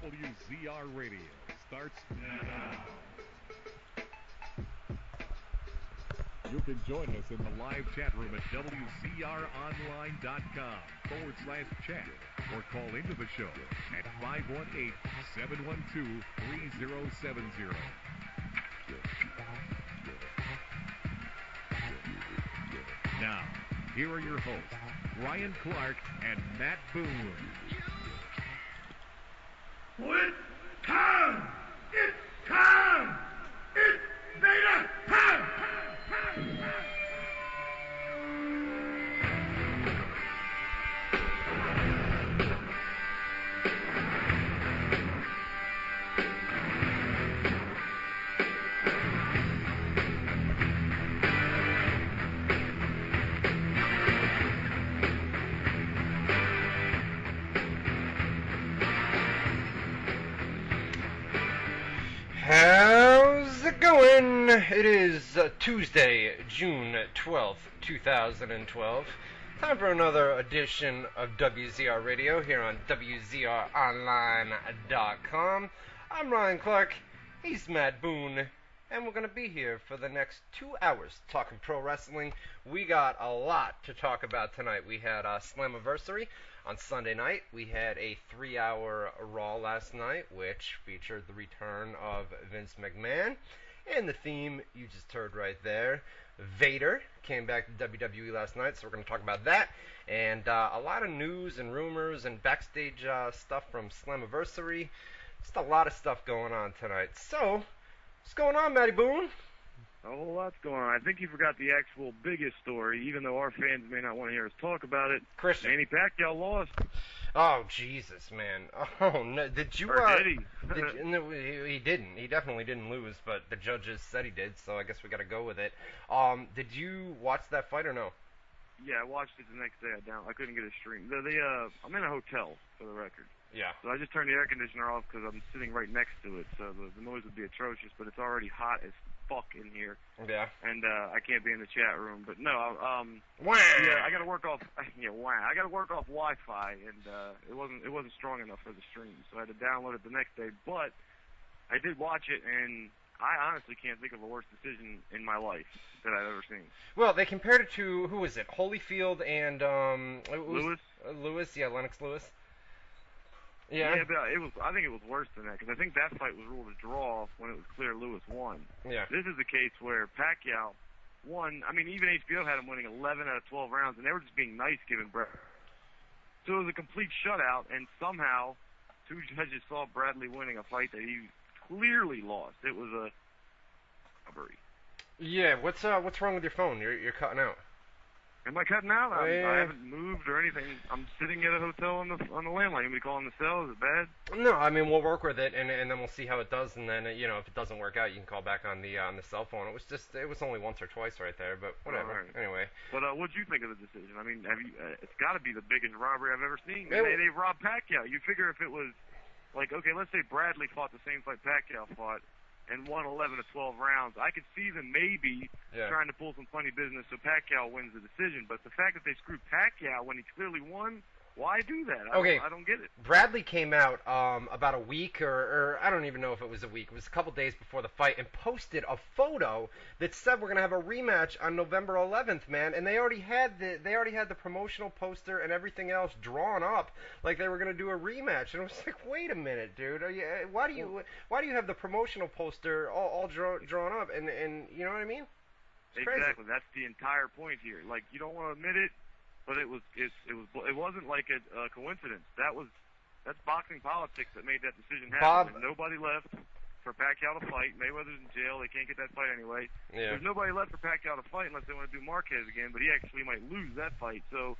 WZR Radio starts now. You can join us in the live chat room at WZROnline.com/chat or call into the show at 518-712-3070. Now, here are your hosts, Ryan Clark and Matt Boone. It's time! It's time! It's beta time! How's it going? It is Tuesday, June 12th, 2012. Time for another edition of WZR Radio here on WZROnline.com. I'm Ryan Clark, he's Matt Boone, and we're going to be here for the next 2 hours talking pro wrestling. We got a lot to talk about tonight. We had Slammiversary on Sunday night. We had a 3-hour Raw last night, which featured the return of Vince McMahon. And the theme you just heard right there, Vader, came back to WWE last night, so we're going to talk about that. And a lot of news and rumors and backstage stuff from Slammiversary. Just a lot of stuff going on tonight. So, what's going on, Matty Boone? A whole lot's going on. I think you forgot the actual biggest story, even though our fans may not want to hear us talk about it. Christian. Manny Pacquiao lost. Oh, Jesus, man. Oh, no. Did you... Or did he? No, he didn't. He definitely didn't lose, but the judges said he did, so I guess we got to go with it. Did you watch that fight or no? Yeah, I watched it the next day. I couldn't get a stream. I'm in a hotel, for the record. Yeah. So I just turned the air conditioner off because I'm sitting right next to it, so the noise would be atrocious, but it's already hot as fuck in here. Yeah. And I can't be in the chat room, but no, Wah! yeah, I got to work off. Yeah, wow. I got to work off Wi-Fi, and it wasn't strong enough for the stream, so I had to download it the next day. But I did watch it, and I honestly can't think of a worse decision in my life that I've ever seen. Well, they compared it to, who was it? Holyfield and Lewis. Lewis, yeah, Lennox Lewis. Yeah. Yeah, but I think it was worse than that, because I think that fight was ruled a draw when it was clear Lewis won. Yeah. This is a case where Pacquiao won. I mean, even HBO had him winning 11 out of 12 rounds, and they were just being nice giving Brad. So it was a complete shutout, and somehow two judges saw Bradley winning a fight that he clearly lost. It was a robbery. Yeah, what's wrong with your phone? You're cutting out. Am I cutting out? I haven't moved or anything. I'm sitting at a hotel on the landline. You want me to call on the cell? Is it bad? No, I mean, we'll work with it, and then we'll see how it does, and then, if it doesn't work out, you can call back on the cell phone. It was only once or twice right there, but whatever. Right. Anyway. But what'd you think of the decision? I mean, it's got to be the biggest robbery I've ever seen. They robbed Pacquiao. You figure if it was, like, okay, let's say Bradley fought the same fight Pacquiao fought, and won 11 to 12 rounds, I could see them maybe trying to pull some funny business so Pacquiao wins the decision. But the fact that they screwed Pacquiao when he clearly won, why do that? I don't get it. Bradley came out about a week, or I don't even know if it was a week. It was a couple days before the fight, and posted a photo that said we're gonna have a rematch on November 11th, man. And they already had the promotional poster and everything else drawn up, like they were gonna do a rematch. And I was like, wait a minute, dude. Why do you have the promotional poster all drawn up? And you know what I mean? It's exactly. Crazy. That's the entire point here. Like, you don't want to admit it, but it wasn't like a coincidence. That's boxing politics that made that decision happen. And nobody left for Pacquiao to fight. Mayweather's in jail. They can't get that fight anyway. Yeah. There's nobody left for Pacquiao to fight unless they want to do Marquez again, but he actually might lose that fight. So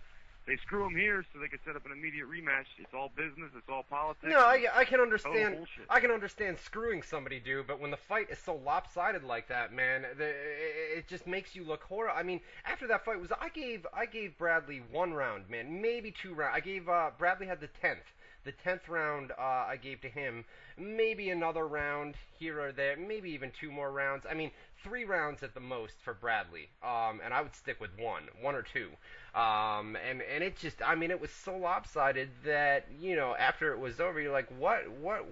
they screw him here so they can set up an immediate rematch. It's all business. It's all politics. No, I can understand. Bullshit. I can understand screwing somebody, dude. But when the fight is so lopsided like that, man, it just makes you look horrible. I mean, after that fight I gave Bradley 1 round, man, maybe 2 rounds. I gave Bradley had the 10th. The 10th round I gave to him. Maybe another round here or there. Maybe even 2 more rounds. I mean, 3 rounds at the most for Bradley, and I would stick with one or two. And it just, I mean, it was so lopsided that, after it was over, you're like, what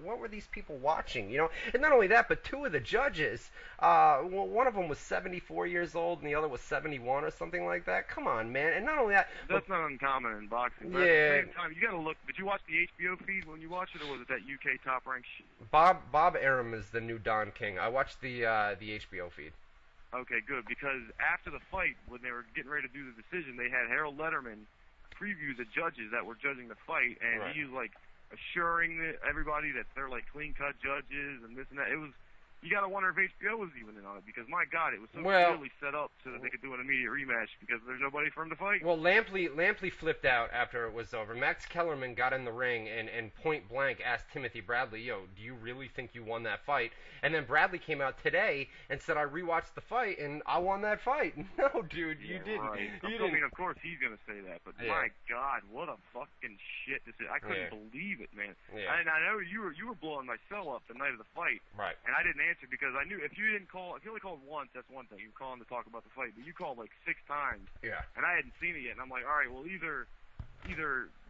were these people watching, And not only that, but 2 of the judges, one of them was 74 years old and the other was 71 or something like that. Come on, man. And not only that, that's not uncommon in boxing. But yeah. At the same time, you got to look. Did you watch the HBO feed when you watched it, or was it that UK Top Rank shit? Bob Arum is the new Don King. I watched the HBO feed. Okay, good, because after the fight, when they were getting ready to do the decision, they had Harold Letterman preview the judges that were judging the fight, and right. he was, like, assuring everybody that they're, like, clean-cut judges and this and that. It was, you got to wonder if HBO was even in on it, because, my God, it was so clearly set up so that they could do an immediate rematch, because there's nobody for him to fight. Well, Lampley flipped out after it was over. Max Kellerman got in the ring and point blank asked Timothy Bradley, "Yo, do you really think you won that fight?" And then Bradley came out today and said, "I rewatched the fight and I won that fight." No, dude, you didn't. Right. You I mean, of course he's gonna say that, but my God, what a fucking shit this is! I couldn't believe it, man. Yeah. And I know you were blowing my cell up the night of the fight, right? And I didn't answer because I knew if you only called once, that's one thing. You were calling to talk about the fight, but you called like 6 times. Yeah. And I hadn't seen it yet, and I'm like, all right, well either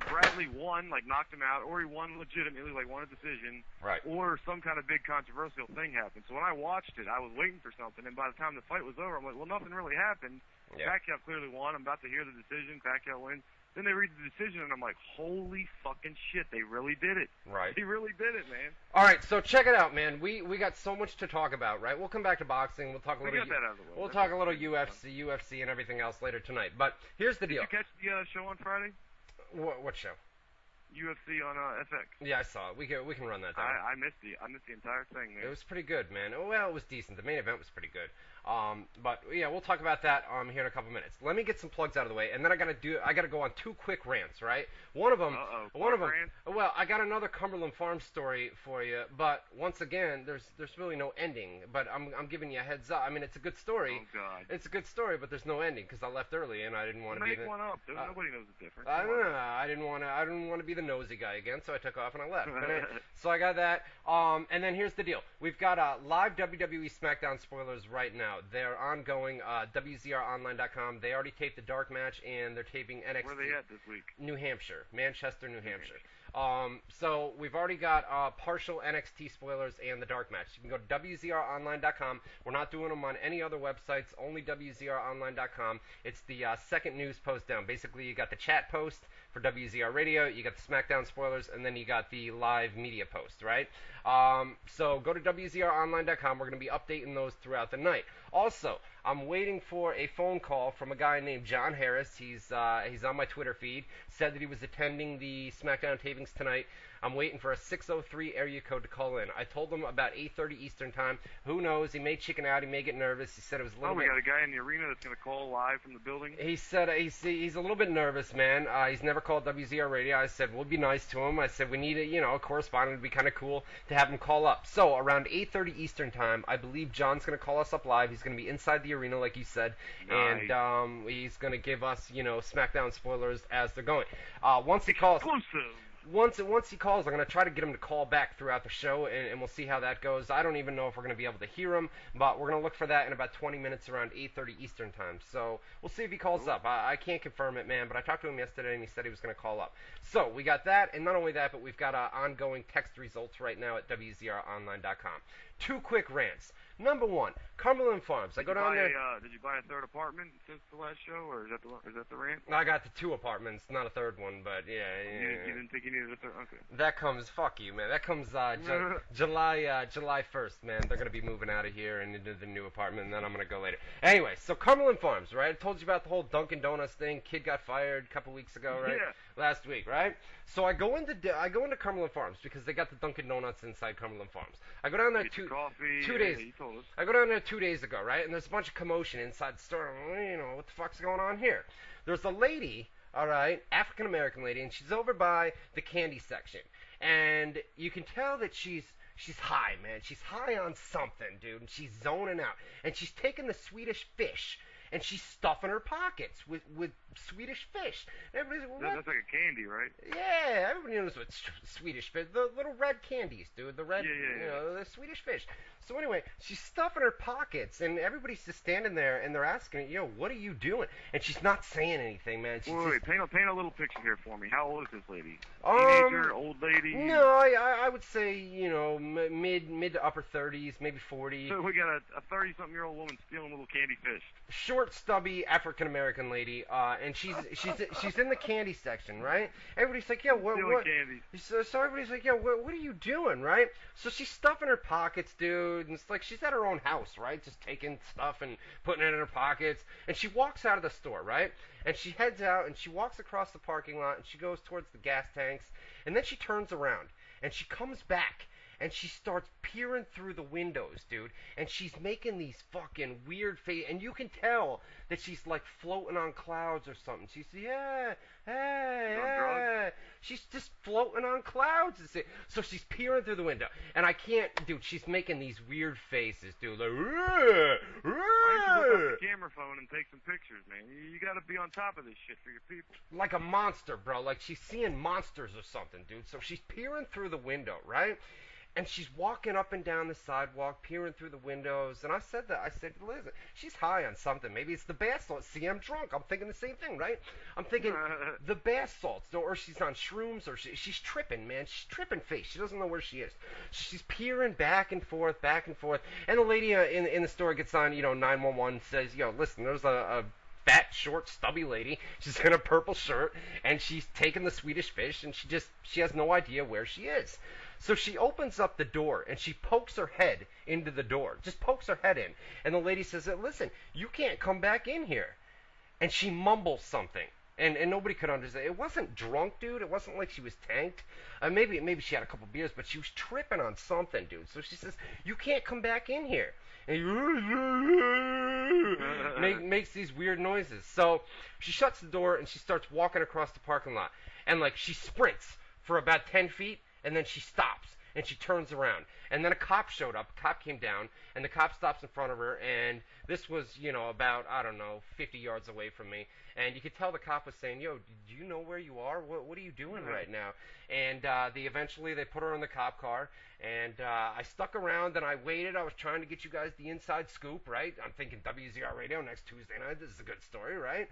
Bradley won, like knocked him out, or he won legitimately, like won a decision, right? Or some kind of big controversial thing happened. So when I watched it, I was waiting for something, and by the time the fight was over, I'm like, well, nothing really happened. Yeah. Pacquiao clearly won. I'm about to hear the decision. Pacquiao wins. Then they read the decision, and I'm like, holy fucking shit, they really did it. Right. They really did it, man. All right, so check it out, man. We got so much to talk about, right? We'll come back to boxing. We'll talk a little. Got that out of the way. We'll talk a little UFC, and everything else later tonight. But here's the deal. Did you catch the show on Friday? What show? UFC on FX. Yeah, I saw it. We can run that down. I missed the entire thing, man. It was pretty good, man. Well, it was decent. The main event was pretty good. But yeah, we'll talk about that here in a couple minutes. Let me get some plugs out of the way, and then I gotta go on 2 quick rants, right? One of them. Well, I got another Cumberland Farms story for you, but once again, there's really no ending. But I'm giving you a heads up. I mean, it's a good story. Oh God. It's a good story, but there's no ending because I left early and I didn't want to be one up. Nobody knows the difference. I don't know. I didn't want to be the nosy guy again, so I took off and I left. So I got that. And then here's the deal. We've got live WWE SmackDown spoilers right now. They're ongoing. WZROnline.com. They already taped the dark match, and they're taping NXT. Where are they at this week? New Hampshire. Manchester, New Hampshire. So we've already got partial NXT spoilers and the dark match. You can go to WZROnline.com. We're not doing them on any other websites, only WZROnline.com. It's the second news post down. Basically, you got the chat post for WZR Radio, you got the SmackDown spoilers, and then you got the live media post, right? So go to WZROnline.com. We're going to be updating those throughout the night. Also, I'm waiting for a phone call from a guy named John Harris. He's on my Twitter feed. Said that he was attending the SmackDown tapings tonight. I'm waiting for a 603 area code to call in. I told him about 8:30 Eastern time. Who knows? He may chicken out. He may get nervous. He said it was a little bit... we got a guy in the arena that's going to call live from the building? He said he's a little bit nervous, man. He's never called WZR Radio. I said, we'll be nice to him. I said, we need a correspondent. It'd be kind of cool to have him call up. So, around 8:30 Eastern time, I believe John's going to call us up live. He's going to be inside the arena, like you said. Nice. And he's going to give us, SmackDown spoilers as they're going. Once he calls... Exclusive! Once he calls, I'm going to try to get him to call back throughout the show, and we'll see how that goes. I don't even know if we're going to be able to hear him, but we're going to look for that in about 20 minutes around 8:30 Eastern time. So we'll see if he calls up. I can't confirm it, man, but I talked to him yesterday, and he said he was going to call up. So we got that, and not only that, but we've got ongoing text results right now at WZROnline.com. 2 quick rants. Number 1, Cumberland Farms. I go down there. Did you buy a third apartment since the last show, or is that the rant? I got the 2 apartments, not a third one, but yeah. You didn't think you needed a third? Okay. That comes, fuck you, man. That comes July 1st, man. They're gonna be moving out of here and into the new apartment, and then I'm gonna go later. Anyway, so Cumberland Farms, right? I told you about the whole Dunkin' Donuts thing. Kid got fired a couple weeks ago, right? Yeah. Last week, right? So I go into Cumberland Farms because they got the Dunkin' Donuts inside Cumberland Farms. I go down there coffee, 2 days. You told us. I go down there 2 days ago, right? And there's a bunch of commotion inside the store. What the fuck's going on here? There's a lady, all right, African American lady, and she's over by the candy section, and you can tell that she's high, man. She's high on something, dude, and she's zoning out, and she's taking the Swedish fish. and she's stuffing her pockets with Swedish fish. And everybody's like, That's like a candy, right? Yeah, everybody knows what Swedish fish. The little red candies, dude. The red, the Swedish fish. So anyway, she's stuffing her pockets, and everybody's just standing there, and they're asking her, what are you doing? And she's not saying anything, man. She's wait, paint a little picture here for me. How old is this lady? Teenager, old lady? No, I would say, mid to upper 30s, maybe 40. So we got a 30-something-year-old woman stealing little candy fish. Short, stubby African-American lady, and she's in the candy section, right? Everybody's like, what? Candy. So everybody's like, what are you doing, right? So she's stuffing her pockets, dude, and it's like she's at her own house, right? Just taking stuff and putting it in her pockets, and she walks out of the store, right? And she heads out, and she walks across the parking lot, and she goes towards the gas tanks, and then she turns around, and she comes back, and she starts peering through the windows, dude, and she's making these fucking weird faces, and you can tell that she's like floating on clouds or something. She's she's just floating on clouds. So she's peering through the window, and I can't, dude, she's making these weird faces, dude, like, Why don't you look up the camera phone and take some pictures, man? You gotta be on top of this shit for your people. Like a monster, bro, like she's seeing monsters or something, dude. So she's peering through the window, right? And she's walking up and down the sidewalk, peering through the windows. And I said, listen, she's high on something. Maybe it's the bath salts. See, I'm drunk. I'm thinking the same thing, right? I'm thinking the bath salts, or she's on shrooms, or she's tripping, man. She's tripping face. She doesn't know where she is. She's peering back and forth. And the lady in the store gets on, 911, says, listen, there's a fat, short, stubby lady. She's in a purple shirt, and she's taking the Swedish fish, and she has no idea where she is. So she opens up the door, and she pokes her head into the door. Just pokes her head in. And the lady says, listen, you can't come back in here. And she mumbles something. And nobody could understand. It wasn't drunk, dude. It wasn't like she was tanked. Maybe she had a couple beers, but she was tripping on something, dude. So she says, you can't come back in here. And makes these weird noises. So she shuts the door, and she starts walking across the parking lot. And, she sprints for about 10 feet. And then she stops, and she turns around. And then a cop showed up. A cop came down, and the cop stops in front of her. And this was, about, 50 yards away from me. And you could tell the cop was saying, do you know where you are? What are you doing right now? And eventually they put her in the cop car. And I stuck around, and I waited. I was trying to get you guys the inside scoop, right? I'm thinking WZR Radio next Tuesday night. This is a good story, right?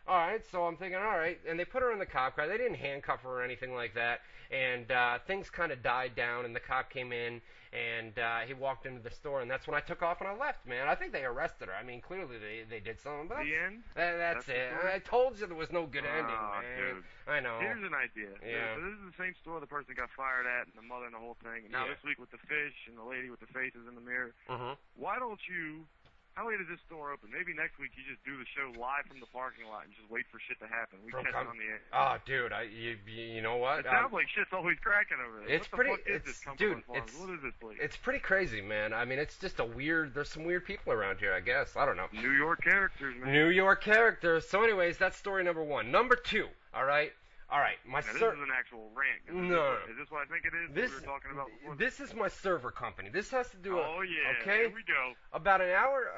All right, so I'm thinking, all right, and they put her in the cop car. They didn't handcuff her or anything like that, and things kind of died down, and the cop came in, and he walked into the store, and that's when I took off and I left, man. I think they arrested her. I mean, clearly they did something, but the end? That's it. I told you there was no good ending, man. Dude. I know. Here's an idea. Yeah. So this is the same store the person got fired at, and the mother and the whole thing. And now this week with the fish and the lady with the faces in the mirror. Why don't you... How late is this store open? Maybe next week you just do the show live from the parking lot and just wait for shit to happen. We catch it on the air. Oh, dude, you know what? It sounds like shit's always cracking over there. It's pretty. What is this place? It's pretty crazy, man. I mean, it's just there's some weird people around here, I guess. I don't know. New York characters, man. New York characters. So, anyways, that's story number one. Number two. All right. This is an actual rant. No. Is this what I think it is? This we were talking about before? This is my server company. This has to do. Okay. Here we go. About an hour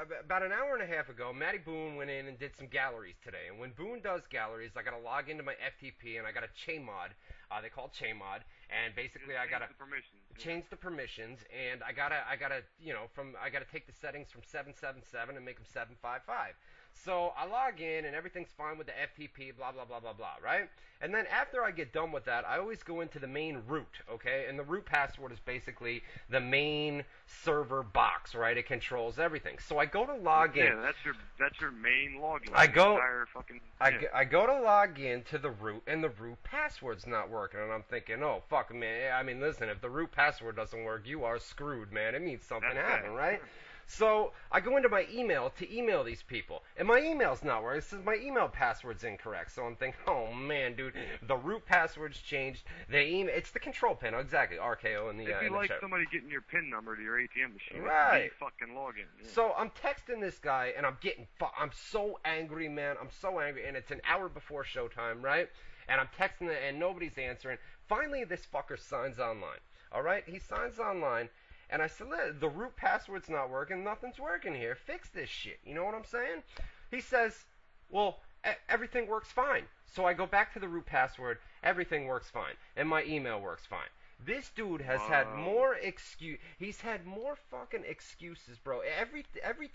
and a half ago, Matty Boone went in and did some galleries today. And when Boone does galleries, I got to log into my FTP and I got to chainmod. They call it chainmod. And basically, I got to change the permissions. And I gotta take the settings from 777 and make them 755. So I log in and everything's fine with the FTP, blah, blah, blah, blah, blah, right? And then after I get done with that, I always go into the main root, okay? And the root password is basically the main server box, right? It controls everything. So I go to log in. Yeah, that's your main login. I go to log in to the root, and the root password's not working. And I'm thinking, oh, fuck, man. I mean, listen, if the root password doesn't work, you are screwed, man. It means something happened, right? So I go into my email to email these people, and my email's not working. It says my email password's incorrect. So I'm thinking, oh man, dude, the root password's changed. It's the control pin, exactly, RKO in the. It'd be like somebody getting your PIN number to your ATM machine. Right. Fucking login. Yeah. So I'm texting this guy, and I'm so angry, man. I'm so angry, and it's an hour before showtime, right? And I'm texting it, and nobody's answering. Finally, this fucker signs online. All right, he signs online. And I said, the root password's not working. Nothing's working here. Fix this shit. You know what I'm saying? He says, well, everything works fine. So I go back to the root password. Everything works fine. And my email works fine. This dude has had more He's had more fucking excuses, bro. Every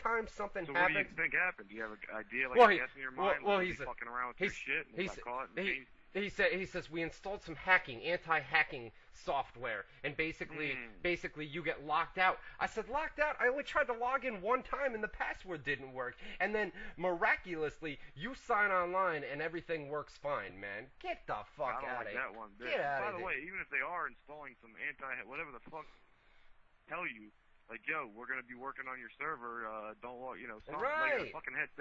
time something happens. So what do you think happened? Do you have an idea, like a guess in your mind? Well, he's fucking around with your shit and got caught. He says we installed some anti-hacking software, and basically you get locked out. I said, locked out? I only tried to log in one time and the password didn't work. And then miraculously you sign online and everything works fine, man. Get the fuck out of here. That one bit. Get out of here. By the way, even if they are installing some whatever the fuck tell you, like, yo, we're gonna be working on your server, don't log, something like a fucking head.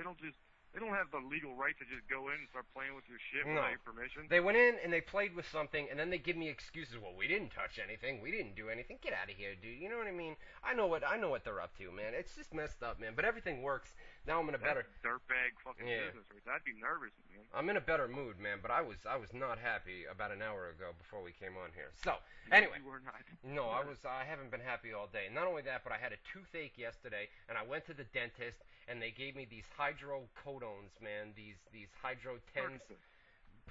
They don't have the legal right to just go in and start playing with your shit without your permission. They went in and they played with something, and then they give me excuses. Well, we didn't touch anything. We didn't do anything. Get out of here, dude. You know what I mean? I know what they're up to, man. It's just messed up, man. But everything works. Now I'm in a better dirtbag fucking business. Right? I'd be nervous, man. I'm in a better mood, man. But I was not happy about an hour ago before we came on here. So anyway, you were not. No, I haven't been happy all day. Not only that, but I had a toothache yesterday, and I went to the dentist, and they gave me these hydrocodones, man. These hydro 10s,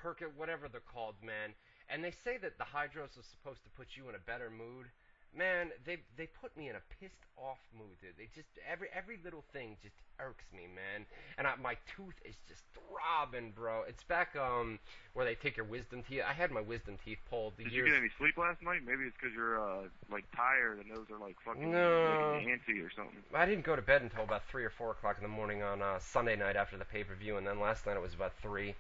Percocet, whatever they're called, man. And they say that the hydros are supposed to put you in a better mood. Man, they put me in a pissed off mood, dude. They just every little thing just irks me, man. And my tooth is just throbbing, bro. It's back where they take your wisdom teeth. I had my wisdom teeth pulled. Did you get any sleep last night? Maybe it's because you're like tired and those are like fucking making you antsy or something. I didn't go to bed until about 3 or 4 o'clock in the morning on Sunday night after the pay-per-view, and then last night it was about 3:30.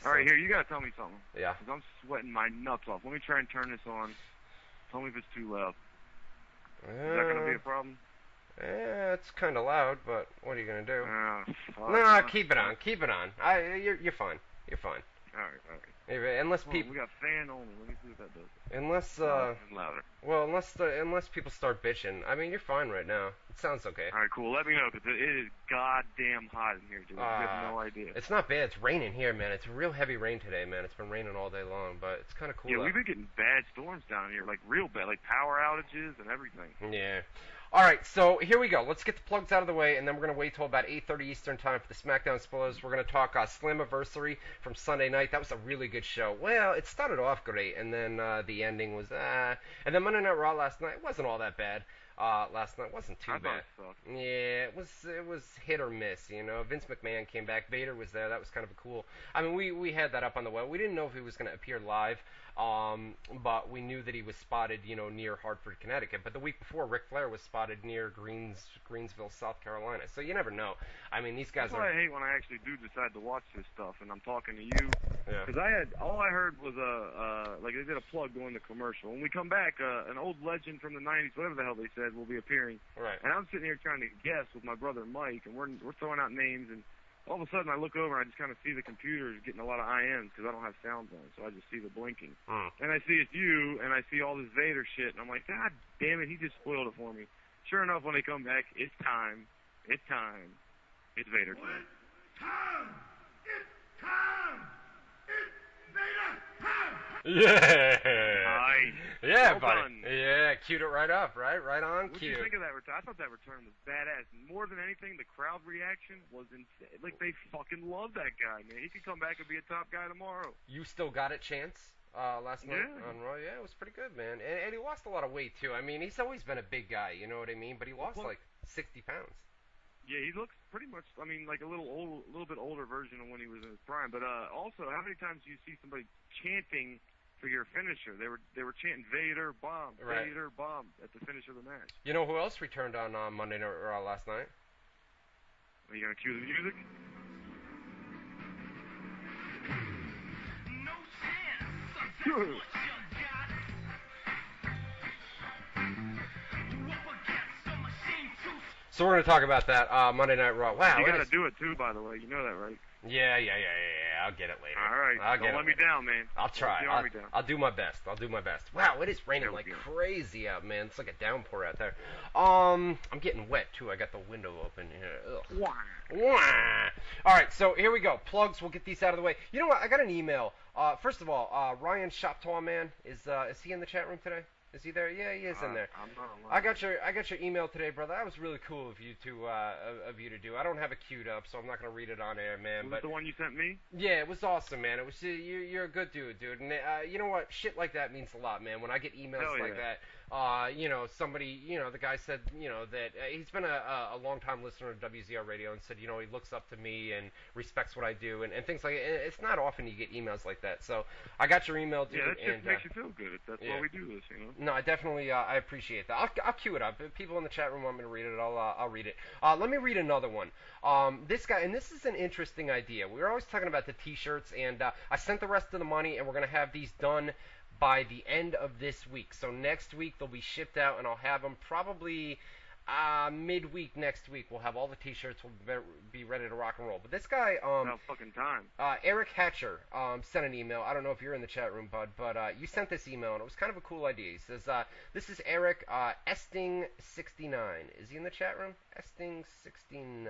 All right, here, you gotta tell me something. Yeah. Because I'm sweating my nuts off. Let me try and turn this on. Tell me if it's too loud. Is that going to be a problem? It's kind of loud, but what are you going to do? No, keep it on. Keep it on. You're fine. You're fine. All right. Unless people... We got fan only. Let me see what that does. Unless, louder. Well, unless people start bitching. I mean, you're fine right now. It sounds okay. All right, cool. Let me know, because it is goddamn hot in here, dude. You have no idea. It's not bad. It's raining here, man. It's real heavy rain today, man. It's been raining all day long, but it's kind of cool. Yeah, we've been getting bad storms down here, like real bad, like power outages and everything. Yeah. All right, so here we go. Let's get the plugs out of the way, and then we're going to wait till about 8:30 Eastern time for the SmackDown spoilers. We're going to talk Slammiversary from Sunday night. That was a really good show. Well, it started off great, and then the ending was and then Monday Night Raw last night wasn't all that bad. Last night wasn't too bad. Yeah, it was hit or miss, you know. Vince McMahon came back. Vader was there. That was kind of cool. I mean, we had that up on the web. We didn't know if he was going to appear live, but we knew that he was spotted, you know, near Hartford, Connecticut. But the week before, Ric Flair was spotted near Greensville, South Carolina. So you never know. I mean, these guys That's why I hate when I actually do decide to watch this stuff, and I'm talking to you. Yeah. Because all I heard was like they did a plug during the commercial. When we come back, an old legend from the 90s, whatever the hell they said, will be appearing. Right. And I'm sitting here trying to guess with my brother Mike, and we're throwing out names, and all of a sudden I look over and I just kind of see the computer getting a lot of IMs because I don't have sounds on, so I just see the blinking. And I see it's you, and I see all this Vader shit, and I'm like, God damn it, he just spoiled it for me. Sure enough, when they come back, it's time. It's time. It's Vader time. It's time! It's Vader time! Yeah! Nice. Yeah, well buddy. Done. Yeah, queued it right up, right? Right on What cue. do you think of that return? I thought that return was badass. More than anything, the crowd reaction was insane. Like, they fucking love that guy, man. He could come back and be a top guy tomorrow. You still got it, Chance? Last night Yeah. on Raw, yeah, it was pretty good, man. And he lost a lot of weight too. I mean, he's always been a big guy, you know what I mean? But he lost like 60 pounds. Yeah, he looks pretty much, I mean, like a little bit older version of when he was in his prime. But also, how many times do you see somebody chanting for your finisher? They were chanting Vader bomb, Right. Vader bomb at the finish of the match. You know who else returned on Monday Night Raw last night? Are you gonna cue the music? So we're going to talk about that Monday Night Raw. Wow. You gotta do it too, by the way. You know that, right? Yeah. I'll get it later. All right. Don't let me down, man. I'll try. Down. I'll do my best. Wow, it is raining like crazy out, man. It's like a downpour out there. I'm getting wet too. I got the window open here. All right, so here we go. Plugs. We'll get these out of the way. You know what? I got an email First of all, Ryan Shoptaw Man, is he in the chat room today? Is he there? Yeah, he is in there. I'm not alone. I got your email today, brother. That was really cool of you to do. I don't have it queued up, so I'm not gonna read it on air, man. Was it the one you sent me? Yeah, it was awesome, man. It was you're a good dude, And you know what? Shit like that means a lot, man. When I get emails like that, somebody, the guy said, that he's been a long-time listener to WZR Radio and said, he looks up to me and respects what I do and things like that. It's not often you get emails like that. So I got your email, dude. Yeah, that just makes you feel good. That's why we do this, No, I definitely I appreciate that. I'll cue it up. If people in the chat room want me to read it, I'll read it. Let me read another one. This guy, and this is an interesting idea. We were always talking about the T-shirts, and I sent the rest of the money, and we're gonna have these done by the end of this week. So next week they'll be shipped out, and I'll have them probably midweek next week. We'll have all the T-shirts. We'll be ready to rock and roll. But this guy, about fucking time. Eric Hatcher, sent an email. I don't know if you're in the chat room, bud, but you sent this email, and it was kind of a cool idea. He says, this is Eric Esting69. Is he in the chat room? Esting69.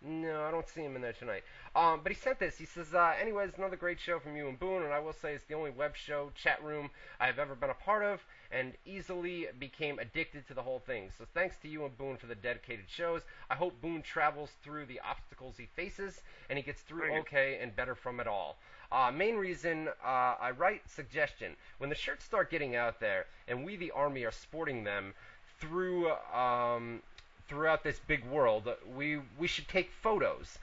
No, I don't see him in there tonight. But he sent this. He says, anyways, another great show from you and Boone, and I will say it's the only web show, chat room I have ever been a part of, and easily became addicted to the whole thing. So thanks to you and Boone for the dedicated shows. I hope Boone travels through the obstacles he faces, and he gets through okay and better from it all. Main reason I write, suggestion. When the shirts start getting out there, and we, the Army, are sporting them throughout this big world, we should take photos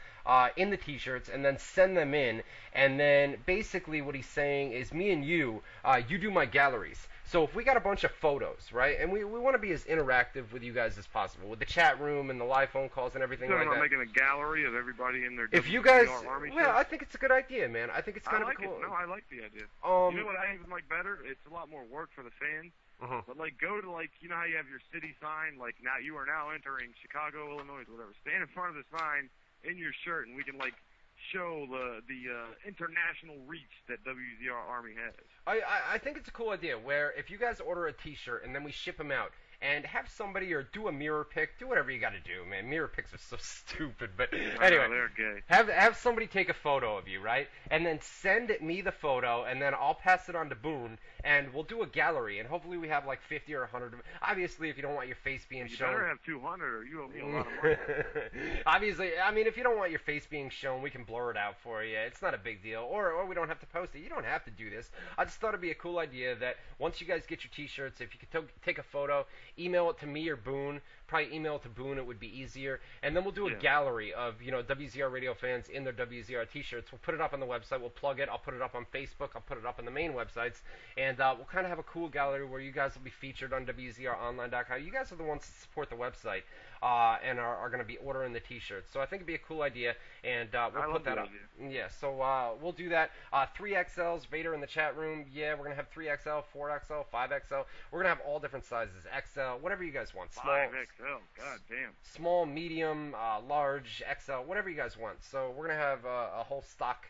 in the T-shirts and then send them in. And then basically what he's saying is, me and you do my galleries. So if we got a bunch of photos, right, and we want to be as interactive with you guys as possible, with the chat room and the live phone calls and everything like that. About making a gallery of everybody in their if you guys, Army well, I think it's a good idea, man. I think it's kind of cool. No, I like the idea. You know what I even like better? It's a lot more work for the fans. But go to how you have your city sign, you are now entering Chicago, Illinois, whatever. Stand in front of the sign in your shirt, and we can show the international reach that WZR Army has. I think it's a cool idea where if you guys order a T-shirt and then we ship them out, and have somebody or do a mirror pic, do whatever you got to do, man. Mirror pics are so stupid, but anyway, they're gay. Have somebody take a photo of you, right? And then send me the photo, and then I'll pass it on to Boone, and we'll do a gallery, and hopefully we have 50 or 100. Obviously, if you don't want your face being shown, you better have 200, or you owe me a lot of money. Obviously, I mean, if you don't want your face being shown, we can blur it out for you. It's not a big deal, or we don't have to post it. You don't have to do this. I just thought it'd be a cool idea that once you guys get your T-shirts, if you could take a photo, email it to me or Boone. Probably email it to Boone, it would be easier. And then we'll do a gallery of, WZR Radio fans in their WZR T-shirts. We'll put it up on the website. We'll plug it. I'll put it up on Facebook. I'll put it up on the main websites. And we'll kind of have a cool gallery where you guys will be featured on WZROnline.com. You guys are the ones that support the website and are going to be ordering the T-shirts. So I think it'd be a cool idea, and we'll put that up. Yeah, so we'll do that. 3XLs, Vader in the chat room. Yeah, we're going to have 3XL, 4XL, 5XL. We're going to have all different sizes. XL, whatever you guys want. Small, 5XL, god damn. Small, medium, large, XL, whatever you guys want. So we're going to have a whole stock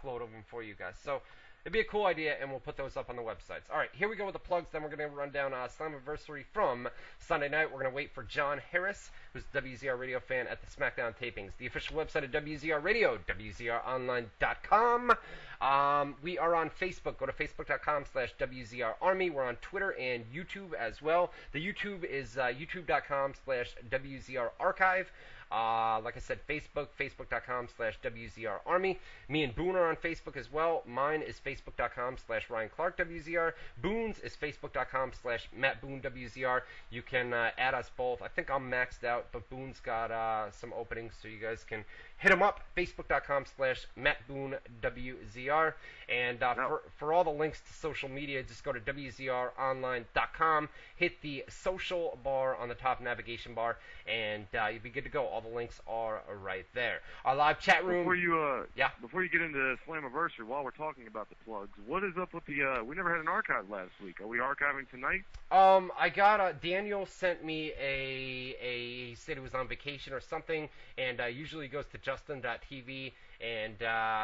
load of them for you guys. So it'd be a cool idea, and we'll put those up on the websites. All right, here we go with the plugs. Then we're going to run down Slammiversary from Sunday night. We're going to wait for John Harris, who's a WZR Radio fan at the SmackDown tapings. The official website of WZR Radio, WZROnline.com. We are on Facebook. Go to Facebook.com/WZR Army. We're on Twitter and YouTube as well. The YouTube is YouTube.com/WZR Archive. Like I said, Facebook.com/WZR Army. Me and Boone are on Facebook as well. Mine is Facebook.com/Ryan Clark WZR. Boone's is Facebook.com/Matt Boone WZR. You can add us both. I think I'm maxed out, but Boone's got some openings, so you guys can hit him up. Facebook.com/Matt Boone WZR. And for all the links to social media, just go to WZROnline.com. Hit the social bar on the top navigation bar, and you'll be good to go. All the links are right there. Our live chat room. Before you get into Slammiversary, while we're talking about the plugs, what is up with the? We never had an archive last week. Are we archiving tonight? I got Daniel sent me he said he was on vacation or something, and usually goes to Justin.tv and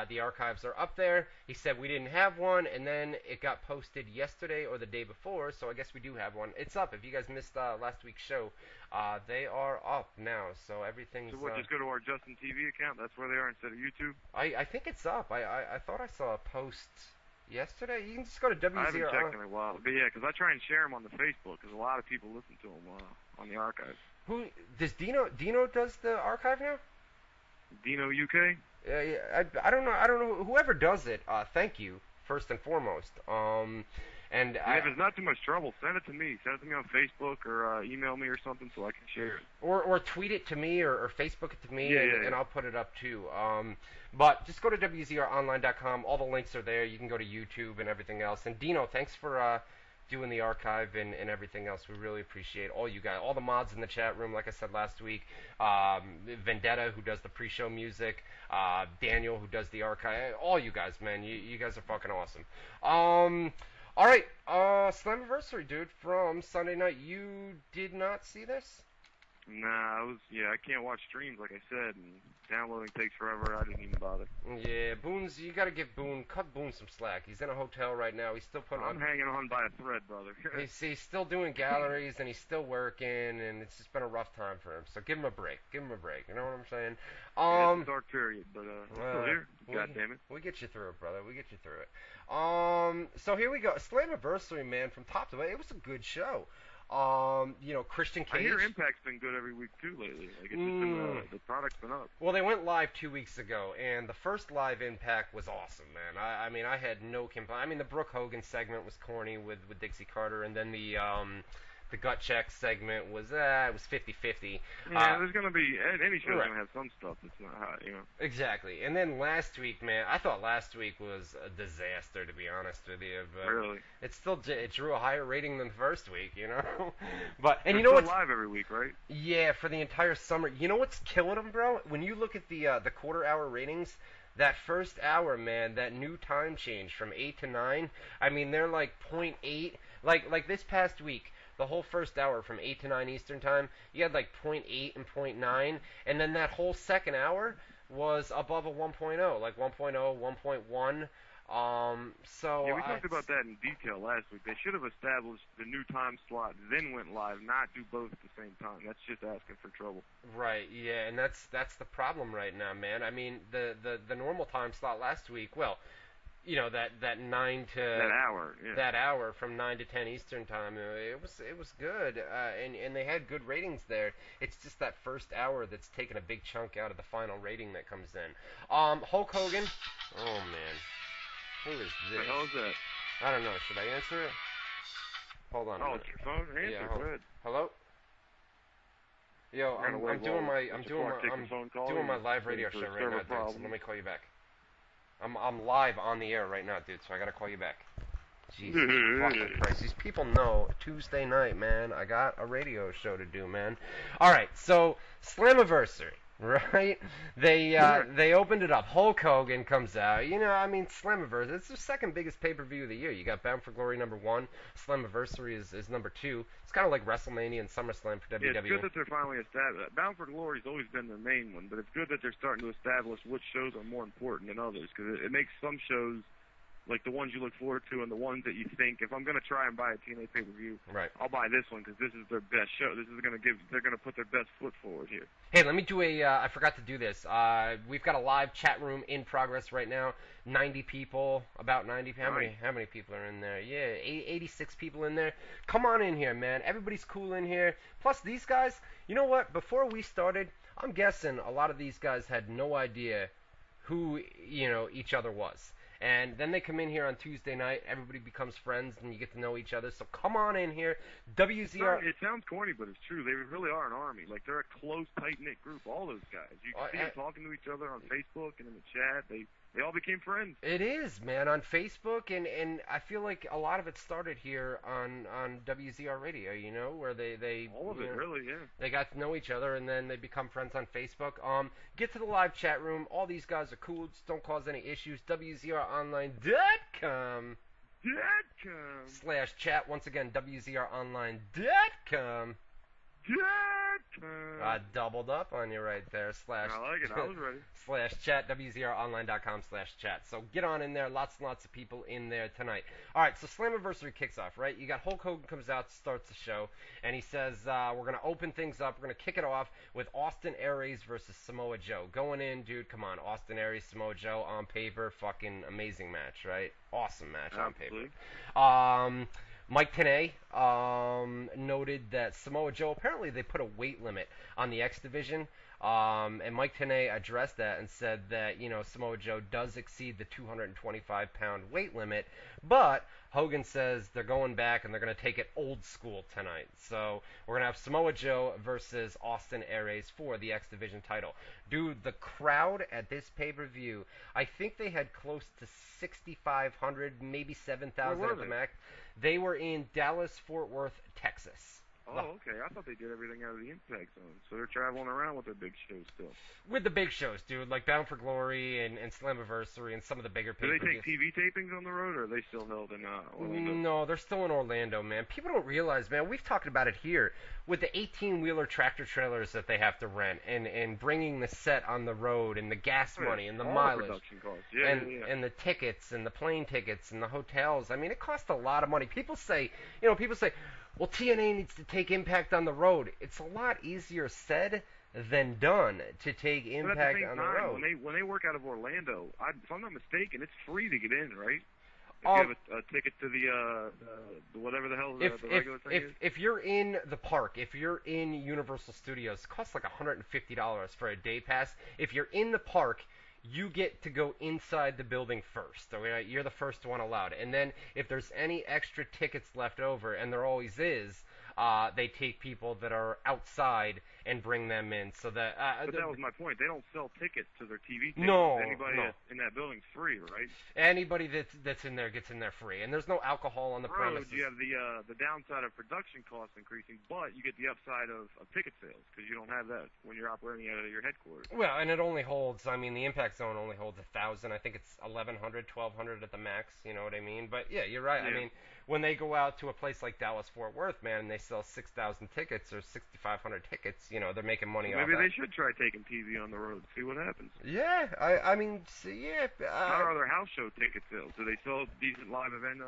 the archives are up there. He said we didn't have one, and then it got posted yesterday or the day before, so I guess we do have one. It's up. If you guys missed last week's show, they are up now, so everything's... So what, just go to our Justin TV account? That's where they are instead of YouTube? I think it's up. I thought I saw a post yesterday. You can just go to WZR. I haven't checked in a while. But yeah, because I try and share them on the Facebook, because a lot of people listen to them on the archive. Who does Dino does the archive now? Dino UK? I don't know. Whoever does it, thank you first and foremost. And if it's not too much trouble, send it to me. Send it to me on Facebook or email me or something so I can share it. Or tweet it to me or Facebook it to me, yeah. And I'll put it up too. But just go to WZROnline.com. All the links are there. You can go to YouTube and everything else. And Dino, thanks for doing the archive and everything else. We really appreciate all you guys, all the mods in the chat room, like I said last week. Vendetta, who does the pre-show music. Daniel, who does the archive. All you guys, man. You guys are fucking awesome. All right, Slammiversary, dude, from Sunday night. You did not see this? Nah, I can't watch streams, like I said, and downloading takes forever. I didn't even bother. Yeah, you gotta cut Boone some slack. He's in a hotel right now. He's still putting I'm hanging on by a thread, brother. he's still doing galleries, and he's still working, and it's just been a rough time for him. So give him a break. You know what I'm saying? It's a dark period, but still here. God damn it. We get you through it, brother. We get you through it. So here we go. Slammiversary, man, from top to bottom. It was a good show. Christian Cage. I hear Impact's been good every week too lately. Like it's just been, the product's been up. Well, they went live 2 weeks ago, and the first live Impact was awesome, man. I mean, I had no complaint. I mean, the Brooke Hogan segment was corny with Dixie Carter, and then the gut check segment was it was 50-50. Yeah, there's gonna be any show's gonna have some stuff that's not hot, you know. Exactly. And then last week, man, I thought last week was a disaster, to be honest with you. But really? It drew a higher rating than the first week, you know. But you know what's live every week, right? Yeah, for the entire summer. You know what's killing them, bro? When you look at the quarter-hour ratings. That first hour, man, that new time change from 8 to 9. I mean, they're like 0.8. Like this past week. The whole first hour from 8 to 9 Eastern Time, you had like 0.8 and 0.9, and then that whole second hour was above a 1.0, like 1.0, 1.1. Yeah, we talked about that in detail last week. They should have established the new time slot, then went live, not do both at the same time. That's just asking for trouble. Right, yeah, and that's the problem right now, man. I mean, the normal time slot last week, well, you know, that 9 to that hour from 9 to 10 Eastern Time, it was good, and they had good ratings there. It's just that first hour that's taken a big chunk out of the final rating that comes in. Hulk Hogan. Oh man, who is this? What the hell is that? I don't know. Should I answer it? Hold on. Oh, it's your phone. Answer. Go ahead. Hello. Yo, I'm doing my live radio show right now, dude. So let me call you back. I'm live on the air right now, dude, so I gotta call you back. Jesus fucking Christ. These people know Tuesday night, man. I got a radio show to do, man. Alright, so Slammiversary, right? They opened it up. Hulk Hogan comes out. You know, I mean, Slammiversary, it's the second biggest pay-per-view of the year. You got Bound for Glory number 1. Slammiversary is number 2. It's kind of like WrestleMania and SummerSlam for WWE. Yeah, it's good that they're finally established. Bound for Glory's always been their main one, but it's good that they're starting to establish which shows are more important than others, because it makes some shows like the ones you look forward to and the ones that you think, if I'm going to try and buy a TNA pay-per-view, right, I'll buy this one because this is their best show. This is they're going to put their best foot forward here. Hey, let me do I forgot to do this. We've got a live chat room in progress right now. 90 people, about 90. How many people are in there? Yeah, 86 people in there. Come on in here, man. Everybody's cool in here. Plus, these guys, you know what? Before we started, I'm guessing a lot of these guys had no idea who, each other was. And then they come in here on Tuesday night. Everybody becomes friends, and you get to know each other. So come on in here. WZR. It sounds corny, but it's true. They really are an army. Like, they're a close, tight-knit group, all those guys. You can see them talking to each other on Facebook and in the chat. They all became friends. It is, man, on Facebook, and I feel like a lot of it started here on WZR Radio, where they all of it, really, yeah. They got to know each other, and then they become friends on Facebook. Get to the live chat room. All these guys are cool. Just don't cause any issues. WZROnline.com /chat. Once again, WZROnline.com Doubled up on you right there. I like it. I was ready. /chat, WZROnline.com/chat. So get on in there. Lots and lots of people in there tonight. All right, so Slammiversary kicks off, right? You got Hulk Hogan comes out, starts the show, and he says, we're going to open things up. We're going to kick it off with Austin Aries versus Samoa Joe. Going in, dude, come on. Austin Aries, Samoa Joe on paper. Fucking amazing match, right? Awesome match on paper. Mike Tenay noted that Samoa Joe, apparently they put a weight limit on the X Division, and Mike Tenay addressed that and said that, Samoa Joe does exceed the 225-pound weight limit, but Hogan says they're going back and they're going to take it old school tonight. So we're going to have Samoa Joe versus Austin Aries for the X Division title. Dude, the crowd at this pay-per-view, I think they had close to 6,500, maybe 7,000 at the max. They were in Dallas-Fort Worth, Texas. Oh, okay. I thought they did everything out of the Impact Zone. So they're traveling around with their big shows still. With the big shows, dude, like Bound for Glory and Slammiversary and some of the bigger pay-per-views. Do they take TV tapings on the road, or are they still held in Orlando? No, they're still in Orlando, man. People don't realize, man, we've talked about it here, with the 18-wheeler tractor trailers that they have to rent and bringing the set on the road and the gas money and the mileage. Production costs. And the tickets and the plane tickets and the hotels. I mean, it costs a lot of money. People say, well, TNA needs to take Impact on the road. It's a lot easier said than done to take Impact on the road. When they work out of Orlando, if I'm not mistaken, it's free to get in, right? If you have a ticket to the whatever the hell the regular thing is. If you're in the park, if you're in Universal Studios, it costs like $150 for a day pass. If you're in the park, you get to go inside the building first. Okay? You're the first one allowed. And then if there's any extra tickets left over, and there always is, they take people that are outside and bring them in. So that. But that was my point. They don't sell tickets to their TV tickets. No. Anybody in that building's free, right? Anybody that's in there gets in there free, and there's no alcohol on the premises. You have the downside of production costs increasing, but you get the upside of ticket sales because you don't have that when you're operating out of your headquarters. Well, and it only holds. I mean, the Impact Zone only holds 1,000. I think it's 1,100, 1,200 at the max. You know what I mean? But yeah, you're right. Yeah. I mean, when they go out to a place like Dallas-Fort Worth, man, and they sell 6,000 tickets or 6,500 tickets, they're making money off that. Maybe they should try taking TV on the road, see what happens. Yeah, I mean, yeah. How are their house show ticket sales? Do they sell decent live event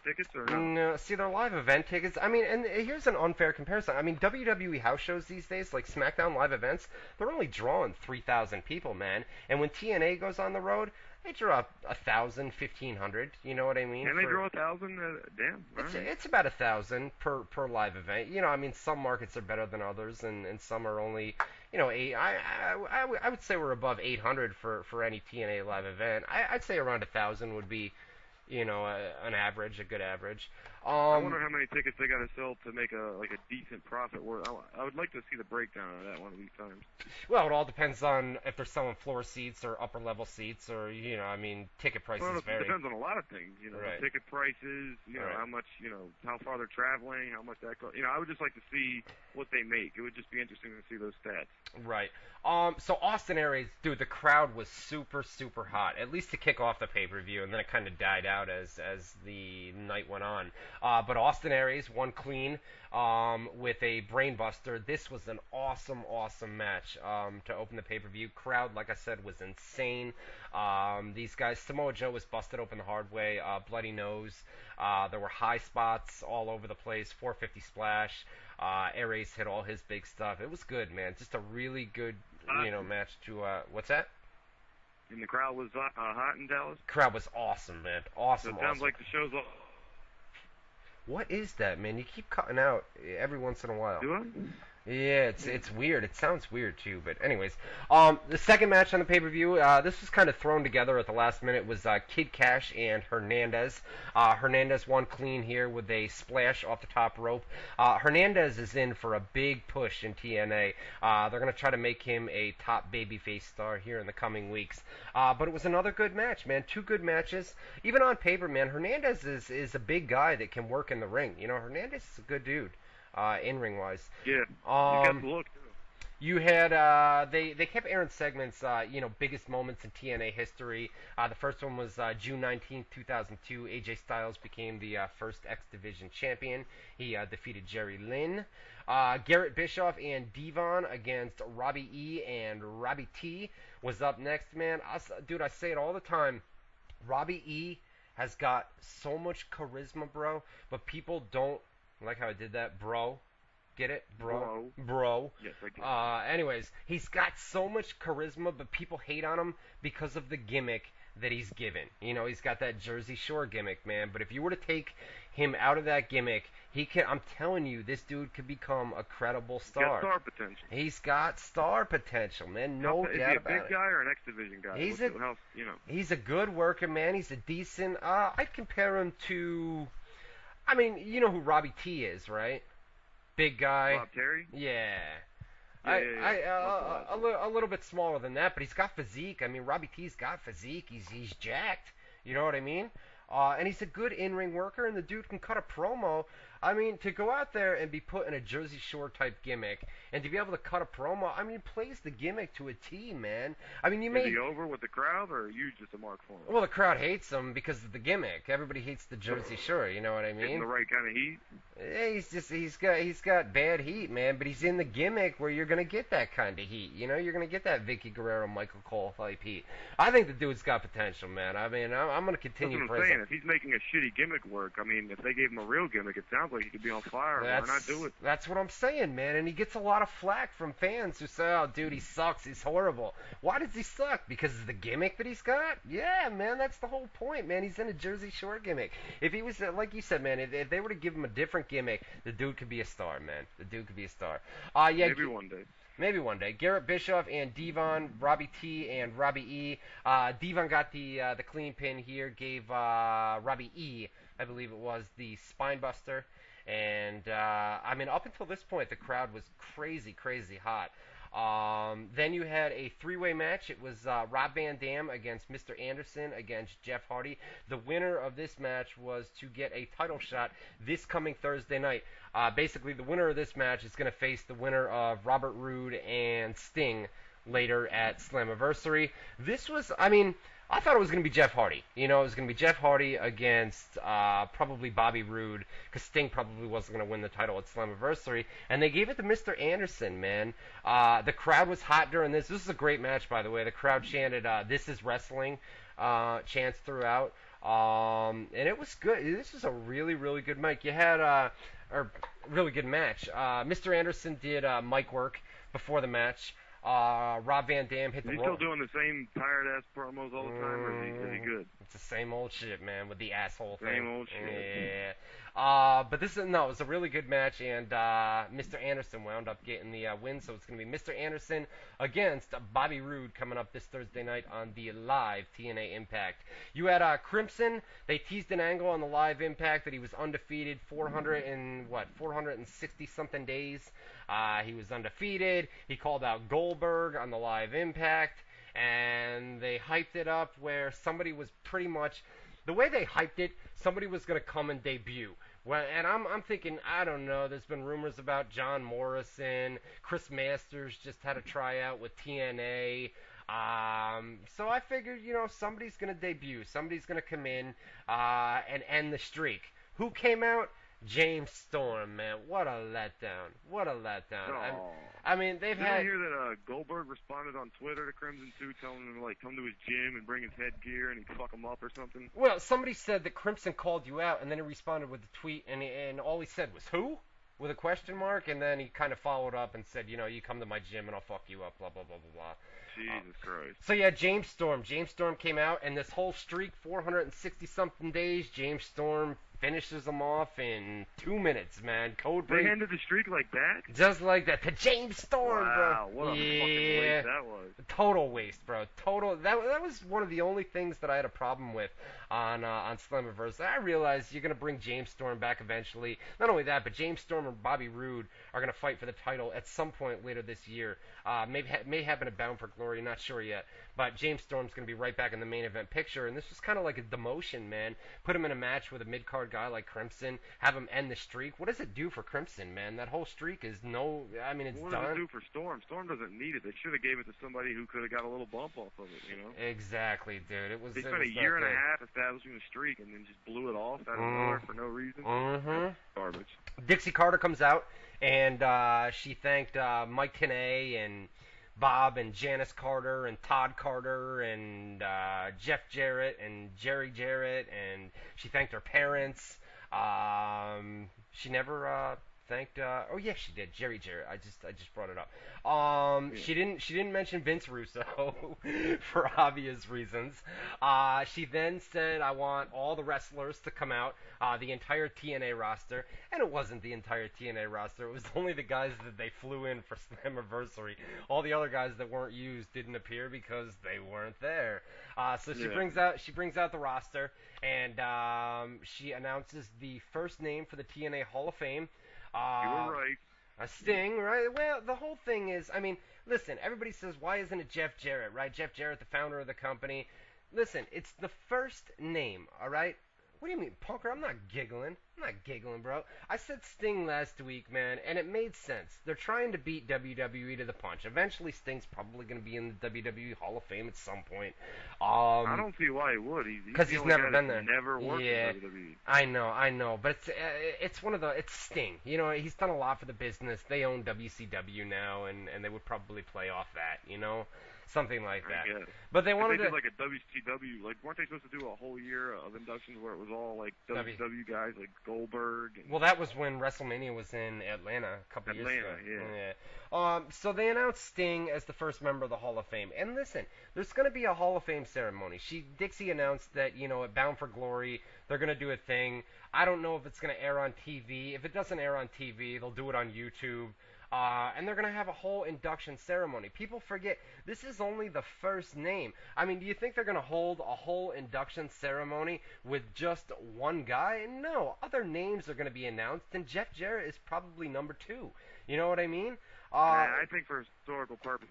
tickets or no? No, see, their live event tickets, I mean, and here's an unfair comparison. I mean, WWE house shows these days, like SmackDown live events, they're only drawing 3,000 people, man. And when TNA goes on the road, they draw 1,000, 1,500. You know what I mean? Can they draw 1,000? Damn. It's about 1,000 per live event. I mean, some markets are better than others, and some are only, 8. I would say we're above 800 for any TNA live event. I'd say around 1,000 would be, an average, a good average. I wonder how many tickets they got to sell to make a decent profit. I would like to see the breakdown of that one of these times. Well, it all depends on if they're selling floor seats or upper level seats, or ticket prices vary. It depends on a lot of things. Right. Ticket prices. Right. How much. How far they're traveling. How much that costs. I would just like to see what they make. It would just be interesting to see those stats. Right. So Austin Aries, dude, the crowd was super, super hot, at least to kick off the pay-per-view, and then it kind of died out as the night went on. But Austin Aries won clean with a brainbuster. This was an awesome, awesome match to open the pay-per-view. Crowd, like I said, was insane. These guys, Samoa Joe was busted open the hard way, bloody nose. There were high spots all over the place, 450 splash. Aries hit all his big stuff. It was good, man. Just a really good, match to, what's that? And the crowd was hot in Dallas? Crowd was awesome, man. Awesome, so it sounds like the show's off. What is that, man? You keep cutting out every once in a while. Do I? Yeah, it's weird. It sounds weird too, but anyways, the second match on the pay-per-view, this was kind of thrown together at the last minute, was Kid Cash and Hernandez. Hernandez won clean here with a splash off the top rope. Hernandez is in for a big push in TNA. They're going to try to make him a top babyface star here in the coming weeks. But it was another good match, man. 2 good matches. Even on paper, man, Hernandez is a big guy that can work in the ring. Hernandez is a good dude. In ring wise. Yeah. You got the look too. You had they kept airing segments, biggest moments in TNA history. The first one was June 19th, 2002. AJ Styles became the first X Division champion. He defeated Jerry Lynn. Garrett Bischoff and Devon against Robbie E and Robbie T was up next, man. Dude, I say it all the time. Robbie E has got so much charisma, bro, but people don't like how I did that, bro. Get it? Bro. Yes, I get it. Anyways, he's got so much charisma, but people hate on him because of the gimmick that he's given. He's got that Jersey Shore gimmick, man. But if you were to take him out of that gimmick, I'm telling you, this dude could become a credible star. He's got star potential. He's got star potential, man. No doubt about it. Is he a big guy or an X Division guy? He's a good worker, man. He's a decent... I'd compare him to... you know who Robbie T is, right? Big guy. Bob Terry? Yeah. Yeah. A little bit smaller than that, but he's got physique. Robbie T's got physique. He's jacked. You know what I mean? And he's a good in-ring worker, and the dude can cut a promo. To go out there and be put in a Jersey Shore type gimmick, and to be able to cut a promo, plays the gimmick to a T, man. Is he over with the crowd, or are you just a mark for him? Well, the crowd hates him because of the gimmick. Everybody hates the Jersey Shore. You know what I mean? Getting the right kind of heat. Yeah, he's got bad heat, man. But he's in the gimmick where you're gonna get that kind of heat. You're gonna get that Vicky Guerrero, Michael Cole type heat. I think the dude's got potential, man. I'm gonna continue. That's what I'm saying. If he's making a shitty gimmick work, if they gave him a real gimmick, it sounds like he could be on fire. Why not do it? That's what I'm saying, man. And he gets a lot of flack from fans who say, "Oh, dude, he sucks. He's horrible." Why does he suck? Because of the gimmick that he's got? Yeah, man. That's the whole point, man. He's in a Jersey Shore gimmick. If he was, like you said, man, if they were to give him a different gimmick, the dude could be a star, man. The dude could be a star. Yeah. Maybe one day. Maybe one day. Garrett Bischoff and Devon, Robbie T and Robbie E. Devon got the clean pin here, gave Robbie E, I believe it was, the spine buster. And, up until this point, the crowd was crazy, crazy hot. Then you had a three-way match. It was Rob Van Dam against Mr. Anderson against Jeff Hardy. The winner of this match was to get a title shot this coming Thursday night. Basically, the winner of this match is going to face the winner of Robert Roode and Sting later at Slammiversary. This was, I thought it was going to be Jeff Hardy. It was going to be Jeff Hardy against probably Bobby Roode, because Sting probably wasn't going to win the title at Slammiversary. And they gave it to Mr. Anderson, man. The crowd was hot during this. This is a great match, by the way. The crowd chanted, "This is wrestling," chants throughout. And it was good. This was a really, really good match. You had a really good match. Mr. Anderson did mic work before the match. Rob Van Dam hit the roll. Is he still doing the same tired-ass promos all the time, or is he good? It's the same old shit, man, with the asshole thing. Same old shit. Yeah. But it was a really good match, and Mr. Anderson wound up getting the win, so it's going to be Mr. Anderson against Bobby Roode coming up this Thursday night on the live TNA Impact. You had Crimson. They teased an angle on the live Impact that he was undefeated 460-something days. He was undefeated. He called out Goldberg on the live Impact, and they hyped it up where somebody was pretty much... The way they hyped it, somebody was going to come and debut. Well, and I'm thinking, I don't know, there's been rumors about John Morrison. Chris Masters just had a tryout with TNA. So I figured, somebody's going to debut. Somebody's going to come in and end the streak. Who came out? James Storm, man. What a letdown. What a letdown. They've had... Did you hear that Goldberg responded on Twitter to Crimson 2 telling him to, come to his gym and bring his headgear and he'd fuck him up or something? Well, somebody said that Crimson called you out, and then he responded with a tweet, and all he said was, "Who?" with a question mark, and then he kind of followed up and said, you come to my gym and I'll fuck you up, blah, blah, blah, blah, blah. Jesus Christ. So, yeah, James Storm. James Storm came out, and this whole streak, 460-something days, James Storm finishes them off in 2 minutes, man. Code break. They ended the streak like that? Just like that. To James Storm, wow, bro. What a fucking waste that was. Total waste, bro. Total. That was one of the only things that I had a problem with on Slammiversary. I realized you're going to bring James Storm back eventually. Not only that, but James Storm and Bobby Roode are going to fight for the title at some point later this year. May happen at Bound for Glory, not sure yet. But James Storm's going to be right back in the main event picture, and this was kind of like a demotion, man. Put him in a match with a mid-card guy like Crimson, have him end the streak. What does it do for Crimson, man? That whole streak is it's done. What does it do for Storm? Storm doesn't need it. They should have gave it to somebody who could have got a little bump off of it, you know? Exactly, dude. They spent a year and a half establishing the streak and then just blew it off out of nowhere for no reason. Garbage. Dixie Carter comes out, and she thanked Mike Tenay and Bob and Janice Carter and Todd Carter and Jeff Jarrett and Jerry Jarrett, and she thanked her parents. She never thanked. Oh yeah, she did. Jerry Jarrett. I just brought it up. She didn't mention Vince Russo for obvious reasons. She then said, "I want all the wrestlers to come out, the entire TNA roster," and it wasn't the entire TNA roster. It was only the guys that they flew in for Slammiversary. All the other guys that weren't used didn't appear because they weren't there. So she brings out the roster, and she announces the first name for the TNA Hall of Fame. You were right. A Sting, right? Well, the whole thing is, listen, everybody says, why isn't it Jeff Jarrett, right? Jeff Jarrett, the founder of the company. Listen, it's the first name, all right? What do you mean, Punker? I'm not giggling, bro. I said Sting last week, man, and it made sense. They're trying to beat WWE to the punch. Eventually, Sting's probably going to be in the WWE Hall of Fame at some point. I don't see why he would. Because he's never been there. Never worked in WWE. I know, but it's it's Sting. You know, he's done a lot for the business. They own WCW now, and they would probably play off that, you know? Something like that. But they wanted to... like a WCW, like, weren't they supposed to do a whole year of inductions where it was all, like, WCW guys, like Goldberg? Well, that was when WrestleMania was in Atlanta a couple years ago. Yeah. So they announced Sting as the first member of the Hall of Fame. And listen, there's going to be a Hall of Fame ceremony. Dixie announced that, you know, at Bound for Glory, they're going to do a thing. I don't know if it's going to air on TV. If it doesn't air on TV, they'll do it on YouTube. And they're going to have a whole induction ceremony. People forget, this is only the first name. I mean, do you think they're going to hold a whole induction ceremony with just one guy? No, other names are going to be announced, and Jeff Jarrett is probably number 2. You know what I mean? I think for historical purposes,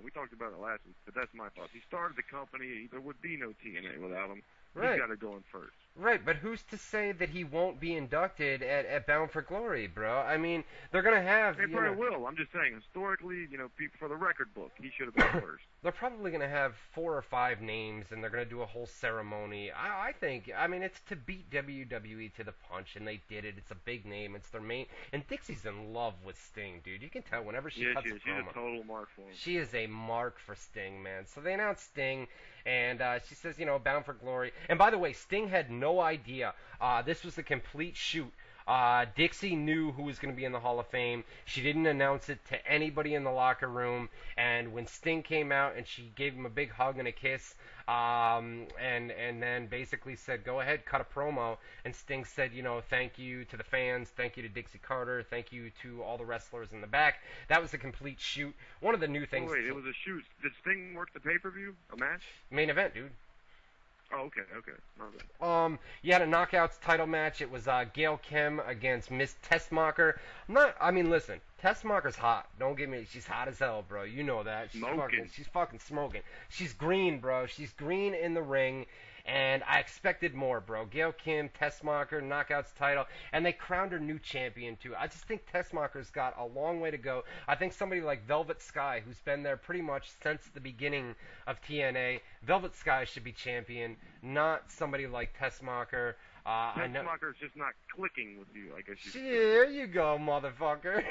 we talked about it last week, but that's my thought. He started the company. There would be no TNA without him. Right. He's got to go in first. Right, but who's to say that he won't be inducted at Bound for Glory, bro? I mean, they're going to have... They probably will. I'm just saying, historically, you know, for the record book, he should have been first. They're probably going to have 4 or 5 names, and they're going to do a whole ceremony. I think, it's to beat WWE to the punch, and they did it. It's a big name. It's their main... And Dixie's in love with Sting, dude. You can tell whenever she cuts a promo. She's a total mark for him. She is a mark for Sting, man. So they announced Sting, and she says, you know, Bound for Glory. And by the way, Sting had no idea. This was a complete shoot. Dixie knew who was going to be in the Hall of Fame. She didn't announce it to anybody in the locker room. And when Sting came out and she gave him a big hug and a kiss, and then basically said, go ahead, cut a promo. And Sting said, you know, thank you to the fans, thank you to Dixie Carter, thank you to all the wrestlers in the back. That was a complete shoot. One of the new things. Oh, wait, it was a shoot. Did Sting work the pay-per-view? A match? Main event, dude. Oh, okay. My bad. You had a knockouts title match. It was Gail Kim against Miss Tessmacher. Listen, Tessmacher's hot. Don't get me. She's hot as hell, bro. You know that. She's fucking smoking. She's green, bro. She's green in the ring. And I expected more, bro. Gail Kim, Tessmacher, knockouts title, and they crowned her new champion, too. I just think Tessmacher's got a long way to go. I think somebody like Velvet Sky, who's been there pretty much since the beginning of TNA, Velvet Sky should be champion, not somebody like Tessmacher. Tessmacher's just not clicking with you, I guess you could say. There you go, motherfucker.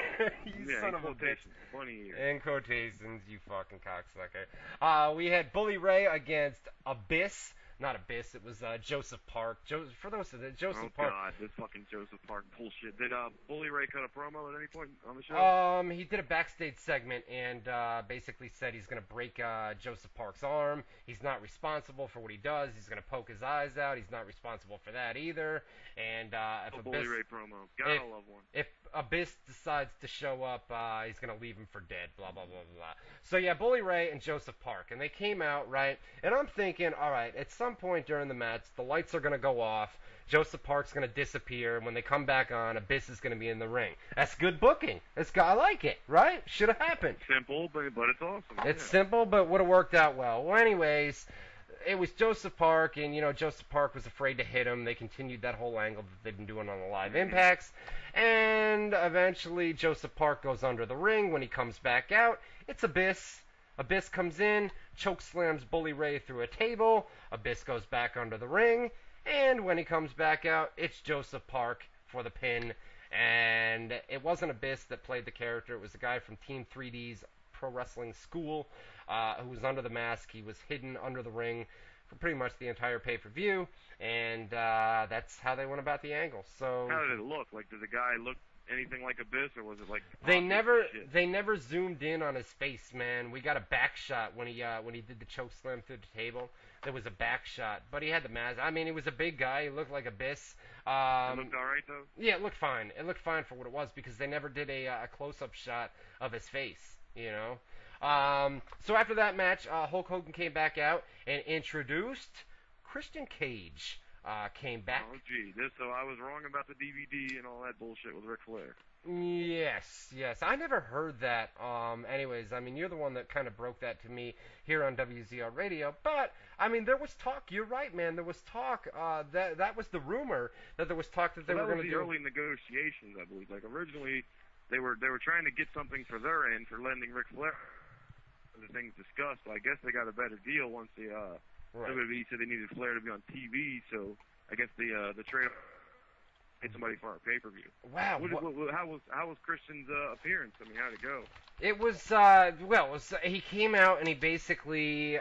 You son of a bitch. Funny here. In quotations, you fucking cocksucker. We had Bully Ray against Abyss. Not Abyss, it was Joseph Park. Joseph Park. Oh, God, this fucking Joseph Park bullshit. Did Bully Ray cut a promo at any point on the show? He did a backstage segment and basically said he's going to break Joseph Park's arm. He's not responsible for what he does. He's going to poke his eyes out. He's not responsible for that either. And if Bully Ray promo. Gotta love one. If Abyss decides to show up, he's going to leave him for dead, blah, blah, blah, blah. So, yeah, Bully Ray and Joseph Park. And they came out, right? And I'm thinking, all right, at some point during the match, the lights are going to go off. Joseph Park's going to disappear, and when they come back on, Abyss is going to be in the ring. That's good booking. I like it, right? Should have happened. Simple, but it's awesome. It's simple, but would have worked out well. Well, anyways, it was Joseph Park, and, Joseph Park was afraid to hit him. They continued that whole angle that they've been doing on the live impacts, and eventually Joseph Park goes under the ring. When he comes back out, it's Abyss. Abyss comes in, choke slams Bully Ray through a table. Abyss goes back under the ring, and when he comes back out, it's Joseph Park for the pin. And it wasn't Abyss that played the character. It was the guy from Team 3D's Pro Wrestling School who was under the mask. He was hidden under the ring for pretty much the entire pay-per-view, and that's how they went about the angle. So how did it look? Like, did the guy look anything like Abyss, or was it like they never zoomed in on his face, man? We got a back shot when he did the choke slam through the table. There was a back shot, but he had the mask. I mean, he was a big guy. He looked like Abyss. It looked all right though. Yeah, it looked fine. It looked fine for what it was because they never did a close-up shot of his face. So after that match, Hulk Hogan came back out and introduced Christian Cage. Came back. Oh, gee. So I was wrong about the DVD and all that bullshit with Ric Flair. Yes. I never heard that. Anyways, I mean, you're the one that kind of broke that to me here on WZR Radio. But, I mean, there was talk. You're right, man. There was talk. That was the rumor that there was talk that they were going to do. That was the early negotiations, I believe. Like, originally, they were trying to get something for their end for lending Ric Flair. The things discussed. So I guess they got a better deal once the WWE said they needed Flair to be on TV. So I guess the trade get somebody for our pay-per-view. Wow. How was Christian's appearance? I mean, how'd it go? It was, he came out and he basically,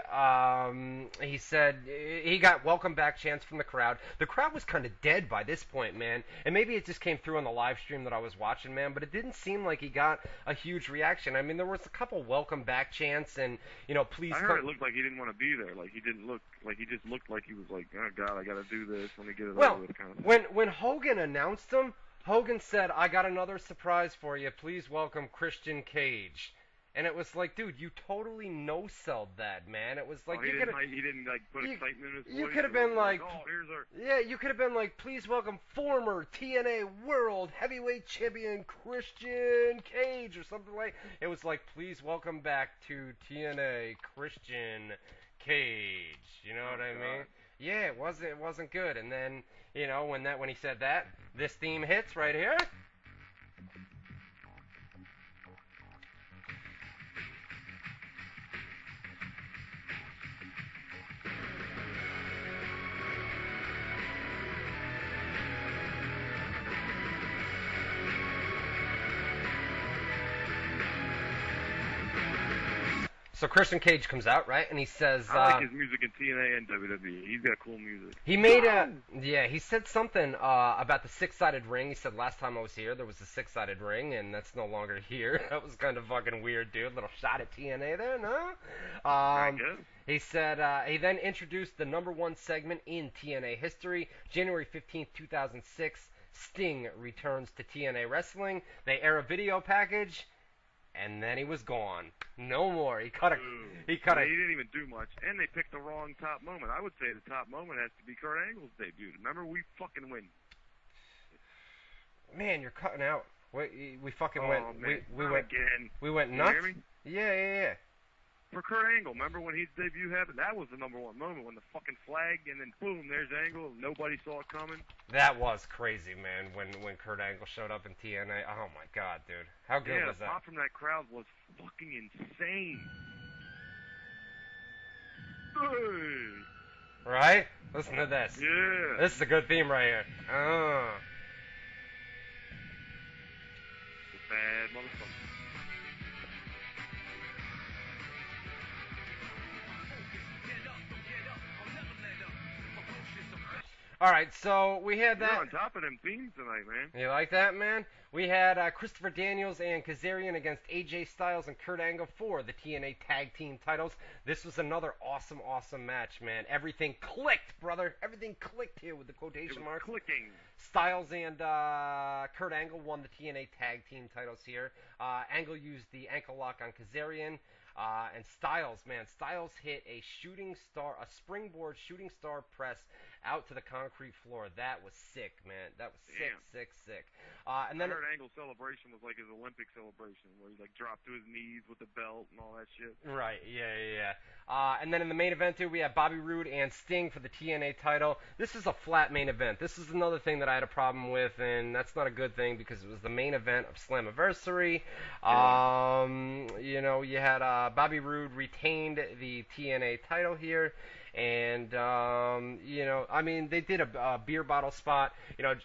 he said, he got welcome back chants from the crowd. The crowd was kind of dead by this point, man. And maybe it just came through on the live stream that I was watching, man, but it didn't seem like he got a huge reaction. I mean, there was a couple welcome back chants and, please I heard it looked like he didn't want to be there. Like, he didn't look, like he just looked like he was like, oh, God, I got to do this. Let me get it over with kind of thing. When Hogan announced him, Hogan said, I got another surprise for you. Please welcome Christian Cage. And it was like, dude, you totally no-sold that, man. It was like he didn't like put excitement in his voice. You could have been like, here's our... Yeah, you could have been like, please welcome former TNA World Heavyweight Champion Christian Cage or something like. It was like, please welcome back to TNA Christian Cage. You know what I mean? Yeah, it wasn't good. And then, when he said that, this theme hits right here. So Christian Cage comes out, right, and he says... I like his music in TNA and WWE. He's got cool music. He made he said something about the six-sided ring. He said, last time I was here, there was a six-sided ring, and that's no longer here. That was kind of fucking weird, dude. Little shot at TNA there, no? He said, he then introduced the #1 segment in TNA history, January 15th, 2006. Sting returns to TNA Wrestling. They air a video package. And then he was gone. No more. He cut a. He didn't even do much, and they picked the wrong top moment. I would say the top moment has to be Kurt Angle's debut. Remember, we fucking win. Man, you're cutting out. We fucking went. Man. We went again. We went nuts. You hear me? Yeah. For Kurt Angle, remember when his debut happened? That was the #1 moment when the fucking flag, and then boom, there's Angle. Nobody saw it coming. That was crazy, man. When Kurt Angle showed up in TNA. Oh my God, dude, how good was that? Yeah, the pop from that crowd was fucking insane. Hey. Right? Listen to this. Yeah. This is a good theme right here. Oh. The bad motherfucker. All right, so we had that. You're on top of them themes tonight, man. You like that, man? We had Christopher Daniels and Kazarian against AJ Styles and Kurt Angle for the TNA Tag Team titles. This was another awesome match, man. Everything clicked, brother. Everything clicked here with the quotation marks. Clicking. Styles and Kurt Angle won the TNA Tag Team titles here. Angle used the ankle lock on Kazarian. And Styles hit a springboard shooting star press out to the concrete floor. That was sick, man. That was sick, Damn. sick. And then I heard Angle's celebration was like his Olympic celebration, where he like dropped to his knees with the belt and all that shit. Right, yeah. And then in the main event, too, we have Bobby Roode and Sting for the TNA title. This is a flat main event. This is another thing that I had a problem with, and that's not a good thing because it was the main event of Slammiversary. You know, you had Bobby Roode retained the TNA title here, and, you know, I mean, they did a beer bottle spot, you know.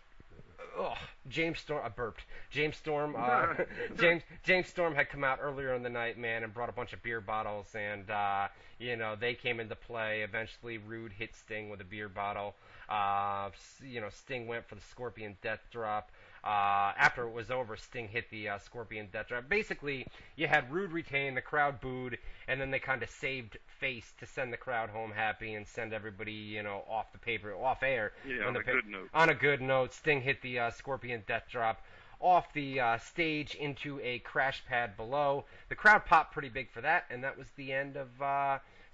James Storm, I burped. James Storm had come out earlier in the night, man, and brought a bunch of beer bottles, and you know, they came into play. Eventually, Roode hit Sting with a beer bottle. You know, Sting went for the Scorpion Death Drop. After it was over, Sting hit the Scorpion Death Drop. Basically, you had Roode retain, the crowd booed, and then they kind of saved face to send the crowd home happy and send everybody, you know, off air. Yeah, on a good note. On a good note, Sting hit the Scorpion Death Drop off the stage into a crash pad below. The crowd popped pretty big for that, and that was the end of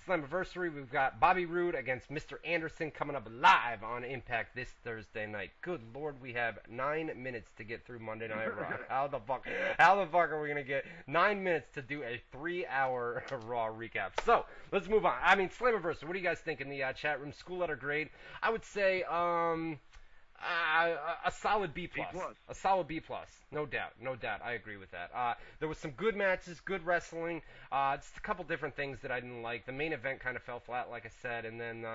Slammiversary. We've got Bobby Roode against Mr. Anderson coming up live on Impact this Thursday night. Good Lord, we have 9 minutes to get through Monday Night Raw. How the fuck are we going to get 9 minutes to do a 3-hour Raw recap? So, let's move on. I mean, Slammiversary, what do you guys think in the chat room? School letter grade? I would say, a solid B+. A solid B+. No doubt. I agree with that. There was some good matches, good wrestling. Just a couple different things that I didn't like. The main event kind of fell flat, like I said, and then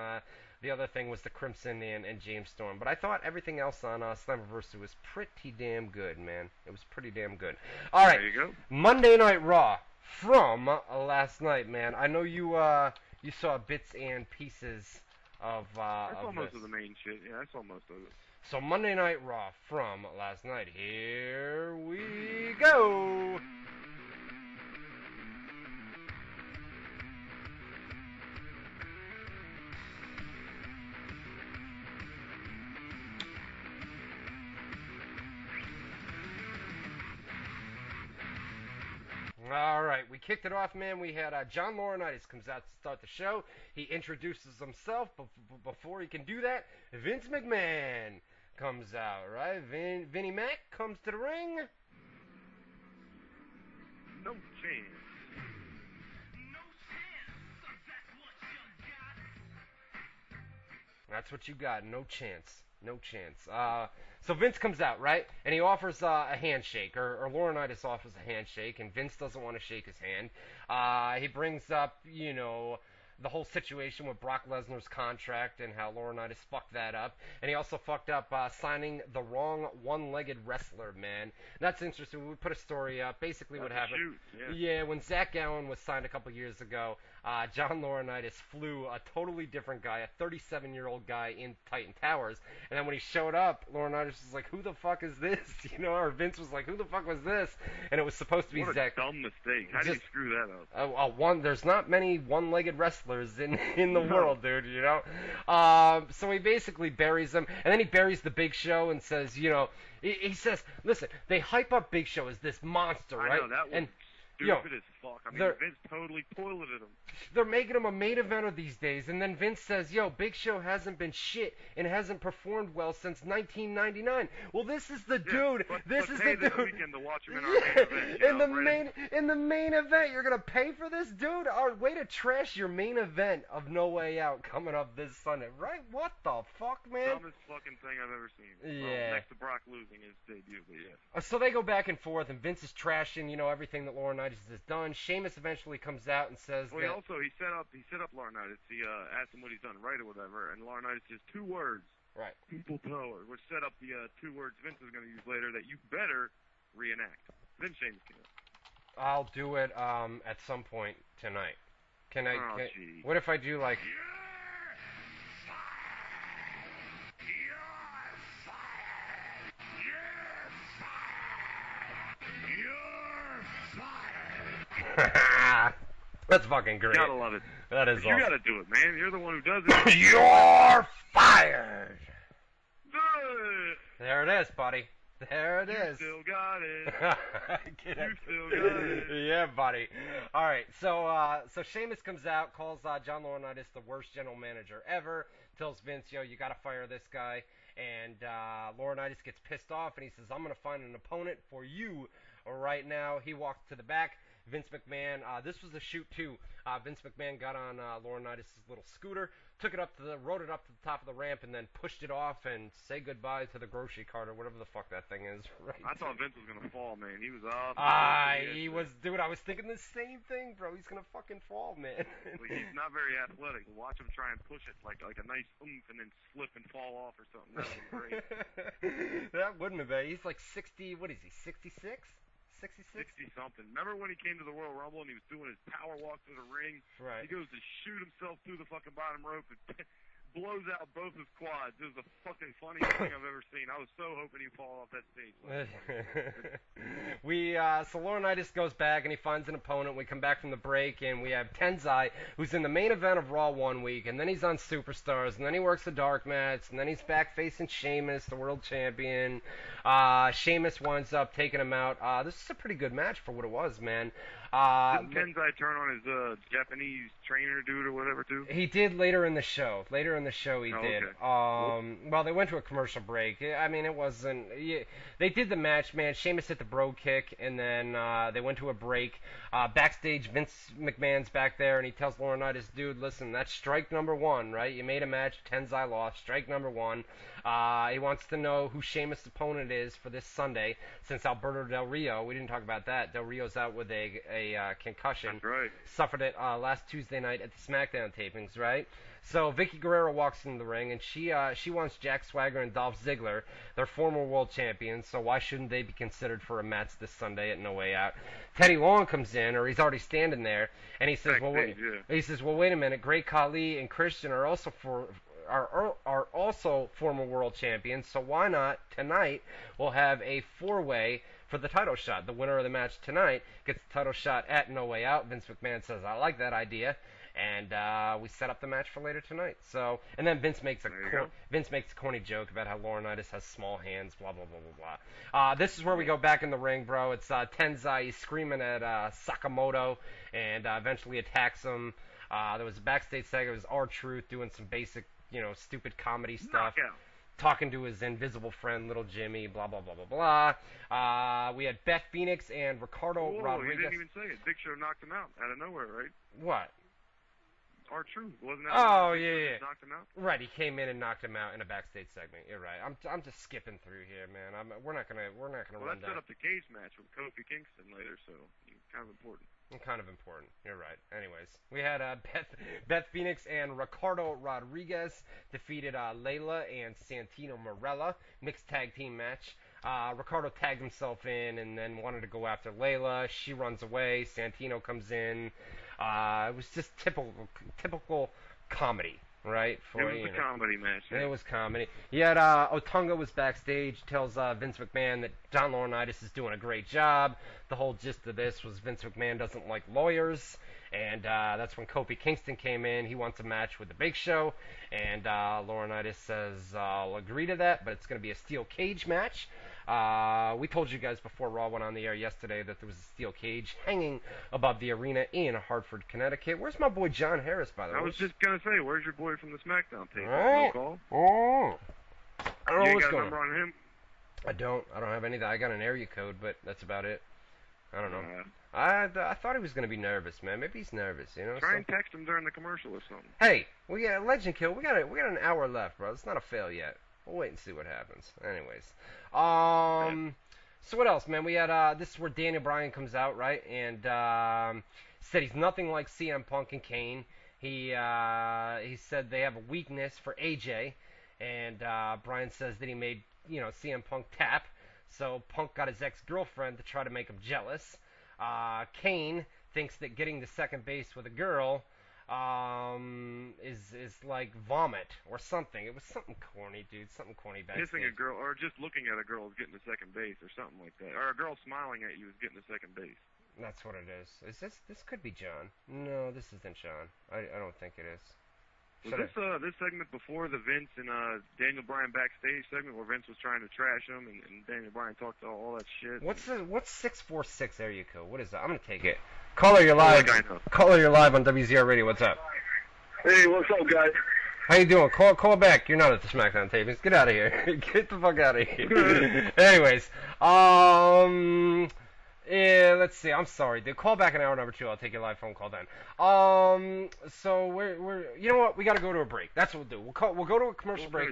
the other thing was the Crimson and James Storm. But I thought everything else on Slammiversary was pretty damn good, man. It was pretty damn good. All right. There you go. Monday Night Raw from last night, man. I know you saw bits and pieces of I saw most this. of the main shit. Yeah, I saw most of it. So Monday Night Raw from last night. Here we go. All right, we kicked it off, man. We had John Laurinaitis comes out to start the show. He introduces himself. Before he can do that, Vince McMahon comes out, right? Vinnie Mac comes to the ring. No chance. That's what you got. No chance. So Vince comes out, right? And he offers a handshake, or Laurinaitis offers a handshake, and Vince doesn't want to shake his hand. He brings up, you know, the whole situation with Brock Lesnar's contract and how Laurinaitis fucked that up. And he also fucked up signing the wrong one-legged wrestler, man. And that's interesting. We put a story up. Basically what happened. Yeah, when Zach Allen was signed a couple years ago, John Laurinaitis flew a totally different guy, a 37-year-old guy in Titan Towers. And then when he showed up, Laurinaitis was like, who the fuck is this? You know, or Vince was like, who the fuck was this? And it was supposed to be Zach. What a dumb mistake. How did you screw that up? There's not many one-legged wrestlers in the world, dude, you know? So he basically buries him, and then he buries the Big Show and says, you know, he says, listen, they hype up Big Show as this monster, right? I know, that was stupid as fuck. I mean, Vince totally toileted him. They're making him a main eventer these days, and then Vince says, yo, Big Show hasn't been shit and hasn't performed well since 1999. Well, this is the dude. This is the dude. Weekend to watch him in our main event. In the main event, you're gonna pay for this dude? Our way to trash your main event of No Way Out coming up this Sunday, right? What the fuck, man? Dumbest fucking thing I've ever seen. Yeah. Well, next to Brock losing his debut, but yeah. So they go back and forth, and Vince is trashing, you know, everything that Laurinaitis has done. Sheamus eventually comes out and says he set up Laurinaitis. He asked him what he's done right or whatever, and Laurinaitis just 2 words. Right. People power, which set up the 2 words Vince is going to use later that you better reenact. Then Sheamus can do it. I'll do it at some point tonight. Can I? Gee. What if I do like? That's fucking great. You gotta love it. That is awesome. You gotta do it, man. You're the one who does it. You're fired. There it is, buddy. There it is. You still got it. You still got it. Yeah, buddy. All right, so Sheamus comes out, calls John Laurinaitis the worst general manager ever, tells Vince, yo, you got to fire this guy. And Laurinaitis gets pissed off, and he says, I'm going to find an opponent for you right now. He walks to the back. Vince McMahon, this was a shoot, too. Vince McMahon got on Laurinaitis' little scooter, rode it up to the top of the ramp, and then pushed it off and say goodbye to the grocery cart or whatever the fuck that thing is. Right? I thought Vince was going to fall, man. He was off. Dude, I was thinking the same thing, bro. He's going to fucking fall, man. He's not very athletic. Watch him try and push it like a nice oomph and then slip and fall off or something. That would be great. That wouldn't have been. He's like 60, what is he, 66? 66? 60-something. Remember when he came to the Royal Rumble and he was doing his power walk through the ring? Right. He goes to shoot himself through the fucking bottom rope and blows out both his quads. It was the fucking funniest thing I've ever seen. I was so hoping he'd fall off that stage. So Laurinaitis goes back and he finds an opponent. We come back from the break and we have Tenzai, who's in the main event of Raw 1 week, and then he's on Superstars, and then he works the dark match, and then he's back facing Sheamus, the world champion. Sheamus winds up taking him out. This is a pretty good match for what it was, man. Didn't Tenzai turn on his Japanese trainer dude or whatever, too? He did later in the show. He did. Okay. Well, they went to a commercial break. I mean, it wasn't... They did the match, man. Sheamus hit the bro kick, and then they went to a break. Backstage, Vince McMahon's back there, and he tells Laurinaitis, dude, listen, that's strike number 1, right? You made a match, Tenzai lost, strike number 1. He wants to know who Sheamus' opponent is for this Sunday, since Alberto Del Rio, we didn't talk about that, Del Rio's out with a concussion. That's right. Suffered it last Tuesday night at the SmackDown tapings, right? So Vicky Guerrero walks into the ring, and she wants Jack Swagger and Dolph Ziggler. They're former world champions, so why shouldn't they be considered for a match this Sunday at No Way Out? Teddy Long comes in, or he's already standing there, and he says, wait a minute, Great Khali and Christian are also former world champions, so why not tonight we'll have a 4-way for the title shot. The winner of the match tonight gets the title shot at No Way Out. Vince McMahon says, I like that idea. And we set up the match for later tonight. So, and then Vince makes a corny joke about how Laurinaitis has small hands, blah, blah, blah, blah, blah. This is where we go back in the ring, bro. It's Tenzai. He's screaming at Sakamoto and eventually attacks him. There was a backstage segment. It was R-Truth doing some basic, stupid comedy stuff. Knockout. Talking to his invisible friend, Little Jimmy, blah, blah, blah, blah, blah. We had Beth Phoenix and Ricardo Rodriguez. You didn't even say it. Big Show knocked him out out of nowhere, right? What? R-Truth, wasn't that? Oh, yeah. Knocked him out? Right, he came in and knocked him out in a backstage segment. You're right. I'm just skipping through here, man. We're not gonna run down. Well, that set up the cage match with Kofi Kingston later, so kind of important. Kind of important. You're right. Anyways, we had Beth Phoenix and Ricardo Rodriguez defeated Layla and Santino Marella. Mixed tag team match. Ricardo tagged himself in and then wanted to go after Layla. She runs away. Santino comes in. It was just typical comedy, right? It was a comedy match. Yeah. It was comedy. Yet Otunga was backstage, tells Vince McMahon that John Laurinaitis is doing a great job. The whole gist of this was Vince McMahon doesn't like lawyers, and that's when Kofi Kingston came in. He wants a match with the Big Show, and Laurinaitis says, I'll agree to that, but it's going to be a steel cage match. We told you guys before Raw went on the air yesterday that there was a steel cage hanging above the arena in Hartford, Connecticut. Where's my boy John Harris, by the way? I was just going to say, where's your boy from the SmackDown tape? No call? I don't know what's got a going number on him? I don't have anything. I got an area code, but that's about it. I don't know. I thought he was going to be nervous, man. Maybe he's nervous, Try and text him during the commercial or something. Hey, we got Legend Kill. We got an hour left, bro. It's not a fail yet. We'll wait and see what happens. Anyways. So what else, man? We had, this is where Daniel Bryan comes out, right? And, said he's nothing like CM Punk and Kane. He said they have a weakness for AJ. And, Bryan says that he made, CM Punk tap. So Punk got his ex-girlfriend to try to make him jealous. Kane thinks that getting to second base with a girl, is like vomit or something. It was something corny, dude. Something corny backstage. Kissing a girl, or just looking at a girl is getting to second base, or something like that. Or a girl smiling at you is getting to second base. That's what it is. This could be John. No, this isn't John. I don't think it is. Was this segment before the Vince and Daniel Bryan backstage segment where Vince was trying to trash him and Daniel Bryan talked all that shit? What's 646 area code? What is that? I'm gonna take it. Caller, you're live. Caller, you're live on WZR Radio. What's up? Hey, what's up, guys? How you doing? Call back. You're not at the SmackDown tapings. Get out of here. Get the fuck out of here. Anyways, yeah, let's see. I'm sorry, dude. Call back in hour number 2. I'll take your live phone call then. So we're you know what? We got to go to a break. That's what we'll do. We'll go to a commercial break.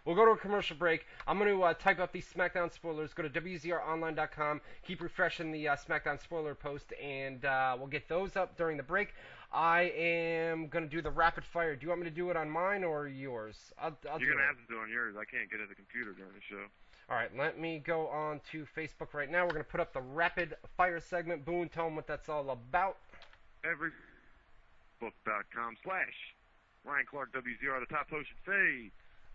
We'll go to a commercial break. I'm going to type up these SmackDown spoilers. Go to WZROnline.com. Keep refreshing the SmackDown spoiler post, and we'll get those up during the break. I am going to do the rapid fire. Do you want me to do it on mine or yours? You're going to have to do it on yours. I can't get at the computer during the show. All right, let me go on to Facebook right now. We're going to put up the rapid fire segment. Boone, tell them what that's all about. Everybook.com/Ryan Clark WZR. The top post should say,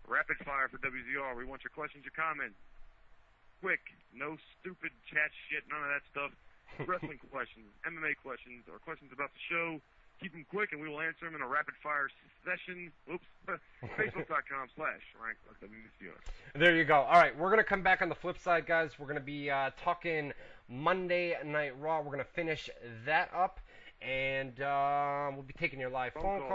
rapid fire for WZR. We want your questions, your comments. Quick, no stupid chat shit, none of that stuff. Wrestling questions, MMA questions, or questions about the show. Keep them quick, and we will answer them in a rapid-fire session. Oops. Facebook.com/Ryan Clark WZR. There you go. All right, we're going to come back on the flip side, guys. We're going to be talking Monday Night Raw. We're going to finish that up, and we'll be taking your live phone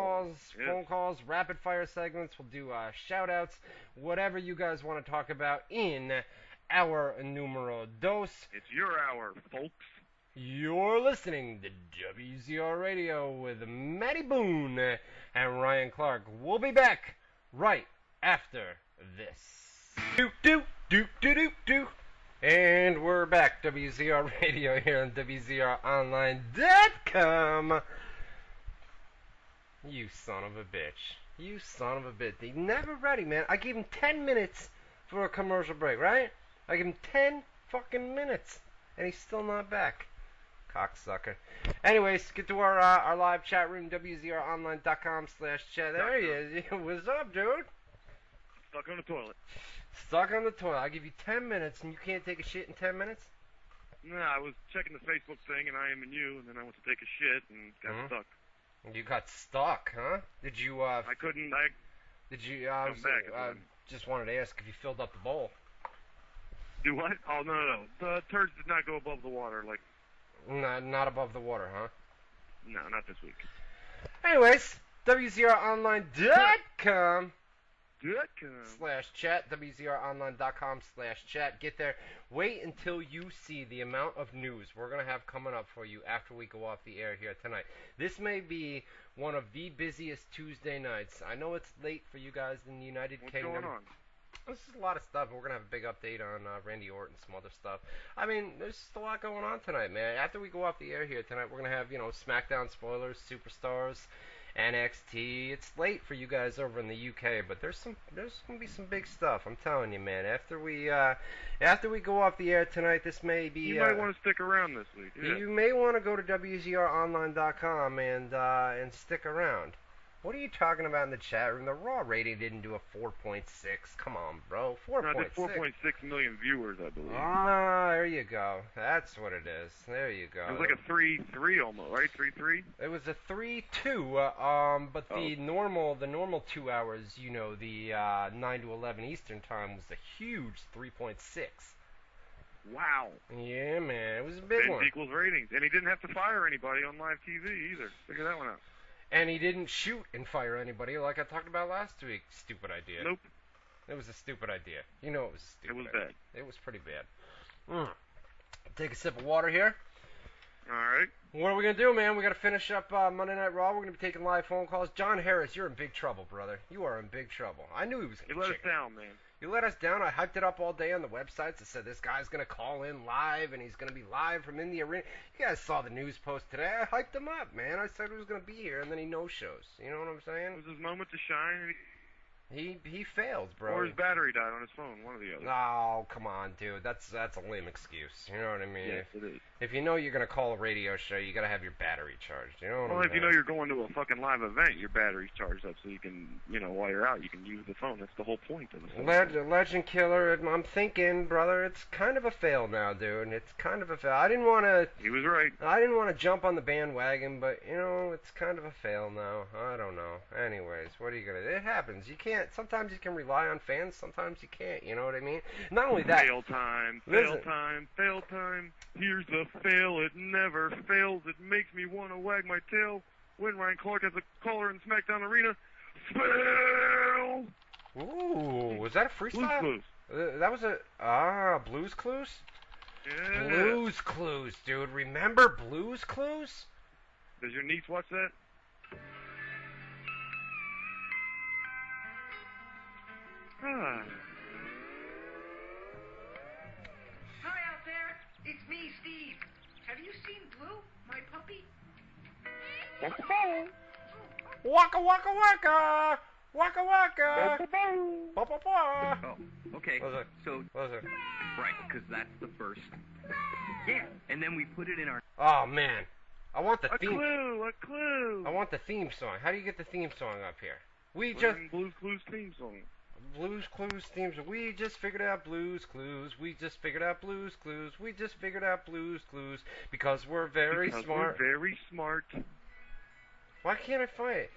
calls, rapid-fire segments. We'll do shout-outs, whatever you guys want to talk about in our numero dos. It's your hour, folks. You're listening to WZR Radio with Matty Boone and Ryan Clark. We'll be back right after this. And we're back. WZR Radio here on WZROnline.com. You son of a bitch. You son of a bitch. They never ready, man. I gave him 10 minutes for a commercial break, right? I gave him 10 fucking minutes, and he's still not back. Cocksucker. Anyways, get to our live chat room, WZROnline.com/chat. There he is. What's up, dude? Stuck on the toilet. Stuck on the toilet. I'll give you 10 minutes, and you can't take a shit in 10 minutes? No, I was checking the Facebook thing, and I am in you, and then I went to take a shit and got stuck. You got stuck, huh? Did you, I couldn't, Did you, just wanted to ask if you filled up the bowl. Do what? Oh, no. The turds did not go above the water, like... Not above the water, huh? No, not this week. Anyways, WZROnline.com /chat, WZROnline.com/chat. Get there. Wait until you see the amount of news we're going to have coming up for you after we go off the air here tonight. This may be one of the busiest Tuesday nights. I know it's late for you guys in the United Kingdom. What's going on? This is a lot of stuff. We're going to have a big update on Randy Orton and some other stuff. I mean, there's just a lot going on tonight, man. After we go off the air here tonight, we're going to have, SmackDown spoilers, Superstars, NXT. It's late for you guys over in the UK, but there's going to be some big stuff. I'm telling you, man. After we go off the air tonight, this may be... You might want to stick around this week. Yeah. You may want to go to WZROnline.com and stick around. What are you talking about in the chat room? The Raw rating didn't do a 4.6. Come on, bro. 4.6. No, I did 4.6 million viewers, I believe. Ah, there you go. That's what it is. There you go. It was like a 3-3 almost, right? 3-3? It was a 3-2, but the normal 2 hours, the 9 to 11 Eastern time was a huge 3.6. Wow. Yeah, man. It was a big one. Equals ratings. And he didn't have to fire anybody on live TV either. Figure that one out. And he didn't shoot and fire anybody like I talked about last week. Stupid idea. Nope. It was a stupid idea. It was a stupid idea. It was bad. It was pretty bad. Take a sip of water here. All right. What are we going to do, man? We got to finish up Monday Night Raw. We're going to be taking live phone calls. John Harris, you're in big trouble, brother. You are in big trouble. I knew he was going to You let us down, man. You let us down. I hyped it up all day on the websites. I said this guy's going to call in live, and he's going to be live from in the arena. You guys saw the news post today. I hyped him up, man. I said he was going to be here, and then he no-shows. You know what I'm saying? It was his moment to shine, and he failed, bro. Or his battery died on his phone, one or the other. Oh, come on, dude. That's a lame excuse. You know what I mean? Yes, it is. If you know you're going to call a radio show, you got to have your battery charged. You know what I mean? Well, if you know you're going to a fucking live event, your battery's charged up so you can, while you're out, you can use the phone. That's the whole point of the phone. Legend Killer, I'm thinking, brother, it's kind of a fail now, dude. It's kind of a fail. I didn't want to... He was right. I didn't want to jump on the bandwagon, but, it's kind of a fail now. I don't know. Anyways, what are you going to do? It happens. You can't... Sometimes you can rely on fans. Sometimes you can't. You know what I mean? Not only that... Fail time. Fail time. Here's the fail. It never fails. It makes me want to wag my tail when Ryan Clark has a caller in SmackDown Arena. Spill. Ooh, was that a freestyle? Blues Clues. That was Blues Clues? Yeah. Blues Clues, dude. Remember Blues Clues? Does your niece watch that? Ah. Hi out there. It's me, Steve. Have you seen Blue, my puppy? Waka waka waka! Waka waka! Ba ba ba! Oh, okay. What was it? So, What was it? right, because that's the first. Yeah, and then we put it in our... Oh man, I want the A theme. clue. I want the theme song. How do you get the theme song up here? We We're just in Blues Clues theme song. Blues Clues themes. We just figured out Blues Clues. We just figured out Blues Clues. We just figured out Blues Clues because we're very smart. We're very smart. Why can't I find it?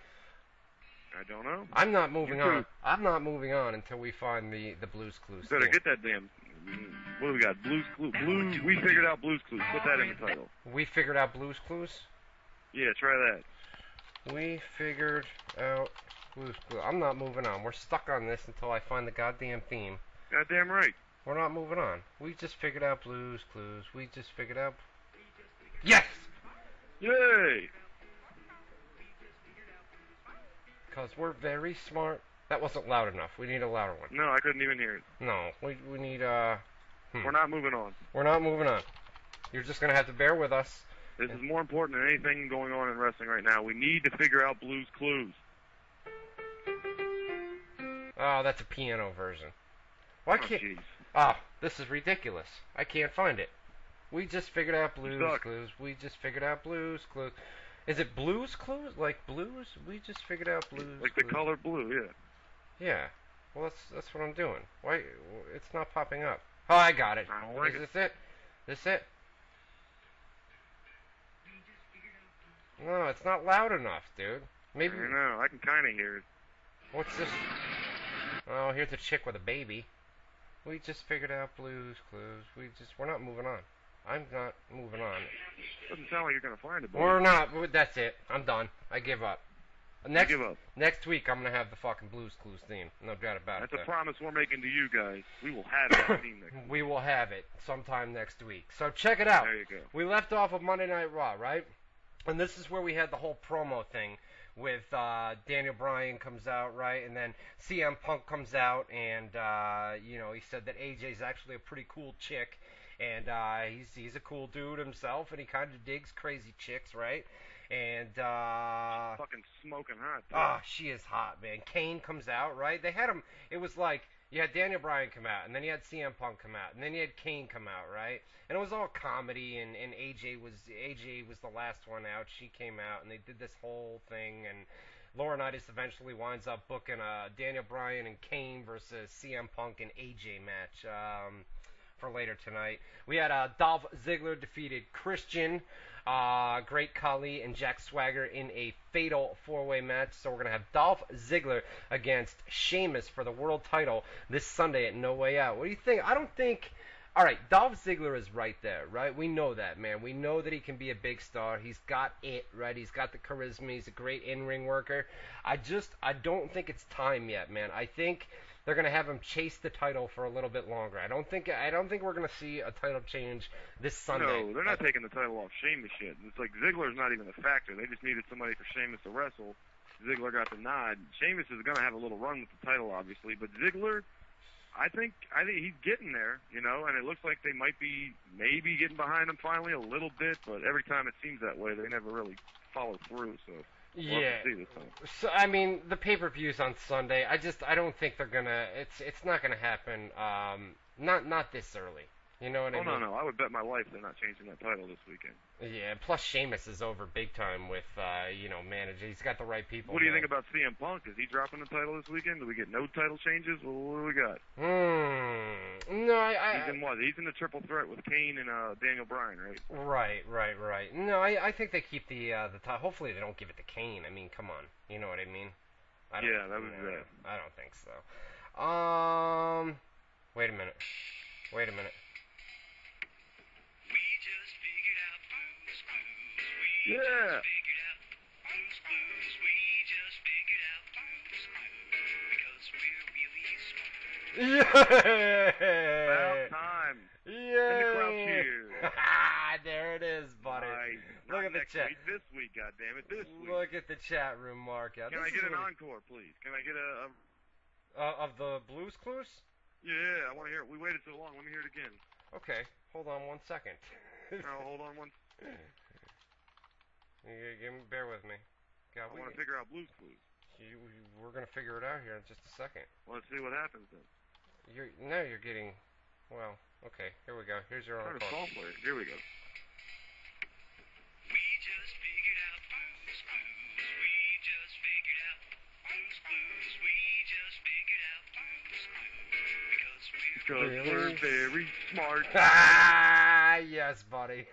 I don't know. I'm not moving You on. too. I'm not moving on until we find the Blues Clues. Better theme. get that damn. What do we got? Blues Clues. Blues. We figured out Blues Clues. Put that in the title. We figured out Blues Clues. Yeah, try that. We figured out Blues Clues. I'm not moving on. We're stuck on this until I find the goddamn theme. Goddamn right. We're not moving on. We just figured out Blues Clues. We just figured out. Yes! Yay! Because we're very smart. That wasn't loud enough. We need a louder one. No, I couldn't even hear it. No, we need We're not moving on. We're not moving on. You're just gonna have to bear with us. This is more important than anything going on in wrestling right now. We need to figure out Blues Clues. Oh, that's a piano version. Why Oh, can't? jeez. Oh, this is ridiculous. I can't find it. We just figured out Blues Stuck. Clues. We just figured out Blues Clues. Is it Blues Clues? Like blues? We just figured out Blues Like the Clues. color blue, yeah. Yeah. Well, that's what I'm doing. Why? It's not popping up. Oh, I got it. I don't like Is this it? This it? No, it's not loud enough, dude. Maybe. I know. I can kind of hear it. What's this? Oh, here's a chick with a baby. We just figured out Blues Clues. We're not moving on. I'm not moving on. Doesn't sound like you're gonna find it. Buddy. We're not. That's it. I'm done. I give up. Give up. Next week, I'm gonna have the fucking Blues Clues theme. No doubt about That's it. a promise we're making to you guys. We will have that theme next week. We will have it sometime next week. So check it out. There you go. We left off of Monday Night Raw, right? And this is where we had the whole promo thing with Daniel Bryan comes out, right? And then CM Punk comes out, and he said that AJ's actually a pretty cool chick, and he's a cool dude himself, and he kind of digs crazy chicks, right? And Fucking smoking hot. Dude. ah, she is hot, man. Kane comes out, right? They had him. It was like you had Daniel Bryan come out, and then you had CM Punk come out, and then you had Kane come out, right? And it was all comedy, and AJ was the last one out. She came out, and they did this whole thing, and Laurinaitis eventually winds up booking a Daniel Bryan and Kane versus CM Punk and AJ match for later tonight. We had Dolph Ziggler defeated Christian, Great Khali, and Jack Swagger in a fatal four-way match. So we're going to have Dolph Ziggler against Sheamus for the world title this Sunday at No Way Out. What do you think? I don't think... All right, Dolph Ziggler is right there, right? We know that, man. We know that he can be a big star. He's got it, right? He's got the charisma. He's a great in-ring worker. I don't think it's time yet, man. I think they're going to have him chase the title for a little bit longer. I don't think we're going to see a title change this Sunday. No, they're not taking the title off Sheamus yet. It's like Ziggler's not even a factor. They just needed somebody for Sheamus to wrestle. Ziggler got the nod. Sheamus is going to have a little run with the title, obviously, but Ziggler, I think he's getting there, and it looks like they might be maybe getting behind him finally a little bit, but every time it seems that way, they never really follow through, so we'll have to see this time. So I mean, the pay-per-view's on Sunday. I don't think they're gonna. It's not gonna happen. Not this early. You know what I mean? Oh no, I would bet my life they're not changing that title this weekend. Yeah. Plus, Sheamus is over big time with manager. He's got the right people. What do you think about CM Punk? Is he dropping the title this weekend? Do we get no title changes? Well, what do we got? No, He's in what? He's in the triple threat with Kane and Daniel Bryan, right? Right. No, I think they keep the title. Hopefully, they don't give it to Kane. I mean, come on. You know what I mean? Yeah, that was that. I don't think so. Wait a minute. Yeah. About time. Yay! And the crowd cheers. There it is, buddy. Nice. Look Not at the next chat. week, this week, goddammit, this week. Look at the chat room mark out. Can I get an encore, please? Can I get a of the Blues Clues? Yeah, I want to hear it. We waited so long. Let me hear it again. Okay, hold on 1 second. Oh, hold on one. Bear with me. God, I want to figure out Blues Clues. We're gonna figure it out here in just a second. Well, let's see what happens then. Now you're getting. Well, okay. Here we go. Here's your Kind encore. of soft player. Here we go. We just figured out Blues Clues. We just figured out Blues Clues. We just figured out Blues Clues. Because we're very smart. Ah, yes, buddy.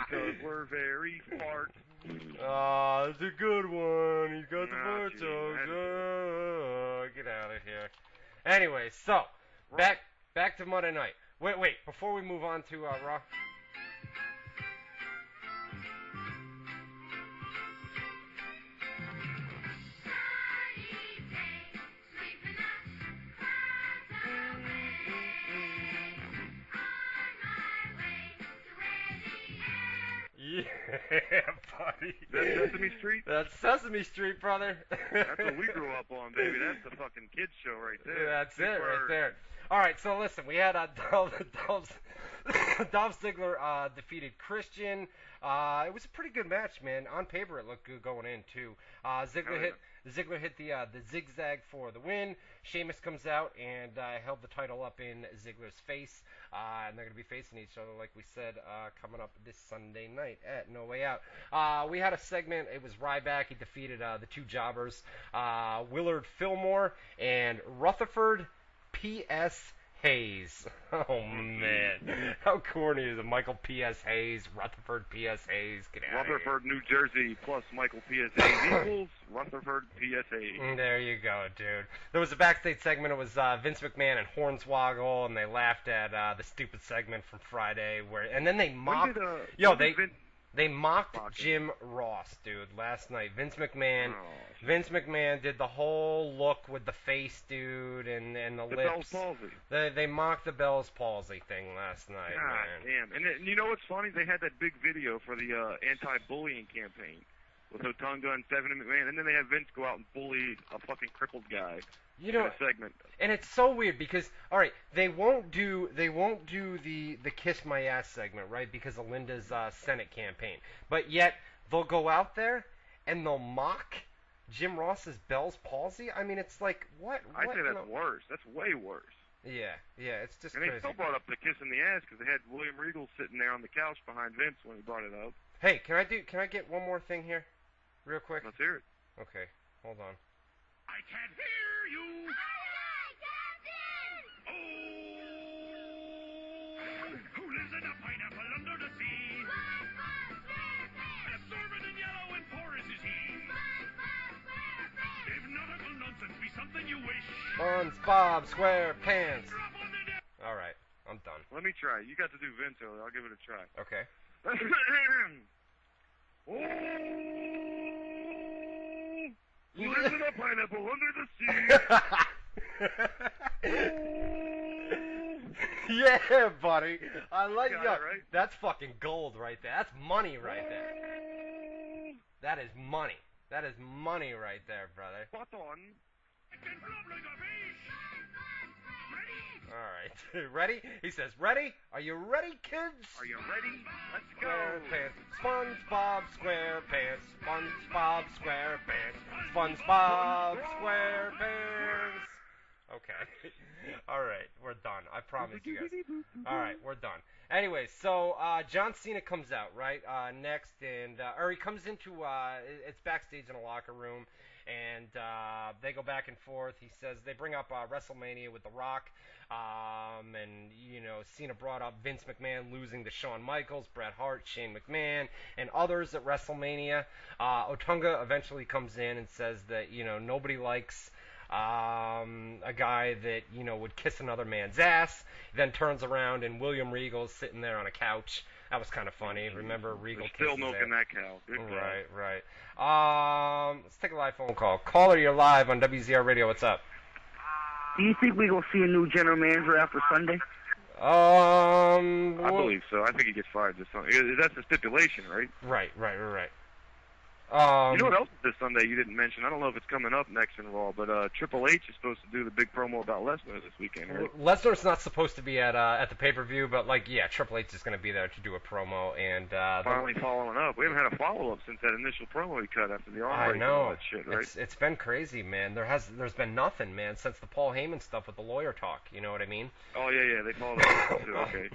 Because we're very smart. Oh, it's a good one. He's got the Nah, bird geez, songs. I had to Oh, get out of here. Anyway, so back to Monday night. Wait. Before we move on to Raw. Yeah, buddy. That's Sesame Street? That's Sesame Street, brother. That's what we grew up on, baby. That's the fucking kids show right there. That's Big it right Bird. there. All right, so listen, we had Dolph Ziggler defeated Christian. It was a pretty good match, man. On paper, it looked good going in too. Ziggler hit the zigzag for the win. Sheamus comes out and held the title up in Ziggler's face, and they're going to be facing each other, like we said, coming up this Sunday night at No Way Out. We had a segment. It was Ryback. He defeated the two jobbers, Willard Fillmore and Rutherford P.S. Hayes. Oh, man. How corny is it? Michael P.S. Hayes, Rutherford P.S. Hayes. Get out Rutherford, New Jersey, plus Michael P.S. Hayes equals Rutherford P.S. Hayes. There you go, dude. There was a backstage segment. It was Vince McMahon and Hornswoggle, and they laughed at the stupid segment from Friday, and then they mocked. They mocked Jim Ross, dude, last night. Vince McMahon did the whole look with the face, dude, and the lips. Bell's palsy. They mocked the Bell's palsy thing last night, God man. damn. And you know what's funny? They had that big video for the anti-bullying campaign with Otunga and Stephanie McMahon, and then they have Vince go out and bully a fucking crippled guy. You know, in a segment. And it's so weird because, all right, they won't do the Kiss My Ass segment, right, because of Linda's Senate campaign. But yet they'll go out there and they'll mock Jim Ross's Bell's palsy. I mean, it's like what? I'd say that's worse. That's way worse. Yeah, it's just and crazy. they still brought up the kiss in the ass because they had William Regal sitting there on the couch behind Vince when he brought it up. Hey, can I get one more thing here, real quick? Let's hear it. Okay, hold on. I can't hear you. Oh, who lives in a pineapple under the sea? Absorbent and yellow and porous is he. If nautical nonsense be something you wish. SpongeBob SquarePants. All right, I'm done. Let me try. You got to do Vince earlier. I'll give it a try. Okay. Who lives in a pineapple under the sea? Yeah, buddy. I like Got that. it, right? That's fucking gold right there. That's money right there. That is money. That is money right there, brother. Spot on. All right. Ready? He says, ready? Are you ready, kids? Are you ready? Let's go. SquarePants. SpongeBob SquarePants. SpongeBob SquarePants. SpongeBob SquarePants. Okay. All right. We're done. I promise you guys. All right. We're done. Anyway, so John Cena comes out, right, next, or he comes into, it's backstage in a locker room, and they go back and forth. He says, they bring up WrestleMania with The Rock, and, you know, Cena brought up Vince McMahon losing to Shawn Michaels, Bret Hart, Shane McMahon, and others at WrestleMania. Otunga eventually comes in and says that, you know, nobody likes a guy that, you know, would kiss another man's ass, then turns around and William Regal's sitting there on a couch. That was kind of funny. Remember, Regal still milking that cow. Good right, right. Let's take a live phone call. Caller, you're live on WZR Radio. What's up? Do you think we're going to see a new general manager after Sunday? I believe so. I think he gets fired this Sunday. That's the stipulation, right? Right. You know what else is this Sunday you didn't mention? I don't know if it's coming up next in Raw, but Triple H is supposed to do the big promo about Lesnar this weekend, right? Lesnar's not supposed to be at the pay-per-view, but Triple H is going to be there to do a promo, and finally following up. We haven't had a follow-up since that initial promo he cut after the arm break and all that shit, right? It's been crazy, man. There's been nothing, man, since the Paul Heyman stuff with the lawyer talk. You know what I mean? Oh yeah, they followed up too. Okay.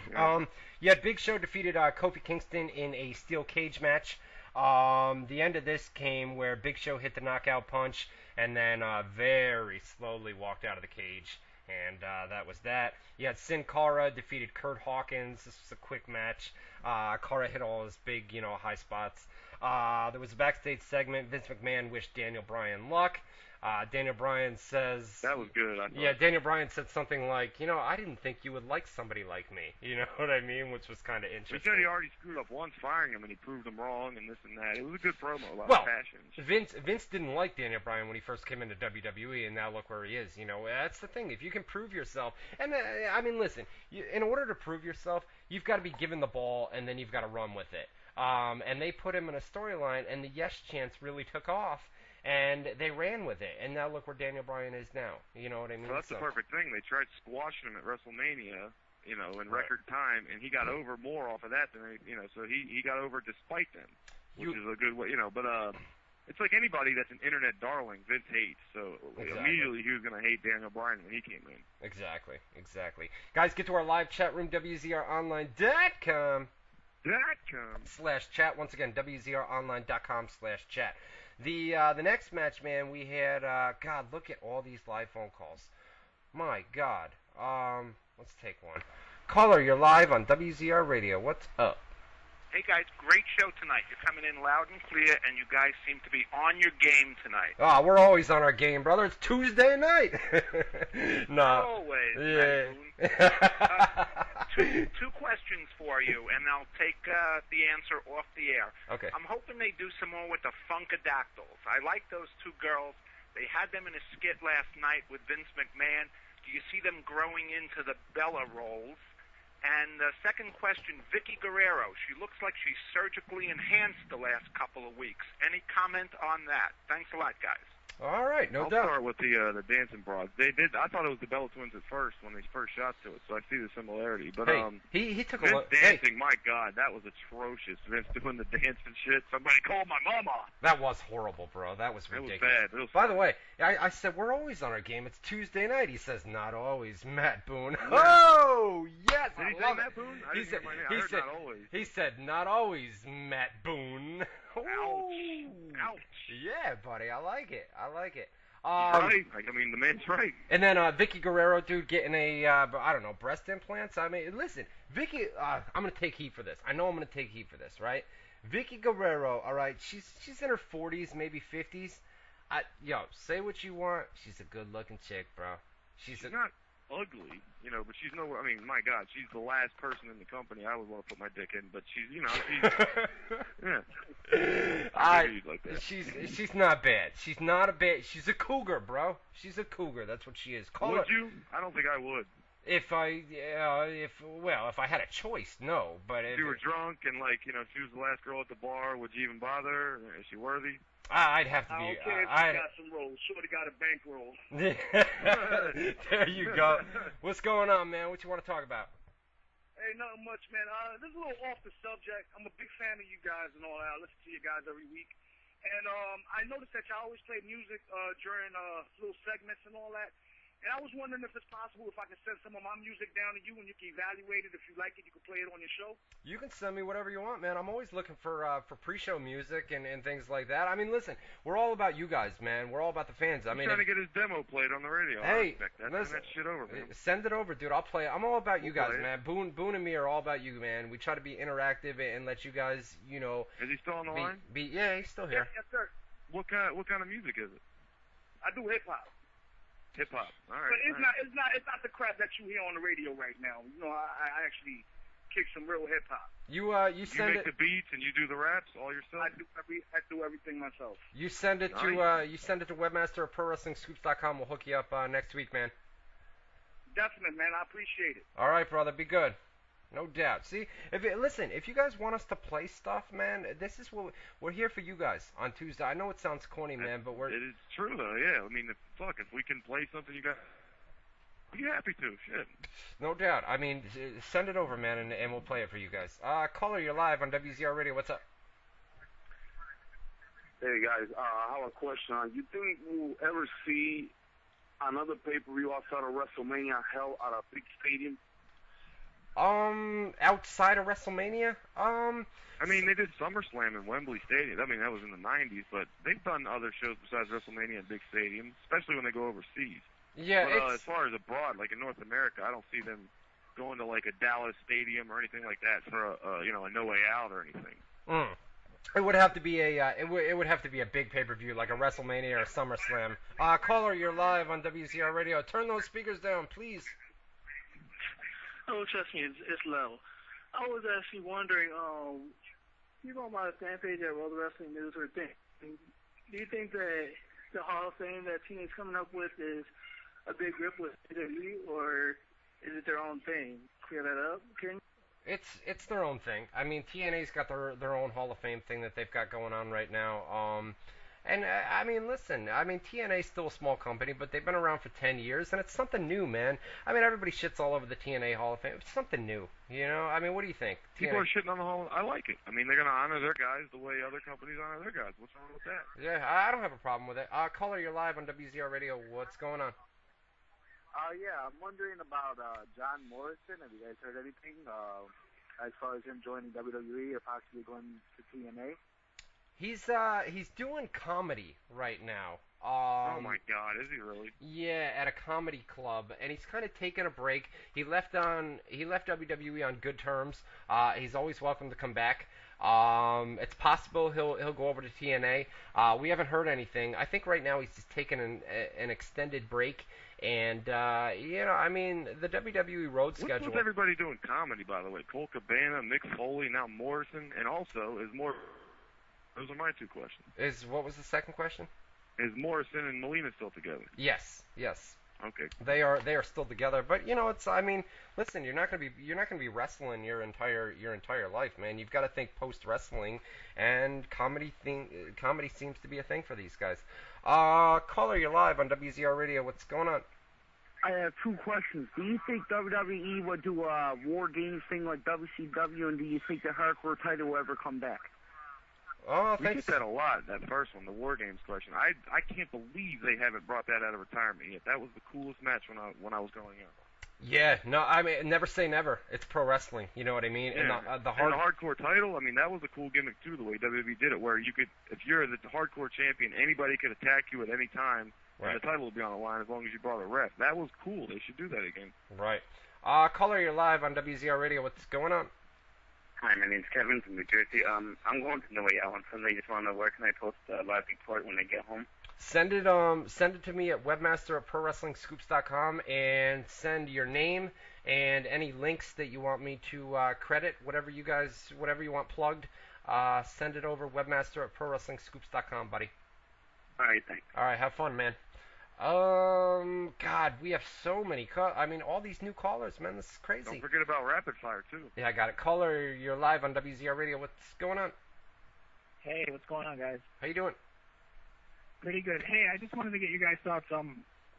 Yeah. Big Show defeated Kofi Kingston in a steel cage match. The end of this came where Big Show hit the knockout punch and then very slowly walked out of the cage, and that was that. You had Sin Cara defeated Kurt Hawkins. This was a quick match. Cara hit all his big, high spots. There was a backstage segment. Vince McMahon wished Daniel Bryan luck. Daniel Bryan says... That was good, I thought. Yeah, Daniel Bryan said something like, I didn't think you would like somebody like me. You know what I mean? Which was kind of interesting. He said he already screwed up once firing him, and he proved him wrong, and this and that. It was a good promo, a lot of passion. Vince didn't like Daniel Bryan when he first came into WWE, and now look where he is. That's the thing. If you can prove yourself... And, listen, in order to prove yourself, you've got to be given the ball, and then you've got to run with it. And they put him in a storyline, and the yes chants really took off. And they ran with it, and now look where Daniel Bryan is now. You know what I mean? Well, that's the perfect thing. They tried squashing him at WrestleMania, in record time, and he got over more off of that than so he got over despite them, which is a good way, But it's like anybody that's an internet darling, Vince hates. So immediately he was going to hate Daniel Bryan when he came in. Exactly. Guys, get to our live chat room, WZROnline.com. /chat. Once again, WZROnline.com/chat. The next match, man, we had, God, look at all these live phone calls. My God. Let's take one. Caller, you're live on WZR Radio. What's up? Hey, guys, great show tonight. You're coming in loud and clear, and you guys seem to be on your game tonight. Oh, we're always on our game, brother. It's Tuesday night. No. Always. Yeah. Two questions for you, and I'll take the answer off the air. Okay. I'm hoping they do some more with the Funkadactyls. I like those two girls. They had them in a skit last night with Vince McMahon. Do you see them growing into the Bella roles? And the second question, Vicky Guerrero. She looks like she's surgically enhanced the last couple of weeks. Any comment on that? Thanks a lot, guys. All right, no doubt. I'll start with the dancing broads. They did. I thought it was the Bella Twins at first when they first shot to it, so I see the similarity. But he took a Vince look. Dancing, my God, that was atrocious. Vince doing the dance and shit. Somebody called my mama. That was horrible, bro. That was ridiculous. It was bad. By the way, I said we're always on our game. It's Tuesday night. He says not always. Matt Boone. Oh yes, did he say Matt Boone? I didn't hear my name. I heard not always. He said not always, Matt Boone. Ouch. Yeah, buddy, I like it. Right. I mean, the man's right. And then Vicky Guerrero, dude, getting a, breast implants. I mean, listen, Vicky, I'm going to take heat for this. I know I'm going to take heat for this, right? Vicky Guerrero, all right, she's in her 40s, maybe 50s. Say what you want. She's a good-looking chick, bro. She's not ugly, but she's no. I mean, my God, she's the last person in the company I would want to put my dick in. But she's, yeah. She's not bad. She's not a bad. She's a cougar, bro. She's a cougar. That's what she is. Would you? I don't think I would. If I had a choice, no. But if you were drunk and she was the last girl at the bar, would you even bother? Is she worthy? I'd have to be. Okay, if got some rolls. Shorty got a bankroll. There you go. What's going on, man? What you want to talk about? Hey, nothing much, man. This is a little off the subject. I'm a big fan of you guys and all that. I listen to you guys every week. And I noticed that y'all always play music during little segments and all that. And I was wondering if it's possible if I could send some of my music down to you and you can evaluate it. If you like it, you can play it on your show. You can send me whatever you want, man. I'm always looking for pre-show music and things like that. I mean, listen, we're all about you guys, man. We're all about the fans. I'm trying to get his demo played on the radio. Hey, listen, send that shit over, man. Send it over, dude. I'll play it. I'm all about you guys, man. Boone and me are all about you, man. We try to be interactive and let you guys, Is he still on the line? Yeah, he's still here. Yes, sir. What kind of music is it? I do hip-hop. Hip-hop. All right. But it's not the crap that you hear on the radio right now. I actually kick some real hip-hop. You make the beats and you do the raps all yourself? I do everything myself. You send it to webmaster at ProWrestlingScoops.com. We'll hook you up next week, man. Definitely, man. I appreciate it. All right, brother. Be good. No doubt. See, listen, if you guys want us to play stuff, man, this is what we're here for. You guys on Tuesday. I know it sounds corny, man, but It is true though. Yeah. I mean, if we can play something, you got. Be happy to. Shit. No doubt. I mean, send it over, man, and we'll play it for you guys. Caller, you're live on WZR Radio. What's up? Hey guys, I have a question. You think we'll ever see another pay-per-view outside of WrestleMania held at a big stadium? Outside of WrestleMania? I mean, they did SummerSlam in Wembley Stadium. I mean, that was in the 90s, but they've done other shows besides WrestleMania in big stadiums, especially when they go overseas. Yeah, but as far as abroad, like in North America, I don't see them going to like a Dallas stadium or anything like that for a No Way Out or anything. It would have to be it would have to be a big pay-per-view like a WrestleMania or a SummerSlam. Caller, you're live on WZR Radio. Turn those speakers down, please. Oh, trust me, it's low. I was actually wondering, people on my fan page at World Wrestling News were thinking, do you think that the Hall of Fame that TNA's coming up with is a big grip with WWE, or is it their own thing? Clear that up, can you? It's their own thing. I mean, TNA's got their own Hall of Fame thing that they've got going on right now. I mean, listen, I mean, TNA's still a small company, but they've been around for 10 years, and it's something new, man. I mean, everybody shits all over the TNA Hall of Fame. It's something new, you know? I mean, what do you think? People are shitting on the Hall. I like it. I mean, they're going to honor their guys the way other companies honor their guys. What's wrong with that? Yeah, I don't have a problem with it. Caller, you're live on WZR Radio. What's going on? Yeah, I'm wondering about John Morrison. Have you guys heard anything as far as him joining WWE or possibly going to TNA? He's doing comedy right now. Oh my God, is he really? Yeah, at a comedy club, and he's kind of taking a break. He left WWE on good terms. He's always welcome to come back. It's possible he'll go over to TNA. We haven't heard anything. I think right now he's just taking an extended break, and you know, I mean, the WWE road schedule. What's with everybody doing comedy, by the way? Cole Cabana, Mick Foley, now Morrison, and also is more. Those are my two questions. What was the second question? Is Morrison and Molina still together? Yes. Okay. They are still together, but you know, I mean, listen, you're not gonna be wrestling your entire life, man. You've got to think post wrestling, and comedy seems to be a thing for these guys. Caller, you're live on WZR Radio. What's going on? I have two questions. Do you think WWE would do a War Games thing like WCW, and do you think the hardcore title will ever come back? Oh, we get that a lot, that first one, the War Games question. I can't believe they haven't brought that out of retirement yet. That was the coolest match when I was growing up. Yeah, no, I mean, never say never. It's pro wrestling, you know what I mean? Yeah. And the hardcore title, I mean, that was a cool gimmick too, the way WWE did it, where you could, if you're the hardcore champion, anybody could attack you at any time, right, and the title would be on the line as long as you brought a ref. That was cool. They should do that again. Right. Caller, you're live on WZR Radio. What's going on? Hi, my name's Kevin from New Jersey. I'm going to No Way Out on Sunday. Just want to know where can I post a live report when I get home? Send it to me at webmaster@prowrestlingscoops.com, and send your name and any links that you want me to credit, whatever you want plugged. Send it over webmaster@prowrestlingscoops.com, buddy. All right, thanks. All right, have fun, man. God, we have so many I mean, all these new callers, man. This is crazy. Don't forget about Rapid Fire, too. Yeah, I got it. Caller, you're live on WZR Radio. What's going on? Hey, what's going on, guys? How you doing? Pretty good. Hey, I just wanted to get your guys' thoughts.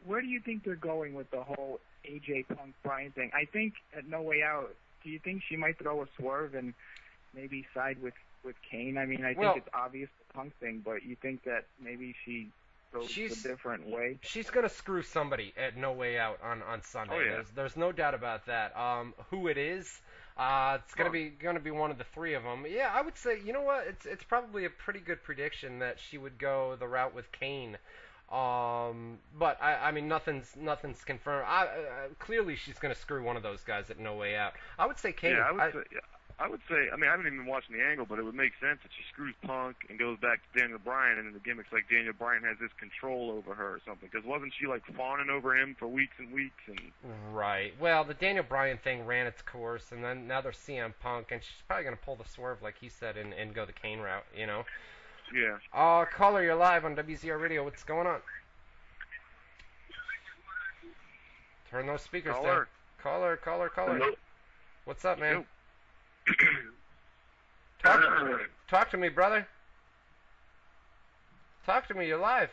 Where do you think they're going with the whole AJ Punk Bryan thing? I think at No Way Out, do you think she might throw a swerve and maybe side with Kane? I mean, I think it's obvious the Punk thing, but you think that maybe she goes a different way? She's gonna screw somebody at No Way Out on Sunday. Oh, yeah. There's no doubt about that. Who it is? It's gonna be one of the three of them. Yeah, I would say, you know what? It's probably a pretty good prediction that she would go the route with Kane. But I mean, nothing's confirmed. Clearly, she's gonna screw one of those guys at No Way Out. I would say Kane. Yeah, I would say, I mean, I haven't even been watching the angle, but it would make sense that she screws Punk and goes back to Daniel Bryan, and then the gimmick's like Daniel Bryan has this control over her or something. Because wasn't she like fawning over him for weeks and weeks? And right. Well, the Daniel Bryan thing ran its course, and then now there's CM Punk, and she's probably gonna pull the swerve like he said and go the Kane route, you know? Yeah. Caller, you're live on WZR Radio. What's going on? Turn those speakers Caller. down. Caller. Hello? What's up, man? Yo. Talk to me, brother. Talk to me. You're live.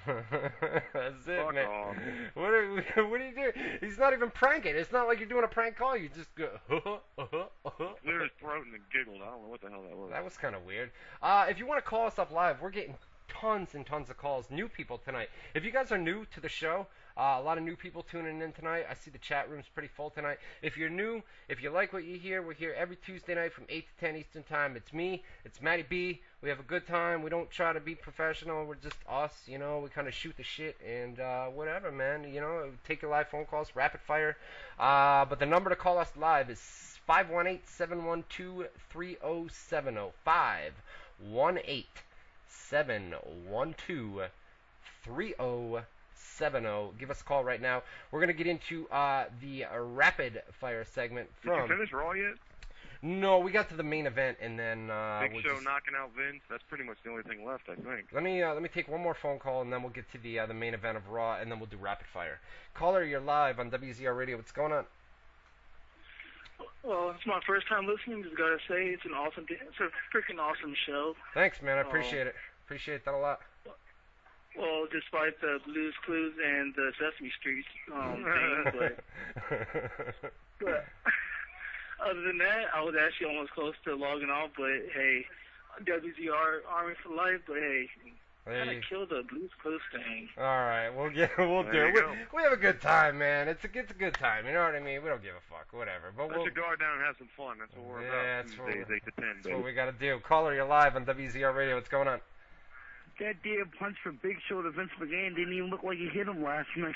That's it, Fuck man. off. What are you doing? He's not even pranking. It's not like you're doing a prank call. You just go. Cleared his throat and giggled. I don't know what the hell that was. That was kind of weird. If you want to call us up live, we're getting tons and tons of calls. New people tonight. If you guys are new to the show, a lot of new people tuning in tonight. I see the chat room's pretty full tonight. If you're new, if you like what you hear, we're here every Tuesday night from 8 to 10 Eastern Time. It's me. It's Matty B. We have a good time. We don't try to be professional. We're just us, you know. We kind of shoot the shit and whatever, man. You know, take your live phone calls, rapid fire. But the number to call us live is 518-712-3070. 518-712-3070. Give us a call right now. We're going to get into the rapid fire segment from... Did you finish Raw yet? No, we got to the main event and then... Big Show knocking out Vince. That's pretty much the only thing left, I think. Let me take one more phone call and then we'll get to the main event of Raw and then we'll do rapid fire. Caller, you're live on WZR Radio. What's going on? Well, it's my first time listening. Just gotta say, it's a freaking awesome show. Thanks, man. I appreciate it. Appreciate that a lot. Well, despite the Blue's Clues and the Sesame Street thing, but other than that, I was actually almost close to logging off. But hey, WZR Army for life. But hey. Gotta kill the Blue's Clues thing. All right, we'll do it. We have a good time, man. It's a good time. You know what I mean? We don't give a fuck, whatever. But Let your guard down and have some fun. That's what we're about. Tuesdays 8 to 10, that's what we gotta do. Caller, you're live on WZR Radio. What's going on? That damn punch from Big Show to Vince McMahon didn't even look like he hit him last night.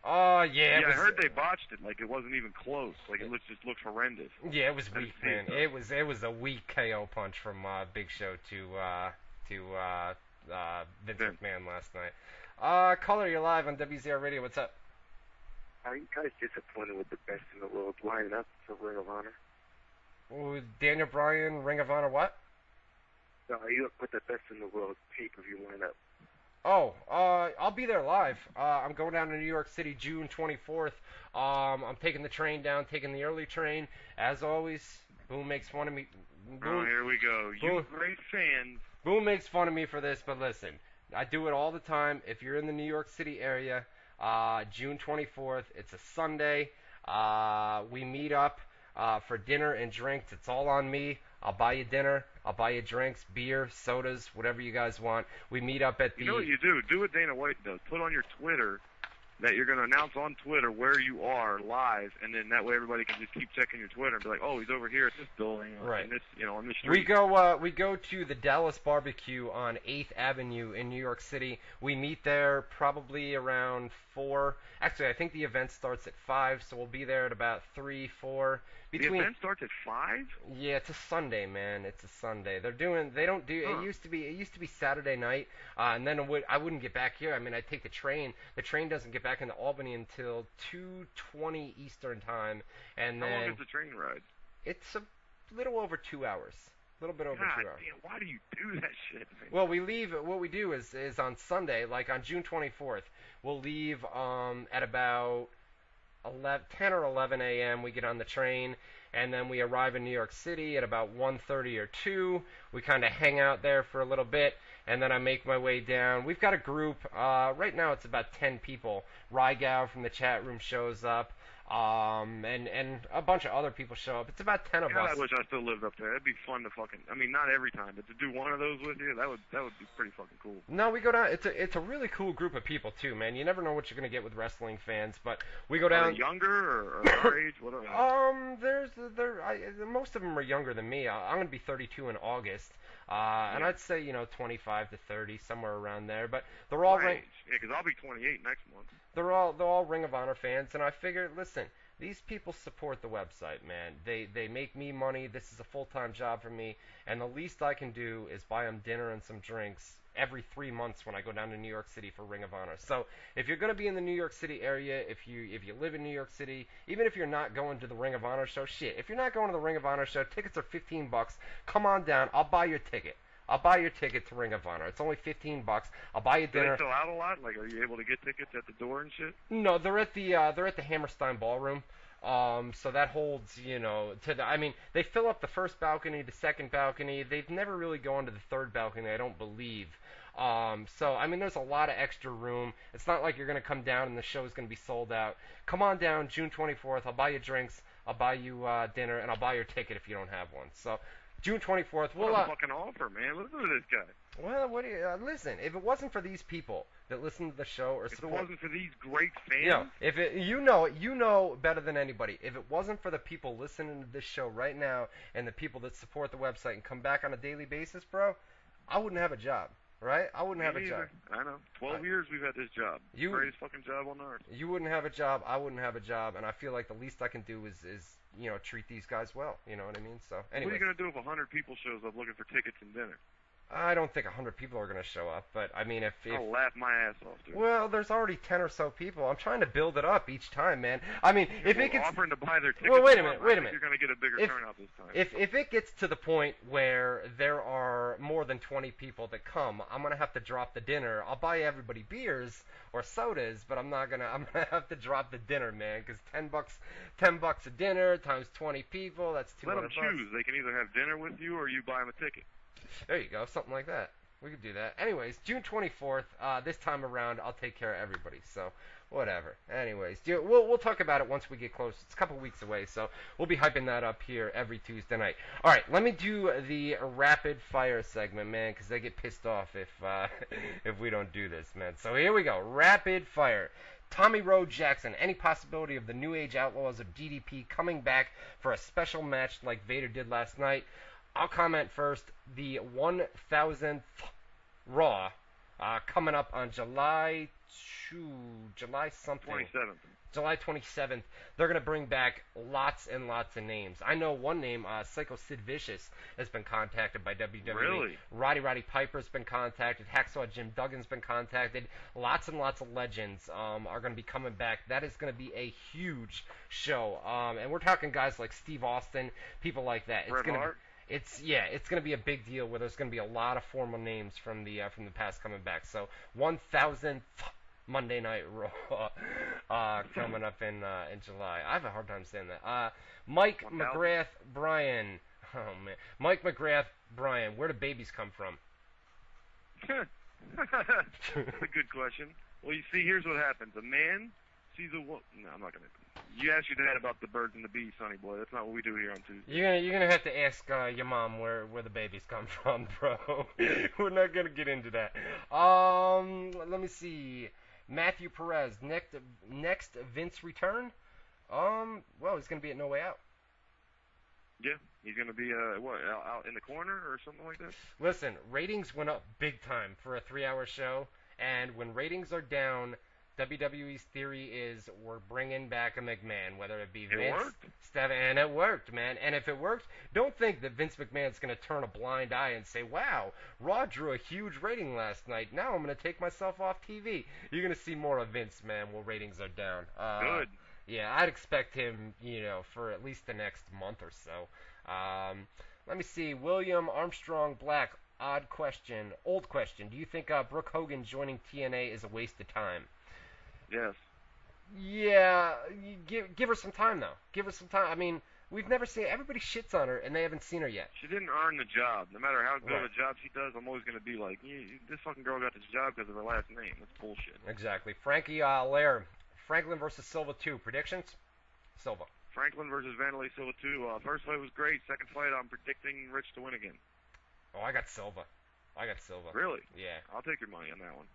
Oh yeah. Yeah, I heard they botched it. Like it wasn't even close. Like it just looked horrendous. Yeah, it was weak, man. It was a weak KO punch from Big Show to Vince McMahon last night. Caller, you're live on WZR Radio. What's up? Are you guys disappointed with the best in the world lining up for Ring of Honor? Ooh, Daniel Bryan, Ring of Honor, what? No, are you up with the best in the world pay-per-view lineup? Oh, I'll be there live. I'm going down to New York City June 24th. I'm taking the train down, taking the early train. As always, Boone makes fun of me. Oh, here we go. You great fans. Boone makes fun of me for this, but listen, I do it all the time. If you're in the New York City area, June 24th, it's a Sunday. We meet up for dinner and drinks. It's all on me. I'll buy you dinner. I'll buy you drinks, beer, sodas, whatever you guys want. We meet up at the... You know what you do? Do what Dana White does. Put on your Twitter that you're going to announce on Twitter where you are live, and then that way everybody can just keep checking your Twitter and be like, oh, he's over here at this building, right? In this, on this street. We go to the Dallas Barbecue on 8th Avenue in New York City. We meet there probably around 4. Actually, I think the event starts at 5, so we'll be there at about 3, 4. The event starts at 5? Yeah, it's a Sunday, man. It's a Sunday. It used to be Saturday night, and then I wouldn't get back here. I mean, I'd take the train. The train doesn't get back into Albany until 2:20 Eastern time, and How then... long is the train ride? It's a little over 2 hours. A little bit over 2 hours. Damn, why do you do that shit, man? Well, what we do is on Sunday, like on June 24th, we'll leave at about 10 or 11 a.m. We get on the train, and then we arrive in New York City at about 1:30 or 2. We kind of hang out there for a little bit, and then I make my way down. We've got a group. Right now it's about 10 people. Rygow from the chat room shows up, and a bunch of other people show up. It's about 10 of us. I wish I still lived up there. It'd be fun to not every time, but to do one of those with you, that would be pretty fucking cool. No, we go down. It's a really cool group of people too, man. You never know what you're gonna get with wrestling fans, but we go down. Are they younger or our age? What are they? Most of them are younger than me. I'm gonna be 32 in August, and I'd say 25 to 30, somewhere around there. But they're all Yeah, because I'll be 28 next month. They're all Ring of Honor fans, and I figured, listen, these people support the website, man. They make me money. This is a full-time job for me, and the least I can do is buy them dinner and some drinks every 3 months when I go down to New York City for Ring of Honor. So if you're going to be in the New York City area, if you live in New York City, even if you're not going to the Ring of Honor show, if you're not going to the Ring of Honor show, tickets are $15. Come on down. I'll buy your ticket. I'll buy your ticket to Ring of Honor. It's only $15. I'll buy you Do dinner. they sell out a lot? Like, are you able to get tickets at the door and shit? No, they're at the Hammerstein Ballroom. So that holds, they fill up the first balcony, the second balcony. They've never really gone to the third balcony, I don't believe. There's a lot of extra room. It's not like you're going to come down and the show is going to be sold out. Come on down, June 24th. I'll buy you drinks. I'll buy you dinner, and I'll buy your ticket if you don't have one. So, June 24th. What a fucking offer, man. Listen to this guy. Well, what do you listen? If it wasn't for these people that listen to the show or support, if it wasn't for these great fans, you know better than anybody. If it wasn't for the people listening to this show right now and the people that support the website and come back on a daily basis, bro, I wouldn't have a job. Right? I wouldn't have a job. I know. 12 years we've had this job. Greatest fucking job on earth. You wouldn't have a job. I wouldn't have a job. And I feel like the least I can do is treat these guys well. You know what I mean? So, anyway. What are you going to do if 100 people shows up looking for tickets and dinner? I don't think 100 people are going to show up, but I mean, if I'll laugh my ass off, dude. Well, there's already 10 or so people. I'm trying to build it up each time, man. I mean, if it gets offering to buy their tickets, well, wait a minute. You're going to get a bigger turnout this time. If it gets to the point where there are more than 20 people that come, I'm going to have to drop the dinner. I'll buy everybody beers or sodas, but I'm going to have to drop the dinner, man, because $10 a dinner times 20 people, that's $200. Let them choose. They can either have dinner with you or you buy them a ticket. There you go, something like that. We could do that. Anyways, June 24th, this time around, I'll take care of everybody. So, whatever. Anyways, we'll talk about it once we get close. It's a couple weeks away, so we'll be hyping that up here every Tuesday night. All right, let me do the rapid fire segment, man, because they get pissed off if we don't do this, man. So here we go. Rapid fire. Tommy Roe Jackson, any possibility of the New Age Outlaws of DDP coming back for a special match like Vader did last night? I'll comment first. The 1000th Raw coming up on July 27th. They're going to bring back lots and lots of names. I know one name, Psycho Sid Vicious, has been contacted by WWE. Really? Roddy Piper's been contacted. Hacksaw Jim Duggan's been contacted. Lots and lots of legends are going to be coming back. That is going to be a huge show. And we're talking guys like Steve Austin, people like that. It's going to be a big deal where there's going to be a lot of formal names from the past coming back. So 1000th Monday Night Raw coming up in July. I have a hard time saying that. Mike McGrath Bryan. Oh man, Mike McGrath Bryan. Where do babies come from? That's a good question. Well, you see, here's what happens. A man sees a woman. No, I'm not gonna. You asked your dad about the birds and the bees, sonny boy. That's not what we do here on Tuesday. You're gonna have to ask your mom where the babies come from, bro. We're not gonna get into that. Let me see. Matthew Perez, next Vince return. Well, he's gonna be at No Way Out. Yeah, he's gonna be out in the corner or something like that. Listen, ratings went up big time for a 3-hour show, and when ratings are down, WWE's theory is we're bringing back a McMahon, whether it be Vince, and it worked, man. And if it worked, don't think that Vince McMahon's going to turn a blind eye and say, wow, Raw drew a huge rating last night. Now I'm going to take myself off TV. You're going to see more of Vince, man, while ratings are down. Good. Yeah, I'd expect him, for at least the next month or so. Let me see. William Armstrong Black, old question. Do you think Brooke Hogan joining TNA is a waste of time? Yes. Yeah, give her some time, though. Give her some time. I mean, we've never seen everybody shits on her, and they haven't seen her yet. She didn't earn the job. No matter how good a job she does, I'm always going to be like, this fucking girl got this job because of her last name. That's bullshit. Exactly. Frankie Lair, Franklin versus Silva 2. Predictions? Silva. Franklin versus Vanderlei Silva 2. First fight was great. Second fight, I'm predicting Rich to win again. Oh, I got Silva. Really? Yeah. I'll take your money on that one.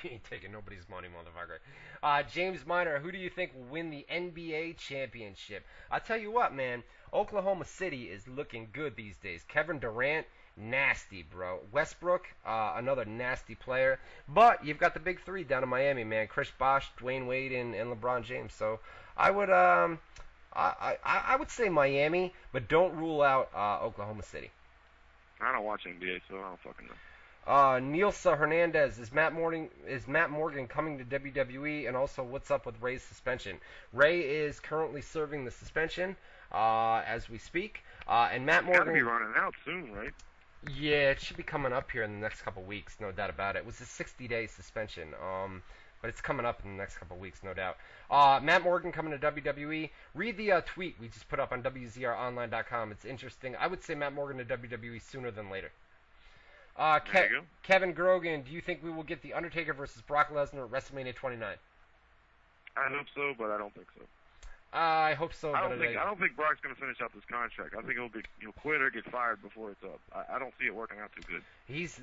You ain't taking nobody's money, motherfucker. James Miner, who do you think will win the NBA championship? I'll tell you what, man. Oklahoma City is looking good these days. Kevin Durant, nasty, bro. Westbrook, another nasty player. But you've got the big three down in Miami, man. Chris Bosh, Dwayne Wade, and LeBron James. So I would, I would say Miami, but don't rule out Oklahoma City. I don't watch NBA, so I don't fucking know. Nilsa Hernandez, is Matt Morgan coming to WWE? And also, what's up with Ray's suspension? Ray is currently serving the suspension as we speak. And Matt Morgan got to be running out soon, right? Yeah, it should be coming up here in the next couple weeks, no doubt about it. It was a 60-day suspension, but it's coming up in the next couple weeks, no doubt. Matt Morgan coming to WWE. Read the tweet we just put up on WZROnline.com. It's interesting. I would say Matt Morgan to WWE sooner than later. There you go. Kevin Grogan, do you think we will get The Undertaker versus Brock Lesnar at WrestleMania 29? I hope so, but I don't think so. I hope so. I don't think Brock's going to finish out this contract. I think he'll quit or get fired before it's up. I don't see it working out too good.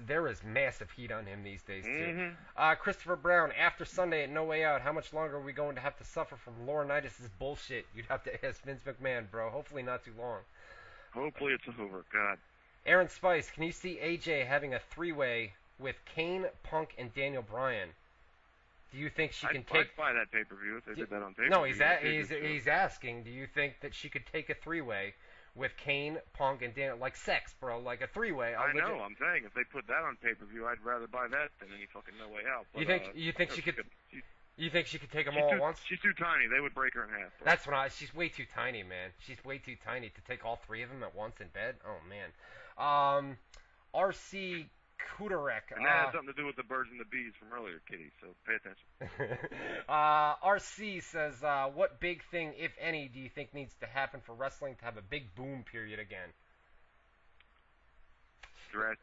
There is massive heat on him these days too. Mm-hmm. Christopher Brown, after Sunday at No Way Out, how much longer are we going to have to suffer from Laurinaitis' bullshit? You'd have to ask Vince McMahon, bro. Hopefully not too long. Hopefully it's over. God. Aaron Spice, can you see AJ having a three-way with Kane, Punk, and Daniel Bryan? Do you think she can take? I'd buy that pay-per-view if they did that on pay-per-view. No, he's asking. Do you think that she could take a three-way with Kane, Punk, and Daniel, like sex, bro, like a three-way? I know. I'm saying if they put that on pay-per-view, I'd rather buy that than any fucking No Way Out. But, you think she could? You think she could take them all at once? She's too tiny. They would break her in half. Bro. That's she's way too tiny, man. She's way too tiny to take all three of them at once in bed. Oh man. RC Kudarek. And that has something to do with the birds and the bees from earlier, Kitty, so pay attention. RC says, what big thing, if any, do you think needs to happen for wrestling to have a big boom period again?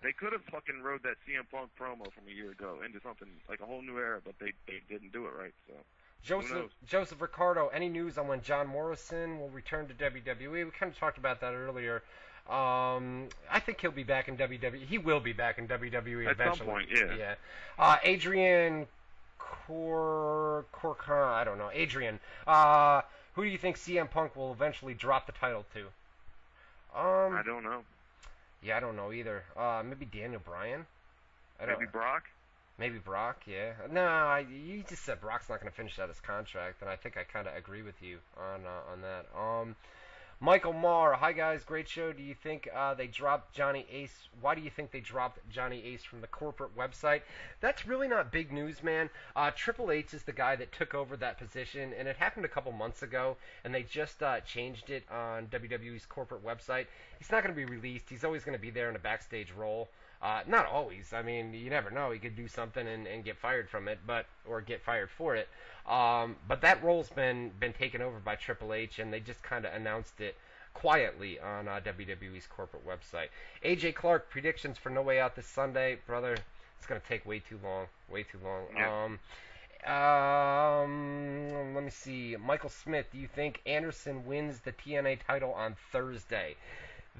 They could have fucking rode that CM Punk promo from a year ago into something like a whole new era, but they didn't do it right, so... Joseph Ricardo, any news on when John Morrison will return to WWE? We kind of talked about that earlier. I think he'll be back in WWE. He will be back in WWE at eventually. Some point, yeah. Adrian I don't know. Adrian, who do you think CM Punk will eventually drop the title to? I don't know. Yeah, I don't know either. Maybe Daniel Bryan? Maybe Brock? Maybe Brock, yeah. No, you just said Brock's not going to finish out his contract, and I think I kind of agree with you on that. Michael Marr, hi guys, great show. Do you think they dropped Johnny Ace? Why do you think they dropped Johnny Ace from the corporate website? That's really not big news, man. Triple H is the guy that took over that position, and it happened a couple months ago, and they just changed it on WWE's corporate website. He's not going to be released. He's always going to be there in a backstage role. Not always. I mean, you never know. He could do something and get fired from it, or get fired for it. But that role's been taken over by Triple H, and they just kind of announced it quietly on WWE's corporate website. AJ Clark, predictions for No Way Out this Sunday. Brother, it's going to take way too long. Way too long. Yeah. Let me see. Michael Smith, do you think Anderson wins the TNA title on Thursday?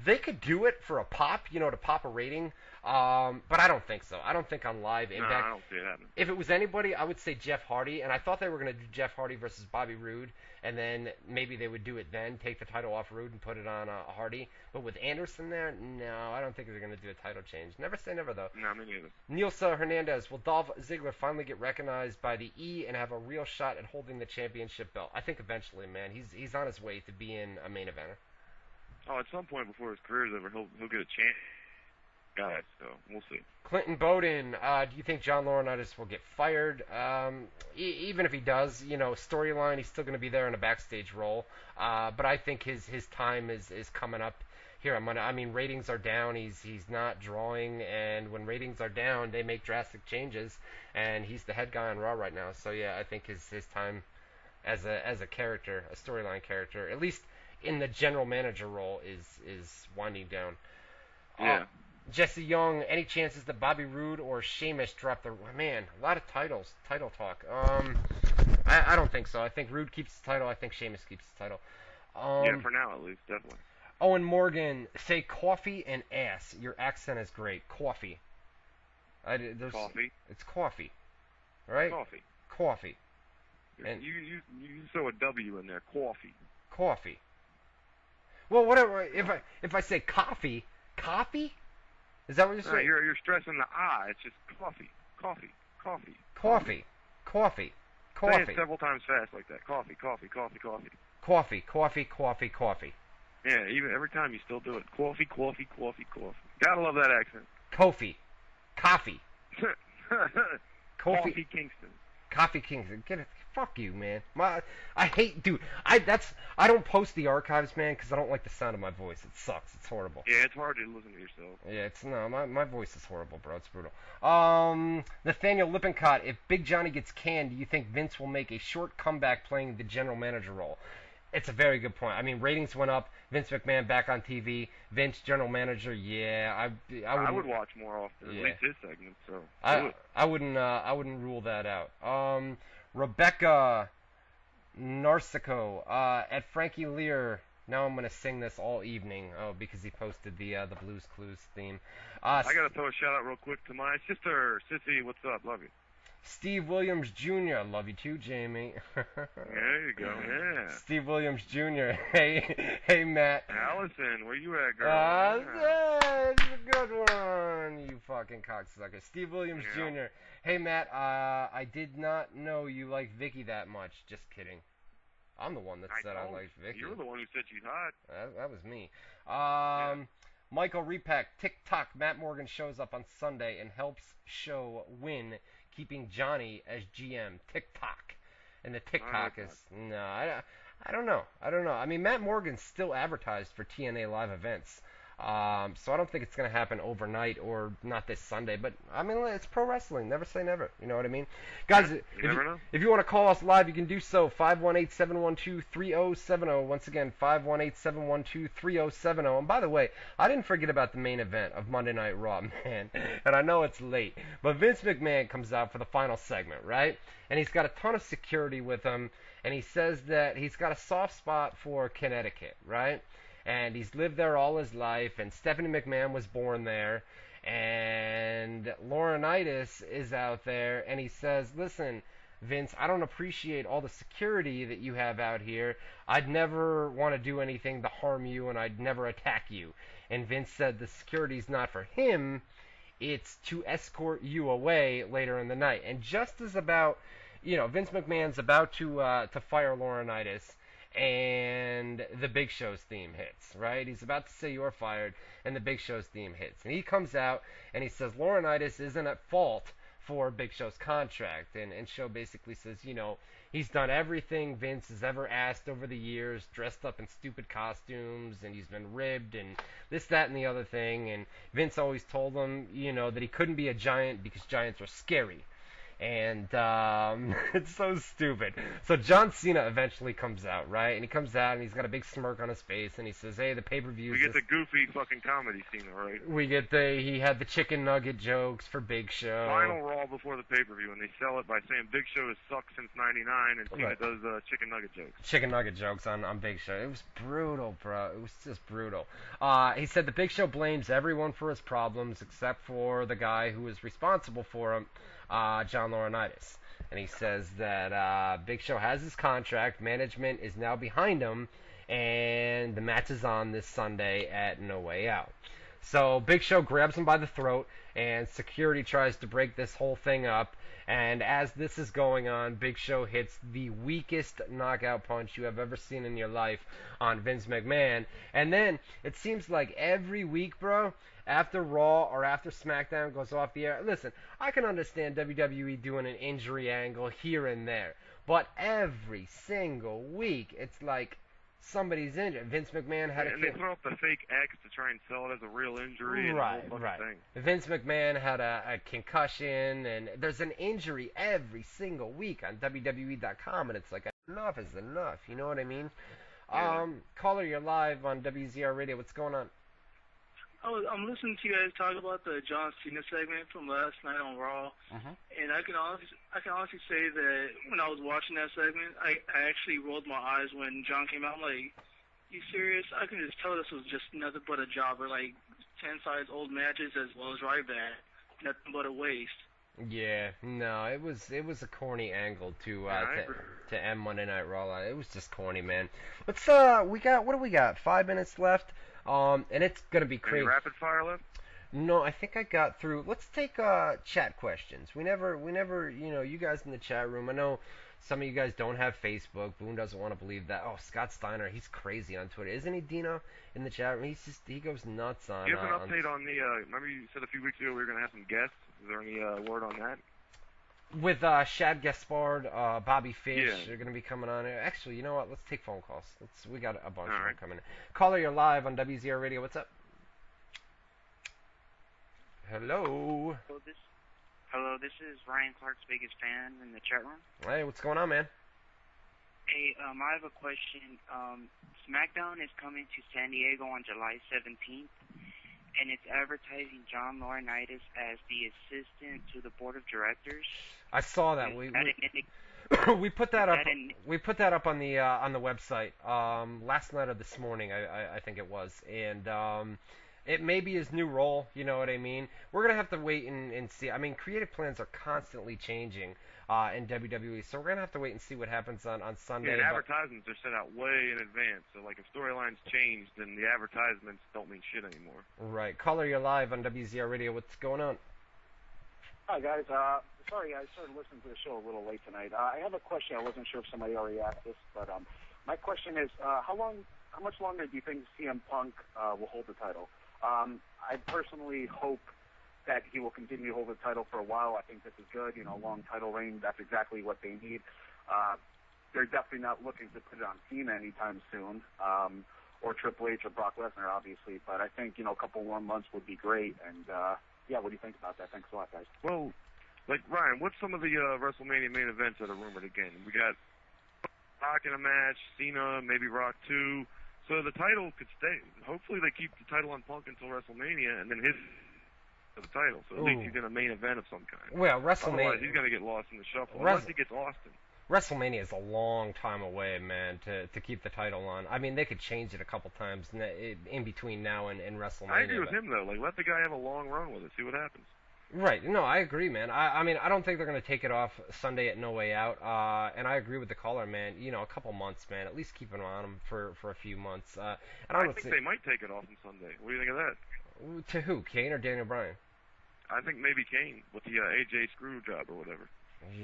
They could do it for a pop, to pop a rating, but I don't think so. I don't think on Live Impact. No, I don't see it happening. If it was anybody, I would say Jeff Hardy, and I thought they were going to do Jeff Hardy versus Bobby Roode, and then maybe they would do it then, take the title off Roode and put it on Hardy. But with Anderson there, no, I don't think they're going to do a title change. Never say never, though. No, me neither. Nilsa Hernandez, will Dolph Ziggler finally get recognized by the E and have a real shot at holding the championship belt? I think eventually, man. He's on his way to being a main eventer. Oh, at some point before his career's over, he'll get a chance. Guys, so we'll see. Clinton Bowden, do you think John Laurinaitis will get fired? Even if he does, storyline, he's still going to be there in a backstage role. But I think his time is coming up here on Monday. I mean, ratings are down. He's not drawing, and when ratings are down, they make drastic changes. And he's the head guy on Raw right now. So yeah, I think his time as a character, a storyline character, at least in the general manager role, is winding down. Yeah. Jesse Young, any chances that Bobby Roode or Sheamus drop their... Man, a lot of title talk. I don't think so. I think Roode keeps the title. I think Sheamus keeps the title. Yeah, for now at least, definitely. Owen Morgan, say coffee and ass. Your accent is great. Coffee. Coffee? It's coffee. Right? Coffee. And you throw a W in there. Coffee. Well, whatever. If I say coffee, is that what you're saying? No, you're stressing the I. It's just coffee. Coffee. Say it several times fast like that. Coffee. Coffee. Yeah, even every time you still do it. Coffee. Gotta love that accent. Coffee. Coffee Kingston. Coffee Kings, get it. Fuck you, man. I hate, dude. I don't post the archives, man, because I don't like the sound of my voice. It sucks. It's horrible. Yeah, it's hard to listen to yourself. Yeah, my voice is horrible, bro. It's brutal. Nathaniel Lippincott, if Big Johnny gets canned, do you think Vince will make a short comeback playing the general manager role? It's a very good point. I mean, ratings went up. Vince McMahon back on TV. Vince, general manager. Yeah, I would watch more often. Yeah. At least his segment. So I wouldn't rule that out. Rebecca Narcico at Frankie Lear. Now I'm gonna sing this all evening. Oh, because he posted the Blues Clues theme. I gotta throw a shout out real quick to my sister, Sissy. What's up? Love you. Steve Williams Jr. Love you too, Jamie. There you go. Yeah. Steve Williams Jr. Hey, Matt. Allison, where you at, girl? That's a good one, you fucking cocksucker. Steve Williams Jr. Hey, Matt. I did not know you liked Vicky that much. Just kidding. I'm the one that said I liked Vicky. You're the one who said she's hot. That was me. Michael Repack, TikTok. Matt Morgan shows up on Sunday and helps show win, keeping Johnny as GM. TikTok. And the TikTok is... No, I don't know. I mean, Matt Morgan's still advertised for TNA live events. So I don't think it's going to happen overnight or not this Sunday. But, I mean, it's pro wrestling. Never say never. You know what I mean? Guys, if you want to call us live, you can do so. 518-712-3070. Once again, 518-712-3070. And by the way, I didn't forget about the main event of Monday Night Raw, man. And I know it's late. But Vince McMahon comes out for the final segment, right? And he's got a ton of security with him. And he says that he's got a soft spot for Connecticut, right? And he's lived there all his life, and Stephanie McMahon was born there, and Laurinaitis is out there, and he says, listen, Vince, I don't appreciate all the security that you have out here. I'd never want to do anything to harm you, and I'd never attack you. And Vince said the security's not for him, it's to escort you away later in the night. And just as about, Vince McMahon's about to fire Laurinaitis, and the Big Show's theme hits, right? He's about to say you're fired, and the Big Show's theme hits. And he comes out, and he says Laurinaitis isn't at fault for Big Show's contract. And Show basically says, he's done everything Vince has ever asked over the years, dressed up in stupid costumes, and he's been ribbed, and this, that, and the other thing. And Vince always told him, that he couldn't be a giant because giants are scary. And it's so stupid. So John Cena eventually comes out, right? And he comes out, and he's got a big smirk on his face, and he says, hey, the pay-per-view... We get the goofy fucking comedy Cena, right? He had the chicken nugget jokes for Big Show. Final Raw before the pay-per-view, and they sell it by saying Big Show has sucked since '99, and Cena does chicken nugget jokes. Chicken nugget jokes on Big Show. It was brutal, bro. It was just brutal. He said the Big Show blames everyone for his problems except for the guy who was responsible for him, John Laurinaitis. And he says that Big Show has his contract, management is now behind him, and the match is on this Sunday at No Way Out. So Big Show grabs him by the throat, and security tries to break this whole thing up. And as this is going on, Big Show hits the weakest knockout punch you have ever seen in your life on Vince McMahon. And then it seems like every week, bro, after Raw or after SmackDown goes off the air, listen, I can understand WWE doing an injury angle here and there, but every single week it's like somebody's injured. Vince McMahon had and they throw up the fake X to try and sell it as a real injury and the whole fucking thing. Vince McMahon had a concussion, and there's an injury every single week on WWE.com, and it's like, enough is enough, you know what I mean? Yeah. Caller, you're live on WZR Radio. What's going on? I'm listening to you guys talk about the John Cena segment from last night on Raw, and I can honestly say that when I was watching that segment, I actually rolled my eyes when John came out. I'm like, you serious? I can just tell this was just nothing but a jobber, like 10 size old matches as well as Ryback, nothing but a waste. Yeah, no, it was a corny angle to end Monday Night Raw. It was just corny, man. What do we got? 5 minutes left. And it's gonna be crazy. Any rapid fire left? No, I think I got through. Let's take chat questions. We never, you guys in the chat room. I know some of you guys don't have Facebook. Boone doesn't want to believe that. Oh, Scott Steiner, he's crazy on Twitter, isn't he, Dino? In the chat room, he goes nuts on. Give an update on the. Remember you said a few weeks ago we were gonna have some guests. Is there any word on that? with Shad Gaspard, Bobby Fish, Yeah. they're going to be coming on. Actually, you know what? Let's take phone calls. We got a bunch All of them right. coming in. Caller, you're live on WZR Radio. What's up? Hello. Hello, this is Ryan Clark's biggest fan in the chat room. Hey, what's going on, man? Hey, I have a question. SmackDown is coming to San Diego on July 17th, and it's advertising John Laurinaitis as the assistant to the board of directors. I saw that. We put that up. We put that up on the website last night or this morning. I think it was, and it may be his new role. You know what I mean? We're gonna have to wait and see. I mean, creative plans are constantly changing in WWE, so we're gonna have to wait and see what happens on Sunday. Yeah, and advertisements are sent out way in advance. So, like, if storylines change, then the advertisements don't mean shit anymore. Right. Caller, you're live on WZR Radio. What's going on? Hi, guys. Sorry, I started listening to the show a little late tonight. I have a question. I wasn't sure if somebody already asked this, but my question is, how much longer do you think CM Punk will hold the title? I personally hope that he will continue to hold the title for a while. I think this is good. You know, long title reign, that's exactly what they need. They're definitely not looking to put it on Cena anytime soon, or Triple H or Brock Lesnar, obviously. But I think, you know, a couple more months would be great. And, yeah, what do you think about that? Thanks a lot, guys. Well, like, Ryan, what's some of the WrestleMania main events that are rumored again? We got Rock in a match, Cena, maybe Rock 2. So the title could stay. Hopefully they keep the title on Punk until WrestleMania, and then his for the title. So at least he's in a main event of some kind. Well, WrestleMania. Otherwise, he's going to get lost in the shuffle. Unless he gets Austin. WrestleMania is a long time away, man, to keep the title on. I mean, they could change it a couple times in between now and WrestleMania. I agree with him, though. Like, let the guy have a long run with it. See what happens. Right. No, I agree, man. I mean, I don't think they're going to take it off Sunday at No Way Out. And I agree with the caller, man. You know, a couple months, man. At least keep it on them for a few months. And I think they might take it off on Sunday. What do you think of that? To who? Kane or Daniel Bryan? I think maybe Kane with the AJ screw job or whatever.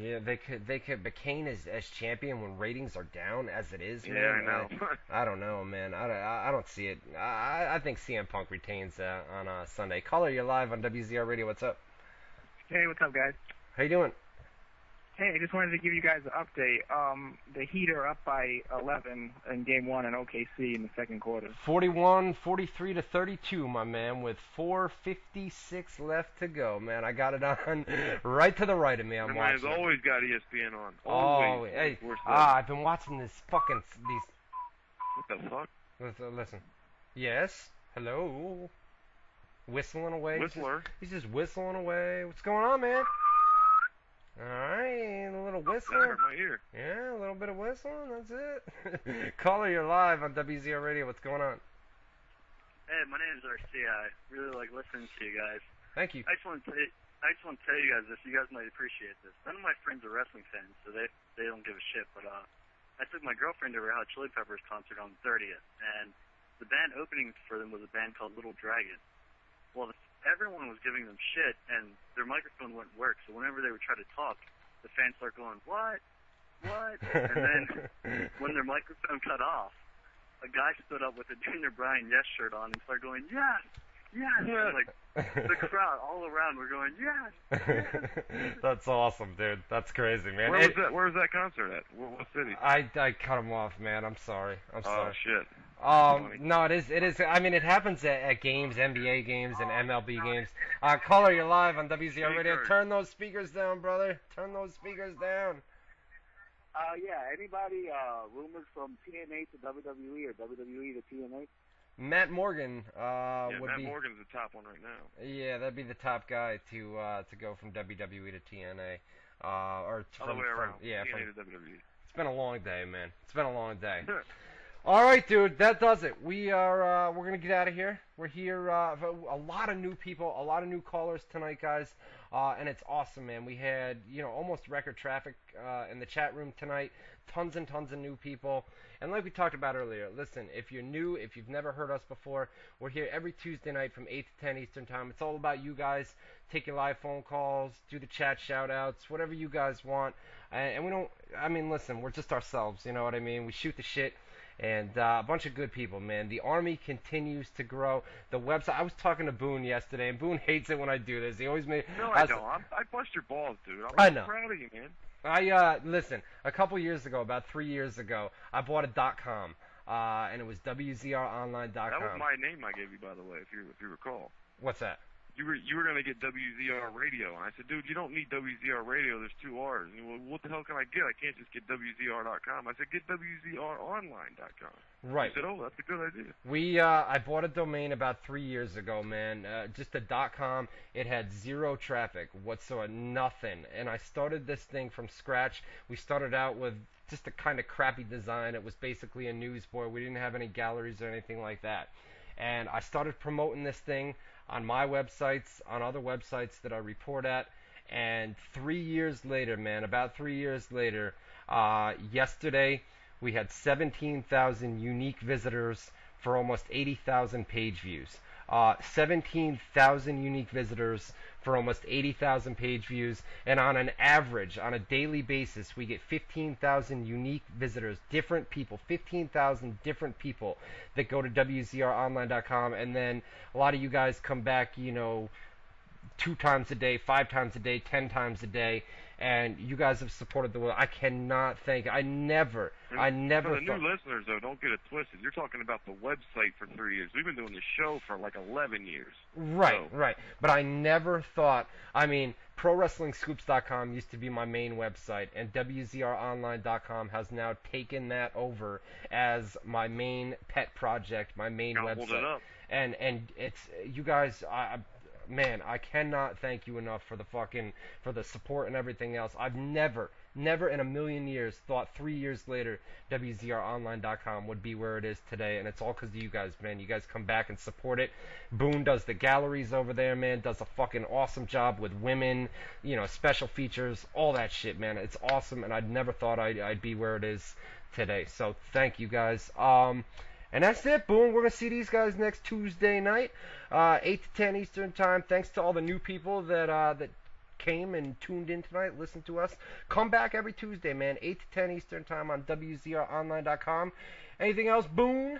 Yeah, they could. But Kane as champion when ratings are down as it is, man. Yeah, I know. I don't know, man. I don't see it. I think CM Punk retains on Sunday. Caller, you're live on WZR Radio. What's up? Hey, what's up, guys? How you doing? Hey, I just wanted to give you guys an update. The Heat are up by 11 in Game 1 in OKC in the second quarter. 41-43 to 32, my man, with 4:56 left to go, man. I got it on right to the right of me. I'm watching. Man's always got ESPN on. Oh, Always. hey, I've been watching these. What the fuck? Listen. Yes. Hello. Whistling away. Whistler. He's just whistling away. What's going on, man? Alright, a little whistling. That hurt my ear. Yeah, a little bit of whistling, that's it. Caller, you're live on WZR Radio. What's going on? Hey, my name is RC. I really like listening to you guys. Thank you. I just want to tell you guys this. You guys might appreciate this. None of my friends are wrestling fans, so they don't give a shit. But I took my girlfriend to a Red Hot Chili Peppers concert on the 30th, and the band opening for them was a band called Little Dragon. Well, everyone was giving them shit, and their microphone wouldn't work. So whenever they would try to talk, the fans start going, "What? What?" And then when their microphone cut off, a guy stood up with a Junior Bryan Yes shirt on and started going, "Yes, yes!" And like the crowd all around were going, "Yes, yes." That's awesome, dude. That's crazy, man. Where was that concert at? What city? I cut him off, man. I'm sorry. I'm sorry. Oh shit. No, it is. I mean, it happens at games, NBA games, and MLB games. Caller, you're live on WZR Radio. Turn those speakers down, brother. Turn those speakers down. Yeah, anybody rumors from TNA to WWE or WWE to TNA? Matt Morgan would Matt be. Morgan's the top one right now. Yeah, that'd be the top guy to go from WWE to TNA. Or All the way around. Yeah, TNA to WWE. It's been a long day, man. It's been a long day. All right, dude, that does it. We're gonna get out of here. We're here for a lot of new people, a lot of new callers tonight, guys, and it's awesome, man. We had almost record traffic in the chat room tonight. Tons and tons of new people, and like we talked about earlier, listen, if you're new, if you've never heard us before, we're here every Tuesday night from 8 to 10 Eastern Time. It's all about you guys. Take your live phone calls, do the chat shout-outs, whatever you guys want, and we don't. I mean, listen, we're just ourselves. You know what I mean? We shoot the shit. and a bunch of good people, man. The Army continues to grow. The website. I was talking to Boone yesterday, and Boone hates it when I do this. He always makes. No, I don't. I bust your balls, dude. I'm know. proud of you, man. Listen. A couple years ago, about 3 years ago, I bought a .com, and it was WZROnline.com. That was my name I gave you, by the way, if you recall. What's that? You were going to get WZR Radio, and I said, dude, you don't need WZR Radio. There's 2 R's. And you, well, what the hell can I get? I can't just get WZR.com. I said, get WZROnline.com. Right. He said, oh, that's a good idea. I bought a domain about 3 years ago, man. Just a .com. It had 0 traffic whatsoever, nothing. And I started this thing from scratch. We started out with just a kind of crappy design. It was basically a newsboard. We didn't have any galleries or anything like that. And I started promoting this thing on my websites, on other websites that I report at, and 3 years later, man, about 3 years later, yesterday, we had 17,000 unique visitors for almost 80,000 page views. 17,000 unique visitors for almost 80,000 page views, and on an average, on a daily basis, we get 15,000 unique visitors, different people, 15,000 different people that go to WZROnline.com, and then a lot of you guys come back, 2 times a day, 5 times a day, 10 times a day, and you guys have supported the world. I cannot thank. I never. For the new listeners, though, don't get it twisted. You're talking about the website for 3 years. We've been doing the show for like 11 years. Right. But I never thought. I mean, ProWrestlingScoops.com used to be my main website, and WZROnline.com has now taken that over as my main pet project, my main website. Hold it up. And it's you guys. Man, I cannot thank you enough for the support and everything else. I've never in a million years thought 3 years later WZROnline.com would be where it is today, and it's all because of you guys, man. You guys come back and support it. Boone does the galleries over there, man. Does a fucking awesome job with women, special features, all that shit, man. It's awesome, and I'd never thought I'd be where it is today. So thank you guys. And that's it, Boone. We're going to see these guys next Tuesday night, 8 to 10 Eastern Time. Thanks to all the new people that came and tuned in tonight, listened to us. Come back every Tuesday, man, 8 to 10 Eastern Time on WZROnline.com. Anything else, Boone?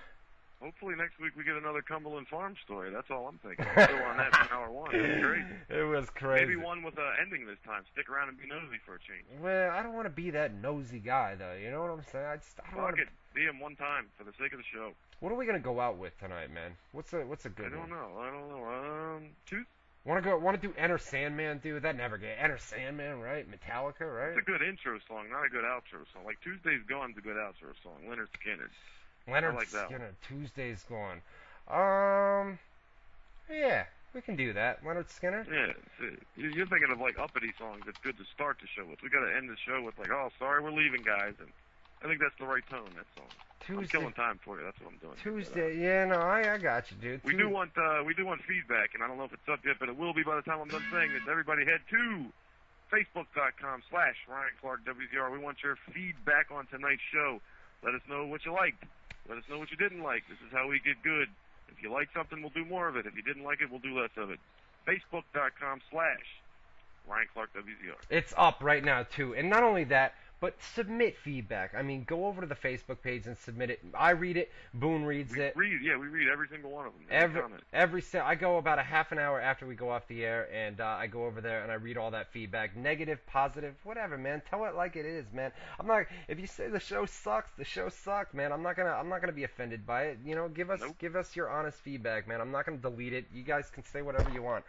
Hopefully next week we get another Cumberland Farm story. That's all I'm thinking. I'm still on that from hour 1. It was crazy. It was crazy. Maybe one with an ending this time. Stick around and be nosy for a change. Well, I don't want to be that nosy guy, though. You know what I'm saying? I don't want to be him one time for the sake of the show. What are we gonna go out with tonight, man? What's a good one? I don't know. Tooth? Want to do Enter Sandman, dude? That never get Enter Sandman, right? Metallica, right? It's a good intro song, not a good outro song. Like Tuesday's Gone's a good outro song. Leonard Skinner. Leonard like Skinner. Tuesday's Gone. Yeah, we can do that. Leonard Skinner. Yeah, you're thinking of like uppity songs. That's good to start the show with. We got to end the show with like, oh, sorry, we're leaving, guys, and I think that's the right tone. That song. I'm killing time for you. That's what I'm doing. Tuesday, yeah, no, I got you, dude. We do want feedback, and I don't know if it's up yet, but it will be by the time I'm done saying this. Everybody head to Facebook.com/Ryan Clark WZR. We want your feedback on tonight's show. Let us know what you liked. Let us know what you didn't like. This is how we get good. If you like something, we'll do more of it. If you didn't like it, we'll do less of it. Facebook.com/Ryan Clark WZR. It's up right now, too. And not only that, but submit feedback. I mean, go over to the Facebook page and submit it. I read it. Boone reads it. We read every single one of them. I go about a half an hour after we go off the air, and I go over there and I read all that feedback, negative, positive, whatever, man. Tell it like it is, man. I'm not. If you say the show sucks, the show sucked, man. I'm not gonna be offended by it. Give us your honest feedback, man. I'm not gonna delete it. You guys can say whatever you want.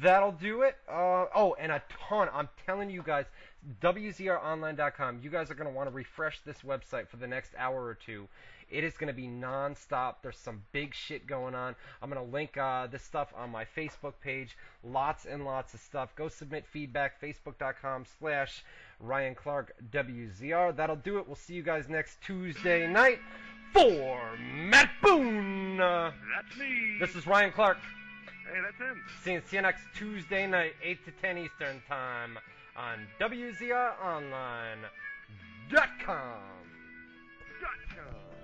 That'll do it. And a ton. I'm telling you guys. WZROnline.com. You guys are going to want to refresh this website for the next hour or two. It is going to be non-stop. There's some big shit going on. I'm going to link this stuff on my Facebook page. Lots and lots of stuff. Go submit feedback. Facebook.com/Ryan Clark WZR. That'll do it. We'll see you guys next Tuesday night for Matt Boone. That's me. This is Ryan Clark. Hey, that's him. See you next Tuesday night, 8 to 10 Eastern Time. On WZROnline.com.